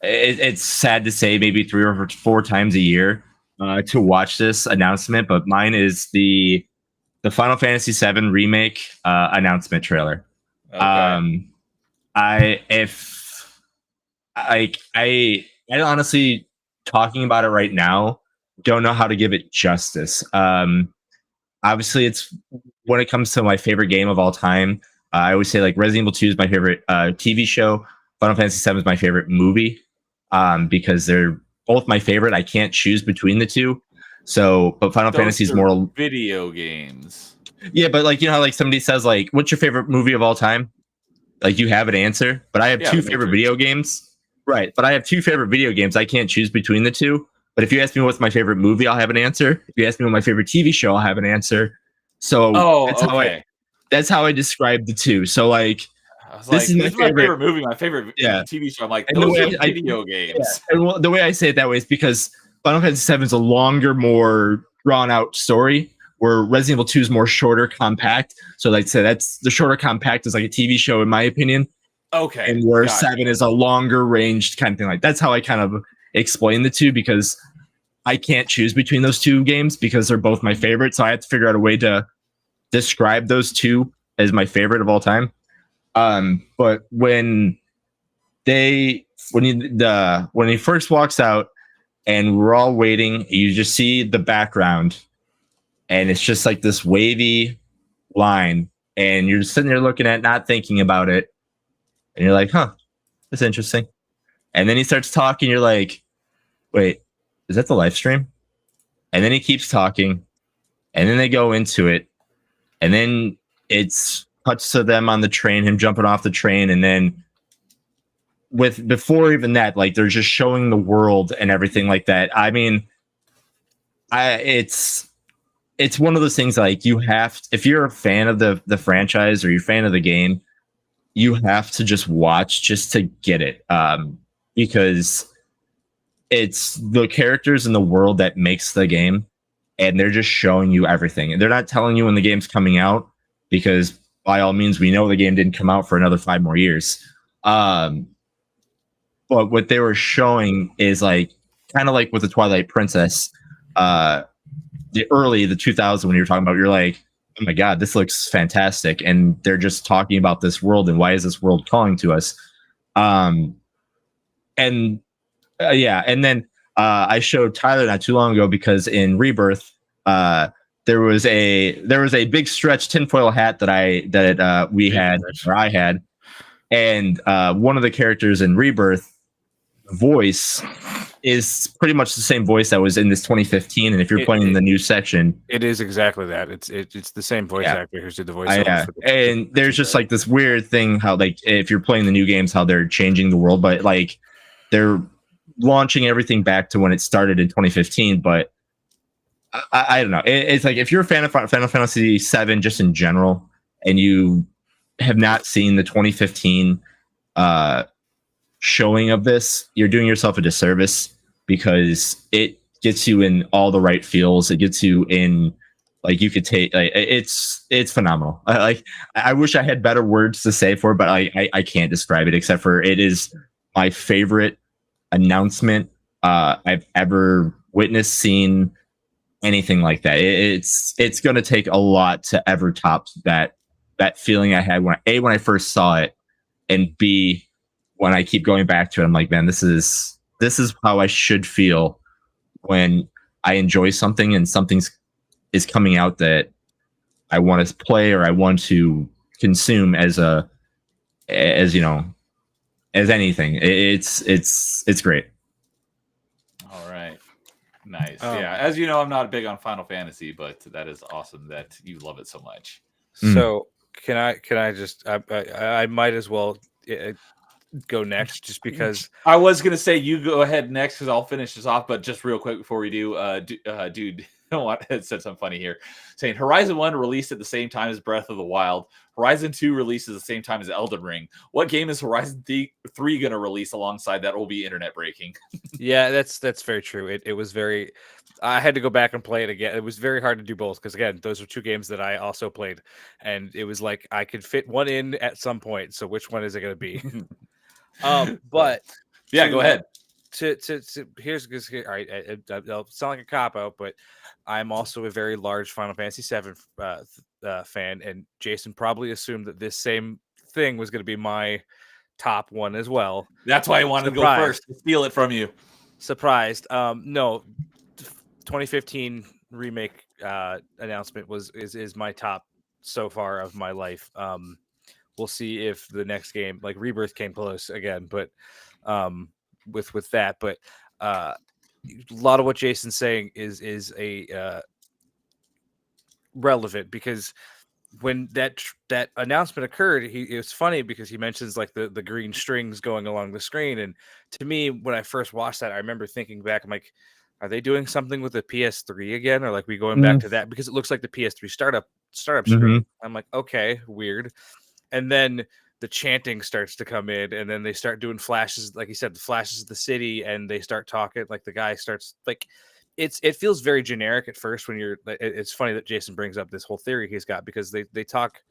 It's sad to say, maybe 3 or 4 times a year to watch this announcement. But mine is the Final Fantasy VII remake announcement trailer.
Okay.
I honestly, talking about it right now, don't know how to give it justice. Obviously, it's when it comes to my favorite game of all time. I always say like Resident Evil 2 is my favorite TV show. Final Fantasy VII is my favorite movie because they're both my favorite. I can't choose between the two. So, but Final Fantasy is more
video games.
Yeah, but like how like somebody says like, "What's your favorite movie of all time?" Like you have an answer, but I have 2 favorite video games. Right, but I have 2 favorite video games. I can't choose between the 2. But if you ask me what's my favorite movie, I'll have an answer. If you ask me what my favorite TV show, I'll have an answer. So that's how I describe the 2. So like,
this is my favorite movie, my favorite TV show. I'm like, those are video games.
Yeah. And the way I say it that way is because Final Fantasy VII is a longer, more drawn out story, where Resident Evil 2 is more shorter, compact. So like I said, that's the shorter compact is like a TV show in my opinion.
Okay.
And where 7 is a longer ranged kind of thing. Like that's how I kind of explain the 2, because I can't choose between those 2 games because they're both my favorite. So I have to figure out a way to describe those 2 as my favorite of all time. But when he first walks out and we're all waiting, you just see the background and it's just like this wavy line and you're just sitting there looking at it, not thinking about it. And you're like, huh, that's interesting. And then he starts talking. You're like, wait, is that the live stream? And then he keeps talking. And then they go into it. And then it's cuts to them on the train, him jumping off the train. And then before even that, like they're just showing the world and everything like that. I mean, it's one of those things like you have, if you're a fan of the franchise or you're a fan of the game, you have to just watch just to get it. Because it's the characters in the world that makes the game, and they're just showing you everything. And they're not telling you when the game's coming out, because by all means, we know the game didn't come out for another 5 more years. But what they were showing is like kind of like with the Twilight Princess, the 2000s when you were talking about, you're like, oh my God, this looks fantastic. And they're just talking about this world and why is this world calling to us? And then I showed Tyler not too long ago because in Rebirth, there was a big stretch tinfoil hat that I had, and one of the characters in Rebirth voice is pretty much the same voice that was in this 2015. And if you're playing the new section,
it is exactly that. It's the same voice actor who's did the voice.
And there's just like this weird thing how like if you're playing the new games, how they're changing the world, but like they're launching everything back to when it started in 2015. But I don't know. It's like if you're a fan of Final Fantasy VII just in general, and you have not seen the 2015 showing of this, you're doing yourself a disservice, because it gets you in all the right feels. It gets you in like you could take like, it's phenomenal. I wish I had better words to say for it, but I can't describe it except for it is my favorite announcement I've ever witnessed, seen, anything like that. It's going to take a lot to ever top that feeling I had when I first saw it, and B, when I keep going back to it, I'm like, man, this is how I should feel when I enjoy something and is coming out that I want to play or I want to consume as anything. It's great.
All right. Nice.
Um,
Yeah. As you know, I'm not big on Final Fantasy, but that is awesome that you love it so much.
So can I just I might as well go next just because
I was gonna say you go ahead next because I'll finish this off, but just real quick before we do, dude, it said something funny here, saying Horizon 1 released at the same time as Breath of the Wild. Horizon 2 released at the same time as Elden Ring. What game is Horizon 3 gonna release alongside that will be internet breaking?
Yeah, that's very true. It was very. I had to go back and play it again. It was very hard to do both because again, those are two games that I also played, and it was like I could fit one in at some point. So which one is it going to be? But
yeah, go ahead.
Here's all right. I'll sound like a cop out, but I'm also a very large Final Fantasy VII fan, and Jason probably assumed that this same thing was going to be my top one as well.
That's why I wanted to go first to steal it from you.
Surprised. No, 2015 remake announcement is my top so far of my life. We'll see if the next game, like Rebirth, came close again, but with that, but a lot of what Jason's saying is relevant because when that announcement occurred, it was funny because he mentions like the green strings going along the screen, and to me, when I first watched that, I remember thinking back, I'm like, are they doing something with the PS3 again, or like we going back to that because it looks like the PS3 startup screen? I'm like, okay, weird. And then the chanting starts to come in, and then they start doing flashes, like he said, the flashes of the city, and they start talking. Like the guy starts like. It feels very generic at first when you're. It's funny that Jason brings up this whole theory he's got because they talk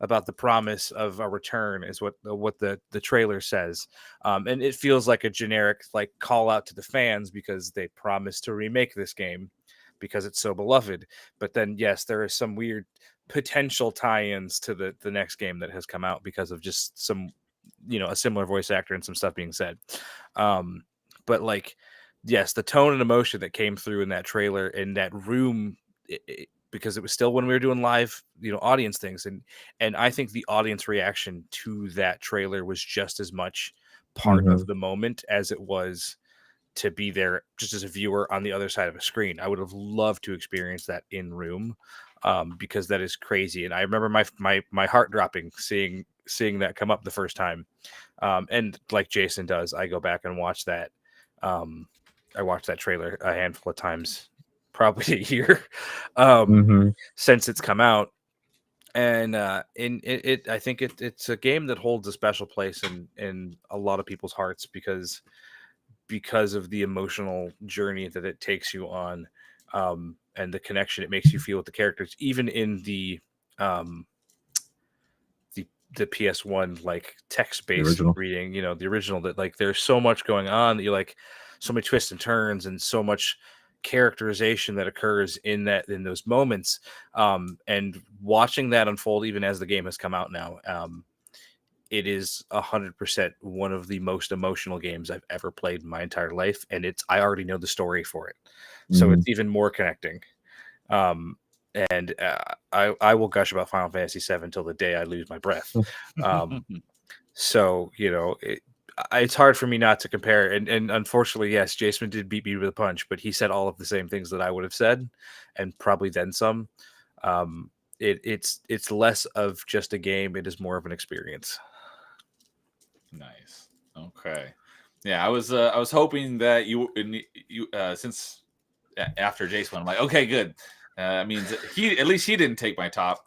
about the promise of a return is what the trailer says, and it feels like a generic like call out to the fans because they promised to remake this game because it's so beloved. But then yes, there are some weird potential tie-ins to the next game that has come out because of just some a similar voice actor and some stuff being said. But like. Yes, the tone and emotion that came through in that trailer in that room, because it was still when we were doing live, audience things, and I think the audience reaction to that trailer was just as much part of the moment as it was to be there just as a viewer on the other side of a screen. I would have loved to experience that in room, because that is crazy, and I remember my heart dropping seeing that come up the first time, and like Jason does, I go back and watch that. I watched that trailer a handful of times, probably a year since it's come out, and I think it's a game that holds a special place in a lot of people's hearts because of the emotional journey that it takes you on, and the connection it makes you feel with the characters, even in the PS1 like text-based reading, the original, that like there's so much going on that you like. So many twists and turns and so much characterization that occurs in those moments, and watching that unfold even as the game has come out now, it is 100% one of the most emotional games I've ever played in my entire life, and I already know the story for it, so it's even more connecting. And I will gush about Final Fantasy VII until the day I lose my breath. So it's hard for me not to compare, and unfortunately, yes, Jason did beat me with a punch, but he said all of the same things that I would have said, and probably then some. It's less of just a game; it is more of an experience.
Nice. Okay. Yeah, I was hoping that you since after Jason, I'm like, okay, good. Means he didn't take my top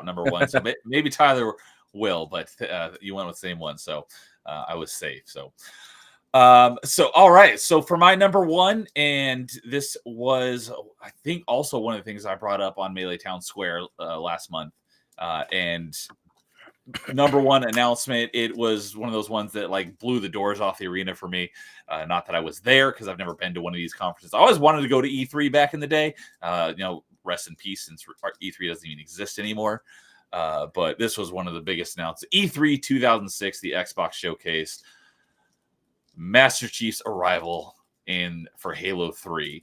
number one, so maybe Tyler will, but you went with the same one, so. I was safe. So all right. So for my number one, and this was, I think, also one of the things I brought up on Melee Town Square last month. And number one announcement. It was one of those ones that like blew the doors off the arena for me. Not that I was there because I've never been to one of these conferences. I always wanted to go to E3 back in the day. Rest in peace since E3 doesn't even exist anymore. But this was one of the biggest announcements. E3 2006, the Xbox showcase, Master Chief's arrival for Halo 3.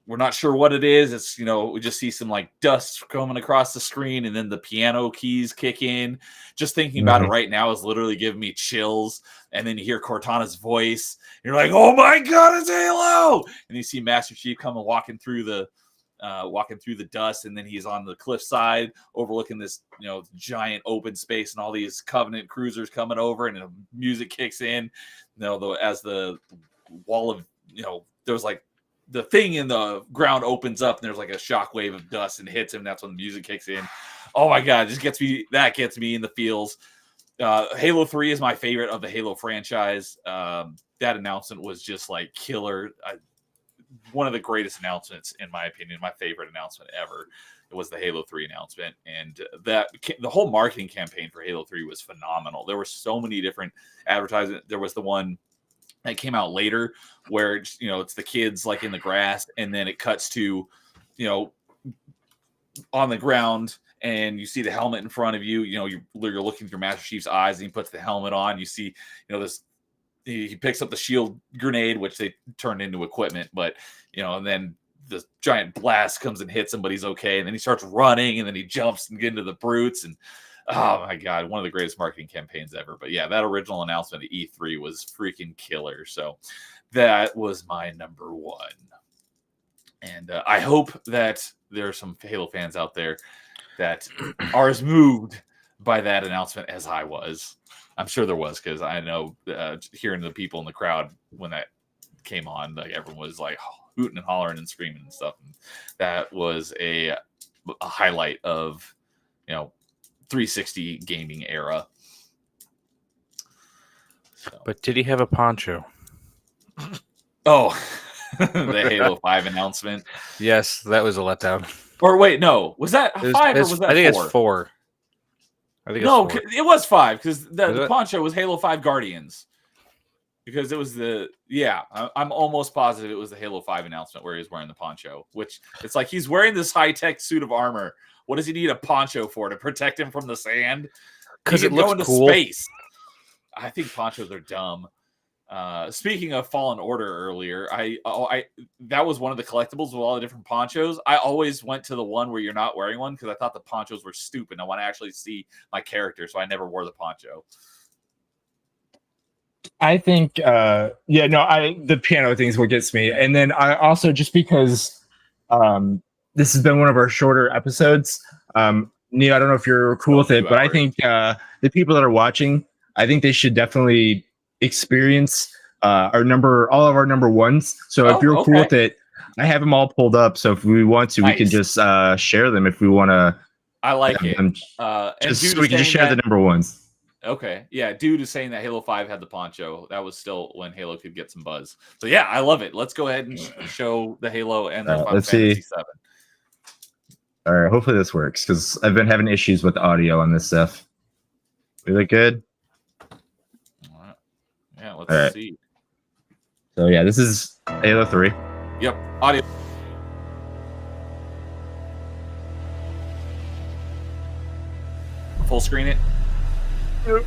We're not sure what it is. It's, we just see some like dust coming across the screen and then the piano keys kick in. Just thinking about it right now is literally giving me chills. And then you hear Cortana's voice. You're like, oh my God, it's Halo. And you see Master Chief coming walking through the dust. And then he's on the cliffside overlooking this, giant open space and all these Covenant cruisers coming over and the music kicks in, as the wall of, there's like, the thing in the ground opens up and there's like a shockwave of dust and hits him. That's when the music kicks in. Oh my God, gets me in the feels. Halo 3 is my favorite of the Halo franchise. That announcement was just like killer. One of the greatest announcements, in my opinion, my favorite announcement ever. It was the Halo 3 announcement. And the whole marketing campaign for Halo 3 was phenomenal. There were so many different advertisements. There was the one that came out later where it's the kids like in the grass, and then it cuts to on the ground and you see the helmet in front of you. You're looking through Master Chief's eyes and he puts the helmet on. You see this, he picks up the shield grenade, which they turned into equipment, but and then the giant blast comes and hits him, but he's okay, and then he starts running and then he jumps and get into the brutes. And oh my God, one of the greatest marketing campaigns ever. But yeah, that original announcement at E3 was freaking killer. So that was my number one. And I hope that there are some Halo fans out there that are as moved by that announcement as I was. I'm sure there was, because I know hearing the people in the crowd when that came on, like everyone was like hooting and hollering and screaming and stuff. And that was a highlight of 360 gaming era. So.
But did he have a poncho?
Oh, the Halo 5 announcement.
Yes, that was a letdown.
Or wait, no, was that 5 or was that 4?
I think it's 4. I think
no,
it's 4.
It was 5 because the poncho was Halo 5 Guardians. Because it was I'm almost positive it was the Halo 5 announcement where he was wearing the poncho, which it's like he's wearing this high-tech suit of armor. What does he need a poncho for? To protect him from the sand?
Because it looks cool.
Space. I think ponchos are dumb. Speaking of Fallen Order earlier, I that was one of the collectibles with all the different ponchos. I always went to the one where you're not wearing one because I thought the ponchos were stupid. I want to actually see my character, so I never wore the poncho.
I think, the piano thing is what gets me. And then I also, just because this has been one of our shorter episodes, Neil, I don't know if you're cool with it, but I think the people that are watching, I think they should definitely experience all of our number ones. So if you're cool with it, I have them all pulled up. So if we want to, we can just share them if we want to.
I like it.
So we can just share the number ones.
Okay. Yeah. Dude is saying that Halo 5 had the poncho. That was still when Halo could get some buzz. So yeah, I love it. Let's go ahead and show the Halo and the Final Fantasy 7.
All right. Hopefully this works because I've been having issues with the audio on this stuff. We look good?
All right. Yeah. Let's see.
So yeah, this is Halo 3.
Yep. Audio. Full screen it.
Yep.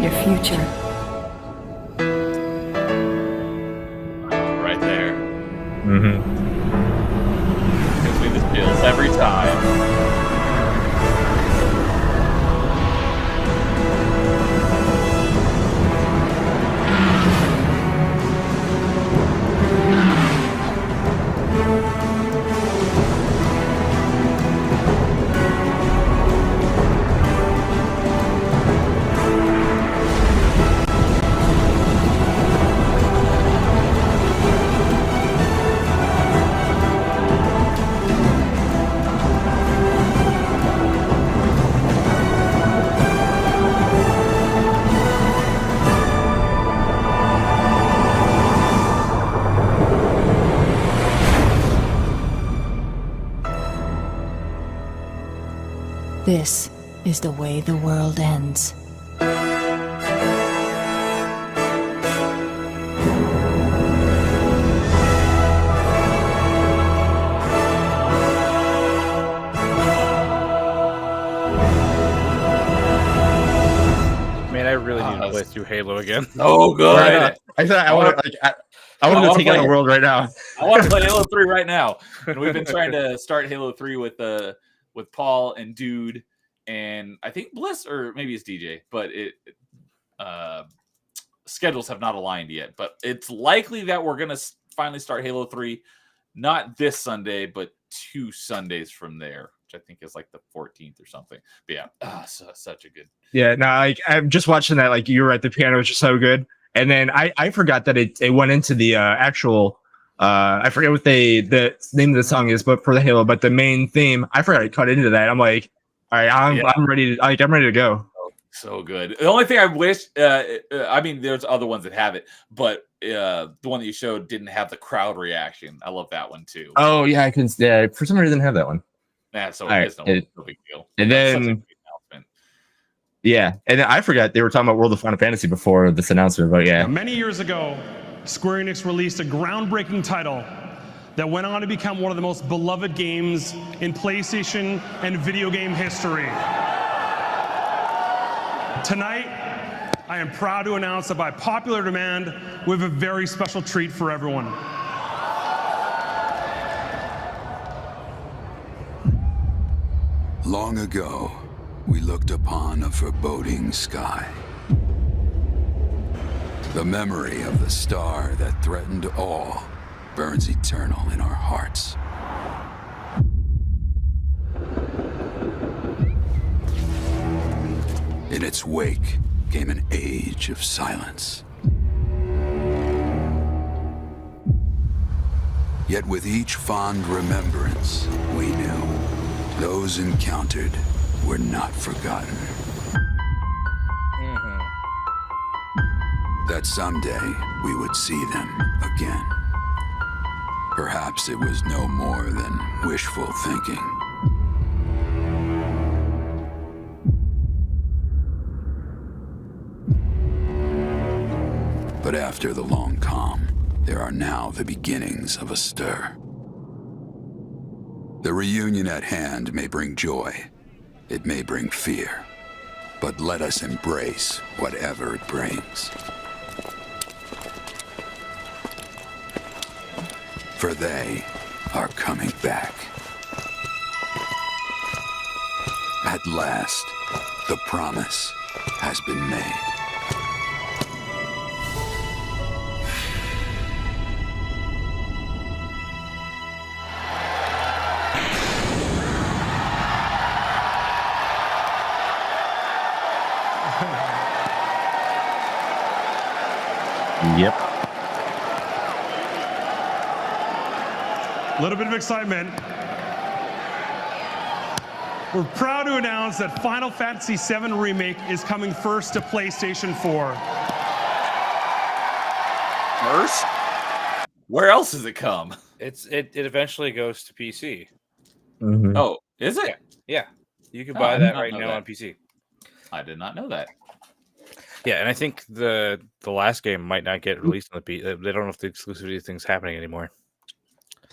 Your future,
every time.
This is the way the world ends.
Man, I really need to play through Halo again.
Oh, good.
Right. I said I want to I want to take on the world right now.
I want to play Halo 3 right now. And we've been trying to start Halo 3 with Paul and Dude and I think Bliss, or maybe it's DJ, but schedules have not aligned yet. But it's likely that we're going to finally start Halo 3, not this Sunday, but 2 Sundays from there, which I think is like the 14th or something. But yeah, such a good.
Yeah, no, I'm just watching that. Like, you were at the piano, which is so good. And then I forgot that it went into the actual. I forget what the name of the song is, but for the Halo, but the main theme, I forgot it cut into that. I'm like, all right, I'm ready to I'm ready to go.
So good. The only thing I wish, I mean, there's other ones that have it, but the one that you showed didn't have the crowd reaction. I love that one too.
Oh yeah, I can. Yeah, for some reason I didn't have that one.
Yeah, so
Right,
it's no big deal.
And
That's such a
then
great announcement.
yeah, and then I forgot they were talking about World of Final Fantasy before this announcement. But yeah,
Many years ago, Square Enix released a groundbreaking title that went on to become one of the most beloved games in PlayStation and video game history. Tonight, I am proud to announce that by popular demand, we have a very special treat for everyone.
Long ago, we looked upon a foreboding sky. The memory of the star that threatened all burns eternal in our hearts. In its wake came an age of silence. Yet with each fond remembrance, we knew those encountered were not forgotten. That someday we would see them again. Perhaps it was no more than wishful thinking. But after the long calm, there are now the beginnings of a stir. The reunion at hand may bring joy, it may bring fear, but let us embrace whatever it brings. For they are coming back. At last, the promise has been made.
yep.
A little bit of excitement. We're proud to announce that Final Fantasy VII Remake is coming first to PlayStation 4.
First? Where else does it come?
It eventually goes to PC.
Mhm.
Oh, is it?
Yeah, you can
Oh,
buy
I did
that
not
right
know
now
that.
on PC.
I did not know that.
Yeah, and I think the last game might not get released on the PC. They don't know if the exclusivity thing's happening anymore.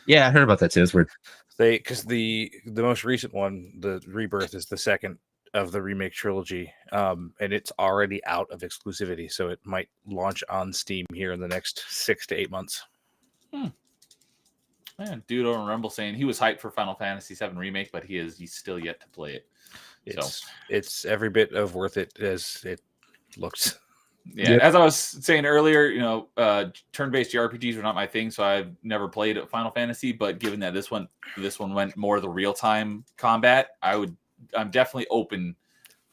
Yeah, I heard about that too. It's weird.
Because the most recent one, the Rebirth, is the second of the remake trilogy, and it's already out of exclusivity, so it might launch on Steam here in the next 6 to 8 months.
Man, Dude on Rumble saying he was hyped for Final Fantasy VII Remake, but he's still yet to play it.
It's every bit of worth it as it looks.
Yeah,
Yep.
as I was saying earlier, turn-based JRPGs are not my thing, so I've never played Final Fantasy. But given that this one went more the real-time combat, I'm definitely open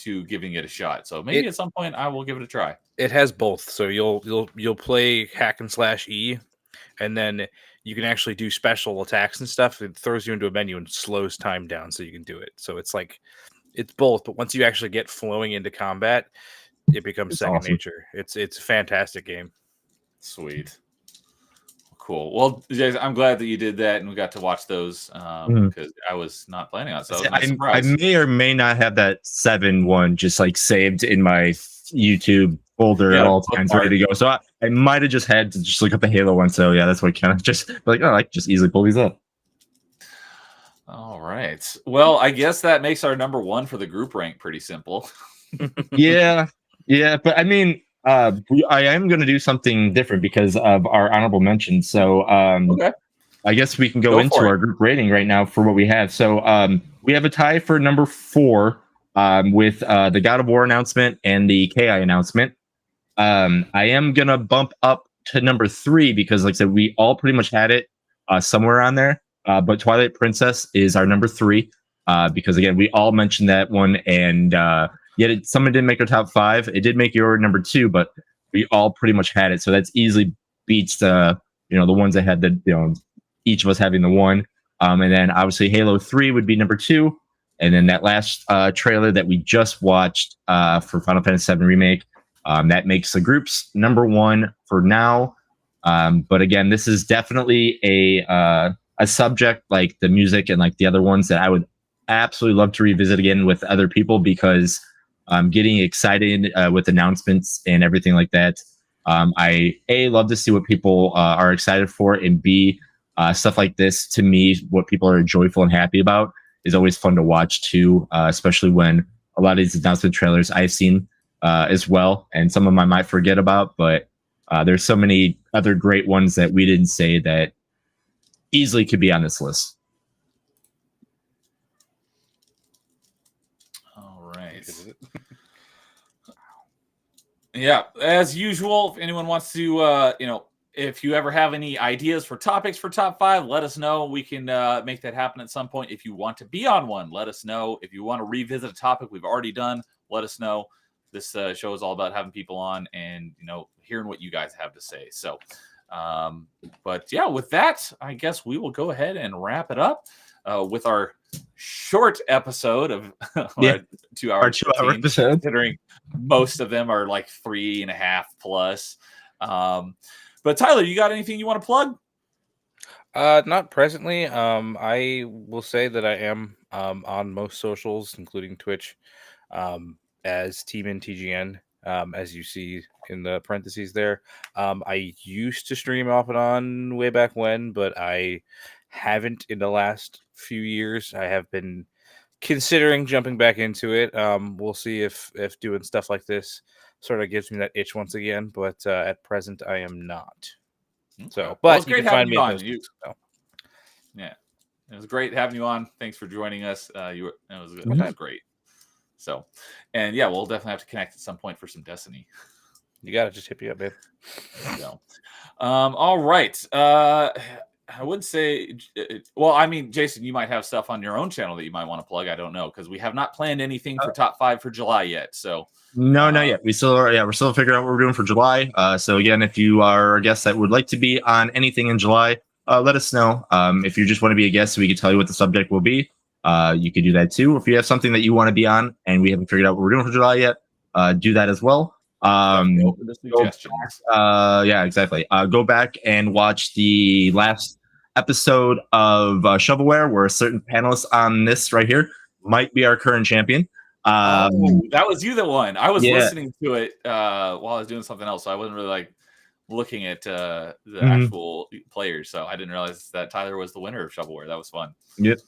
to giving it a shot. So maybe at some point I will give it a try.
It has both, so you'll play hack and slash E, and then you can actually do special attacks and stuff. It throws you into a menu and slows time down so you can do it. So it's like it's both, but once you actually get flowing into combat, it becomes second
awesome.
nature. It's a fantastic game.
Sweet. Cool. Well, Jason, I'm glad that you did that and we got to watch those because I was not planning on it. So that was a nice
I
surprise.
may or may not have that 7-1 just like saved in my YouTube folder at all times, ready to go. So I might have just had to just look up the Halo one. So yeah, that's what kind of just like, I can just easily pull these up.
All right. Well, I guess that makes our number one for the group rank pretty simple.
Yeah, but I mean, I am going to do something different because of our honorable mentions. So
Okay.
I guess we can
Go
go into
for it.
our group rating right now for what we have. So we have a tie for number 4 with the God of War announcement and the KI announcement. I am going to bump up to number 3 because, like I said, we all pretty much had it somewhere on there. But Twilight Princess is our number 3 because, again, we all mentioned that one. And yet someone didn't make our top 5. It did make your number 2, but we all pretty much had it. So that's easily beats the ones that had the, each of us having the 1. And then obviously Halo 3 would be number 2. And then that last trailer that we just watched for Final Fantasy VII Remake, that makes the group's number 1 for now. But again, this is definitely a subject like the music and like the other ones that I would absolutely love to revisit again with other people because I'm getting excited with announcements and everything like that. I love to see what people are excited for, and B, stuff like this to me, what people are joyful and happy about is always fun to watch too, especially when a lot of these announcement trailers I've seen as well, and some of them I might forget about, but there's so many other great ones that we didn't say that easily could be on this list.
All right. Yeah, as usual, if anyone wants to, if you ever have any ideas for topics for top 5, let us know. We can make that happen at some point. If you want to be on one, let us know. If you want to revisit a topic we've already done, let us know. This show is all about having people on and, hearing what you guys have to say. So, but yeah, with that, I guess we will go ahead and wrap it up with our short episode of 2 hours.
Our 2-hour episode.
Considering most of them are like 3.5 plus. But Tyler, you got anything you want to plug?
Not presently. I will say that I am on most socials, including Twitch, as Team TGN, as you see in the parentheses there. I used to stream off and on way back when, but I haven't in the last few years. I have been considering jumping back into it. We'll see if doing stuff like this sort of gives me that itch once again, but at present I am not. So, but
it's great having you on. Yeah, it was great having you on. Thanks for joining us. It was great. So, and yeah, we'll definitely have to connect at some point for some Destiny.
You got to just hit me up, babe.
So, all right. I would say, well, I mean, Jason, you might have stuff on your own channel that you might want to plug. I don't know, because we have not planned anything for top 5 for July yet. So
no, not yet. We're still figuring out what we're doing for July. So again, if you are a guest that would like to be on anything in July, let us know. If you just want to be a guest, so we can tell you what the subject will be. You could do that too. If you have something that you want to be on and we haven't figured out what we're doing for July yet, do that as well. Yeah, exactly. Go back and watch the last episode of Shovelware, where a certain panelist on this right here might be our current champion.
That was you that won. I was listening to it while I was doing something else, so I wasn't really looking at the actual players. So I didn't realize that Tyler was the winner of Shovelware. That was fun.
Yep.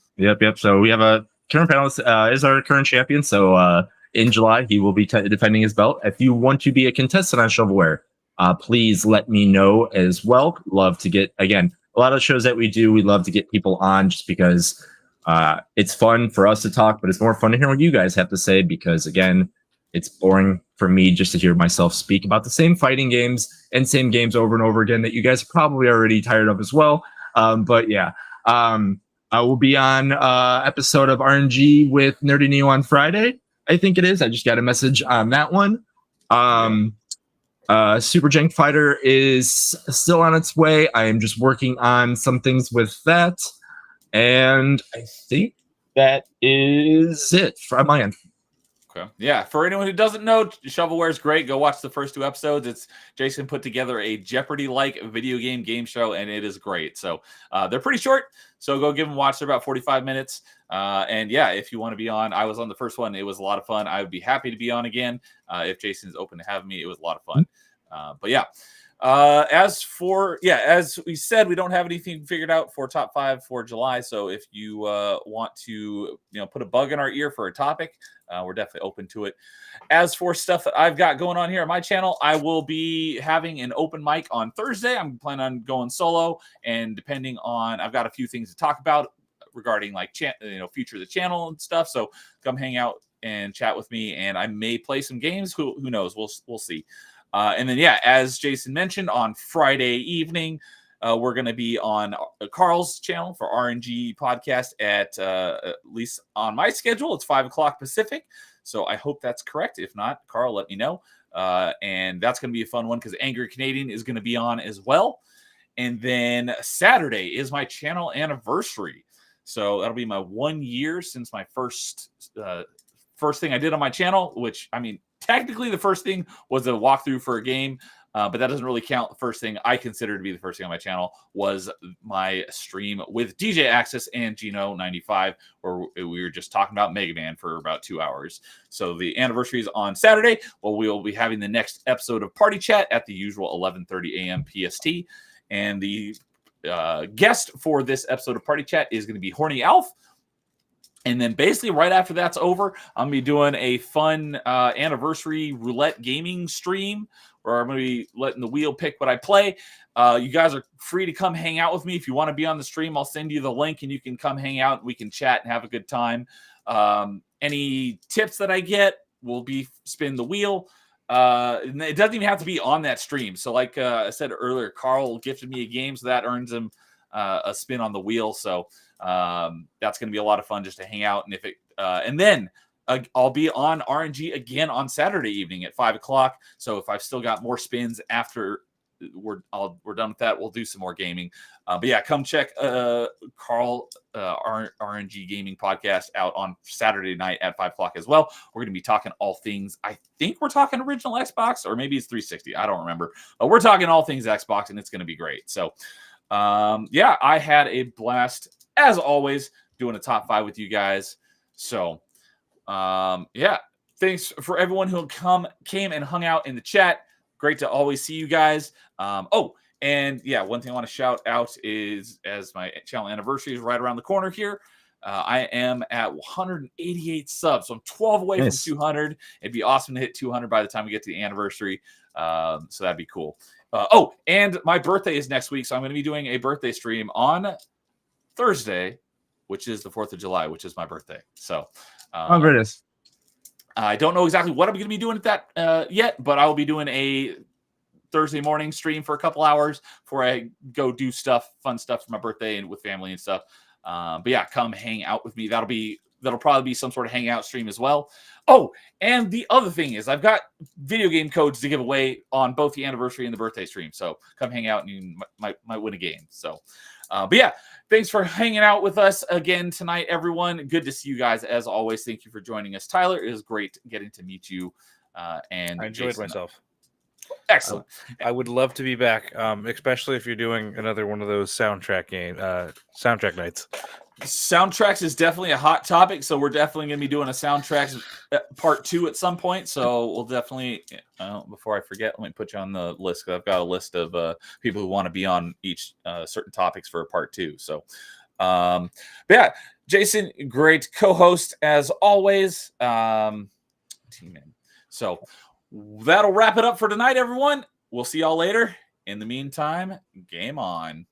So we have a current panelist is our current champion. So in July he will be defending his belt. If you want to be a contestant on Shovelware, please let me know as well. Love to get again. a lot of shows that we do, we love to get people on just because it's fun for us to talk, but it's more fun to hear what you guys have to say because, again, it's boring for me just to hear myself speak about the same fighting games and same games over and over again that you guys are probably already tired of as well. But yeah, I will be on episode of RNG with Nerdy Neo on Friday. I think it is. I just got a message on that one. Super Jank Fighter is still on its way. I am just working on some things with that. And I think that is it from my end.
Okay. Yeah. For anyone who doesn't know, Shovelware is great. Go watch the first 2 episodes. It's Jason put together a Jeopardy-like video game show, and it is great. So they're pretty short. So go give them a watch. They're about 45 minutes. And yeah, if you want to be on, I was on the first one. It was a lot of fun. I would be happy to be on again. If Jason's open to having me, it was a lot of fun. But yeah. As we said, we don't have anything figured out for top 5 for July. So if you want to, put a bug in our ear for a topic, we're definitely open to it. As for stuff that I've got going on here on my channel, I will be having an open mic on Thursday. I'm planning on going solo, and depending on, I've got a few things to talk about regarding like future of the channel and stuff. So come hang out and chat with me, and I may play some games. Who knows? We'll see. And then, yeah, as Jason mentioned, on Friday evening, we're going to be on Carl's channel for RNG podcast at least on my schedule. It's 5 o'clock Pacific. So I hope that's correct. If not, Carl, let me know. And that's going to be a fun one because Angry Canadian is going to be on as well. And then Saturday is my channel anniversary. So that'll be my 1 year since my first thing I did on my channel, which, I mean, technically the first thing was a walkthrough for a game, but that doesn't really count. The first thing I consider to be the first thing on my channel was my stream with DJ Access and Gino95, where we were just talking about Mega Man for about 2 hours. So the anniversary is on Saturday. Well, we'll be having the next episode of Party Chat at the usual 11:30 a.m. PST. And the guest for this episode of Party Chat is going to be Horny Alf. And then basically right after that's over, I'm going to be doing a fun anniversary roulette gaming stream where I'm going to be letting the wheel pick what I play. You guys are free to come hang out with me. If you want to be on the stream, I'll send you the link and you can come hang out. We can chat and have a good time. Any tips that I get will be spin the wheel. It doesn't even have to be on that stream. So like I said earlier, Carl gifted me a game, so that earns him a spin on the wheel. So that's going to be a lot of fun just to hang out. And then I'll be on RNG again on Saturday evening at 5 o'clock. So if I've still got more spins after we're done with that, we'll do some more gaming. But yeah, come check Carl RNG Gaming Podcast out on Saturday night at 5 o'clock as well. We're going to be talking all things. I think we're talking original Xbox, or maybe it's 360. I don't remember. But we're talking all things Xbox, and it's going to be great. So yeah, I had a blast as always doing a top 5 with you guys. So yeah, thanks for everyone who came and hung out in the chat. Great to always see you guys. And yeah, one thing I want to shout out is, as my channel anniversary is right around the corner here, I am at 188 subs. So I'm 12 away from 200. It'd be awesome to hit 200 by the time we get to the anniversary. So that'd be cool. And my birthday is next week. So I'm going to be doing a birthday stream on Thursday, which is the 4th of July, which is my birthday. So
there it is.
I don't know exactly what I'm going to be doing at that yet, but I will be doing a Thursday morning stream for a couple hours before I go do fun stuff for my birthday and with family and stuff. But yeah, come hang out with me. That'll probably be some sort of hangout stream as well. Oh, and the other thing is I've got video game codes to give away on both the anniversary and the birthday stream. So come hang out and you might win a game. So, but yeah, thanks for hanging out with us again tonight, everyone. Good to see you guys as always. Thank you for joining us, Tyler. It was great getting to meet you. And
I enjoyed myself.
Excellent.
I would love to be back, especially if you're doing another one of those soundtrack nights.
Soundtracks is definitely a hot topic, so we're definitely going to be doing a soundtracks part 2 at some point. So we'll definitely, before I forget, let me put you on the list, because I've got a list of people who want to be on each certain topics for part 2. So, but yeah, Jason, great co-host as always. Team in. So that'll wrap it up for tonight, everyone. We'll see y'all later. In the meantime, game on.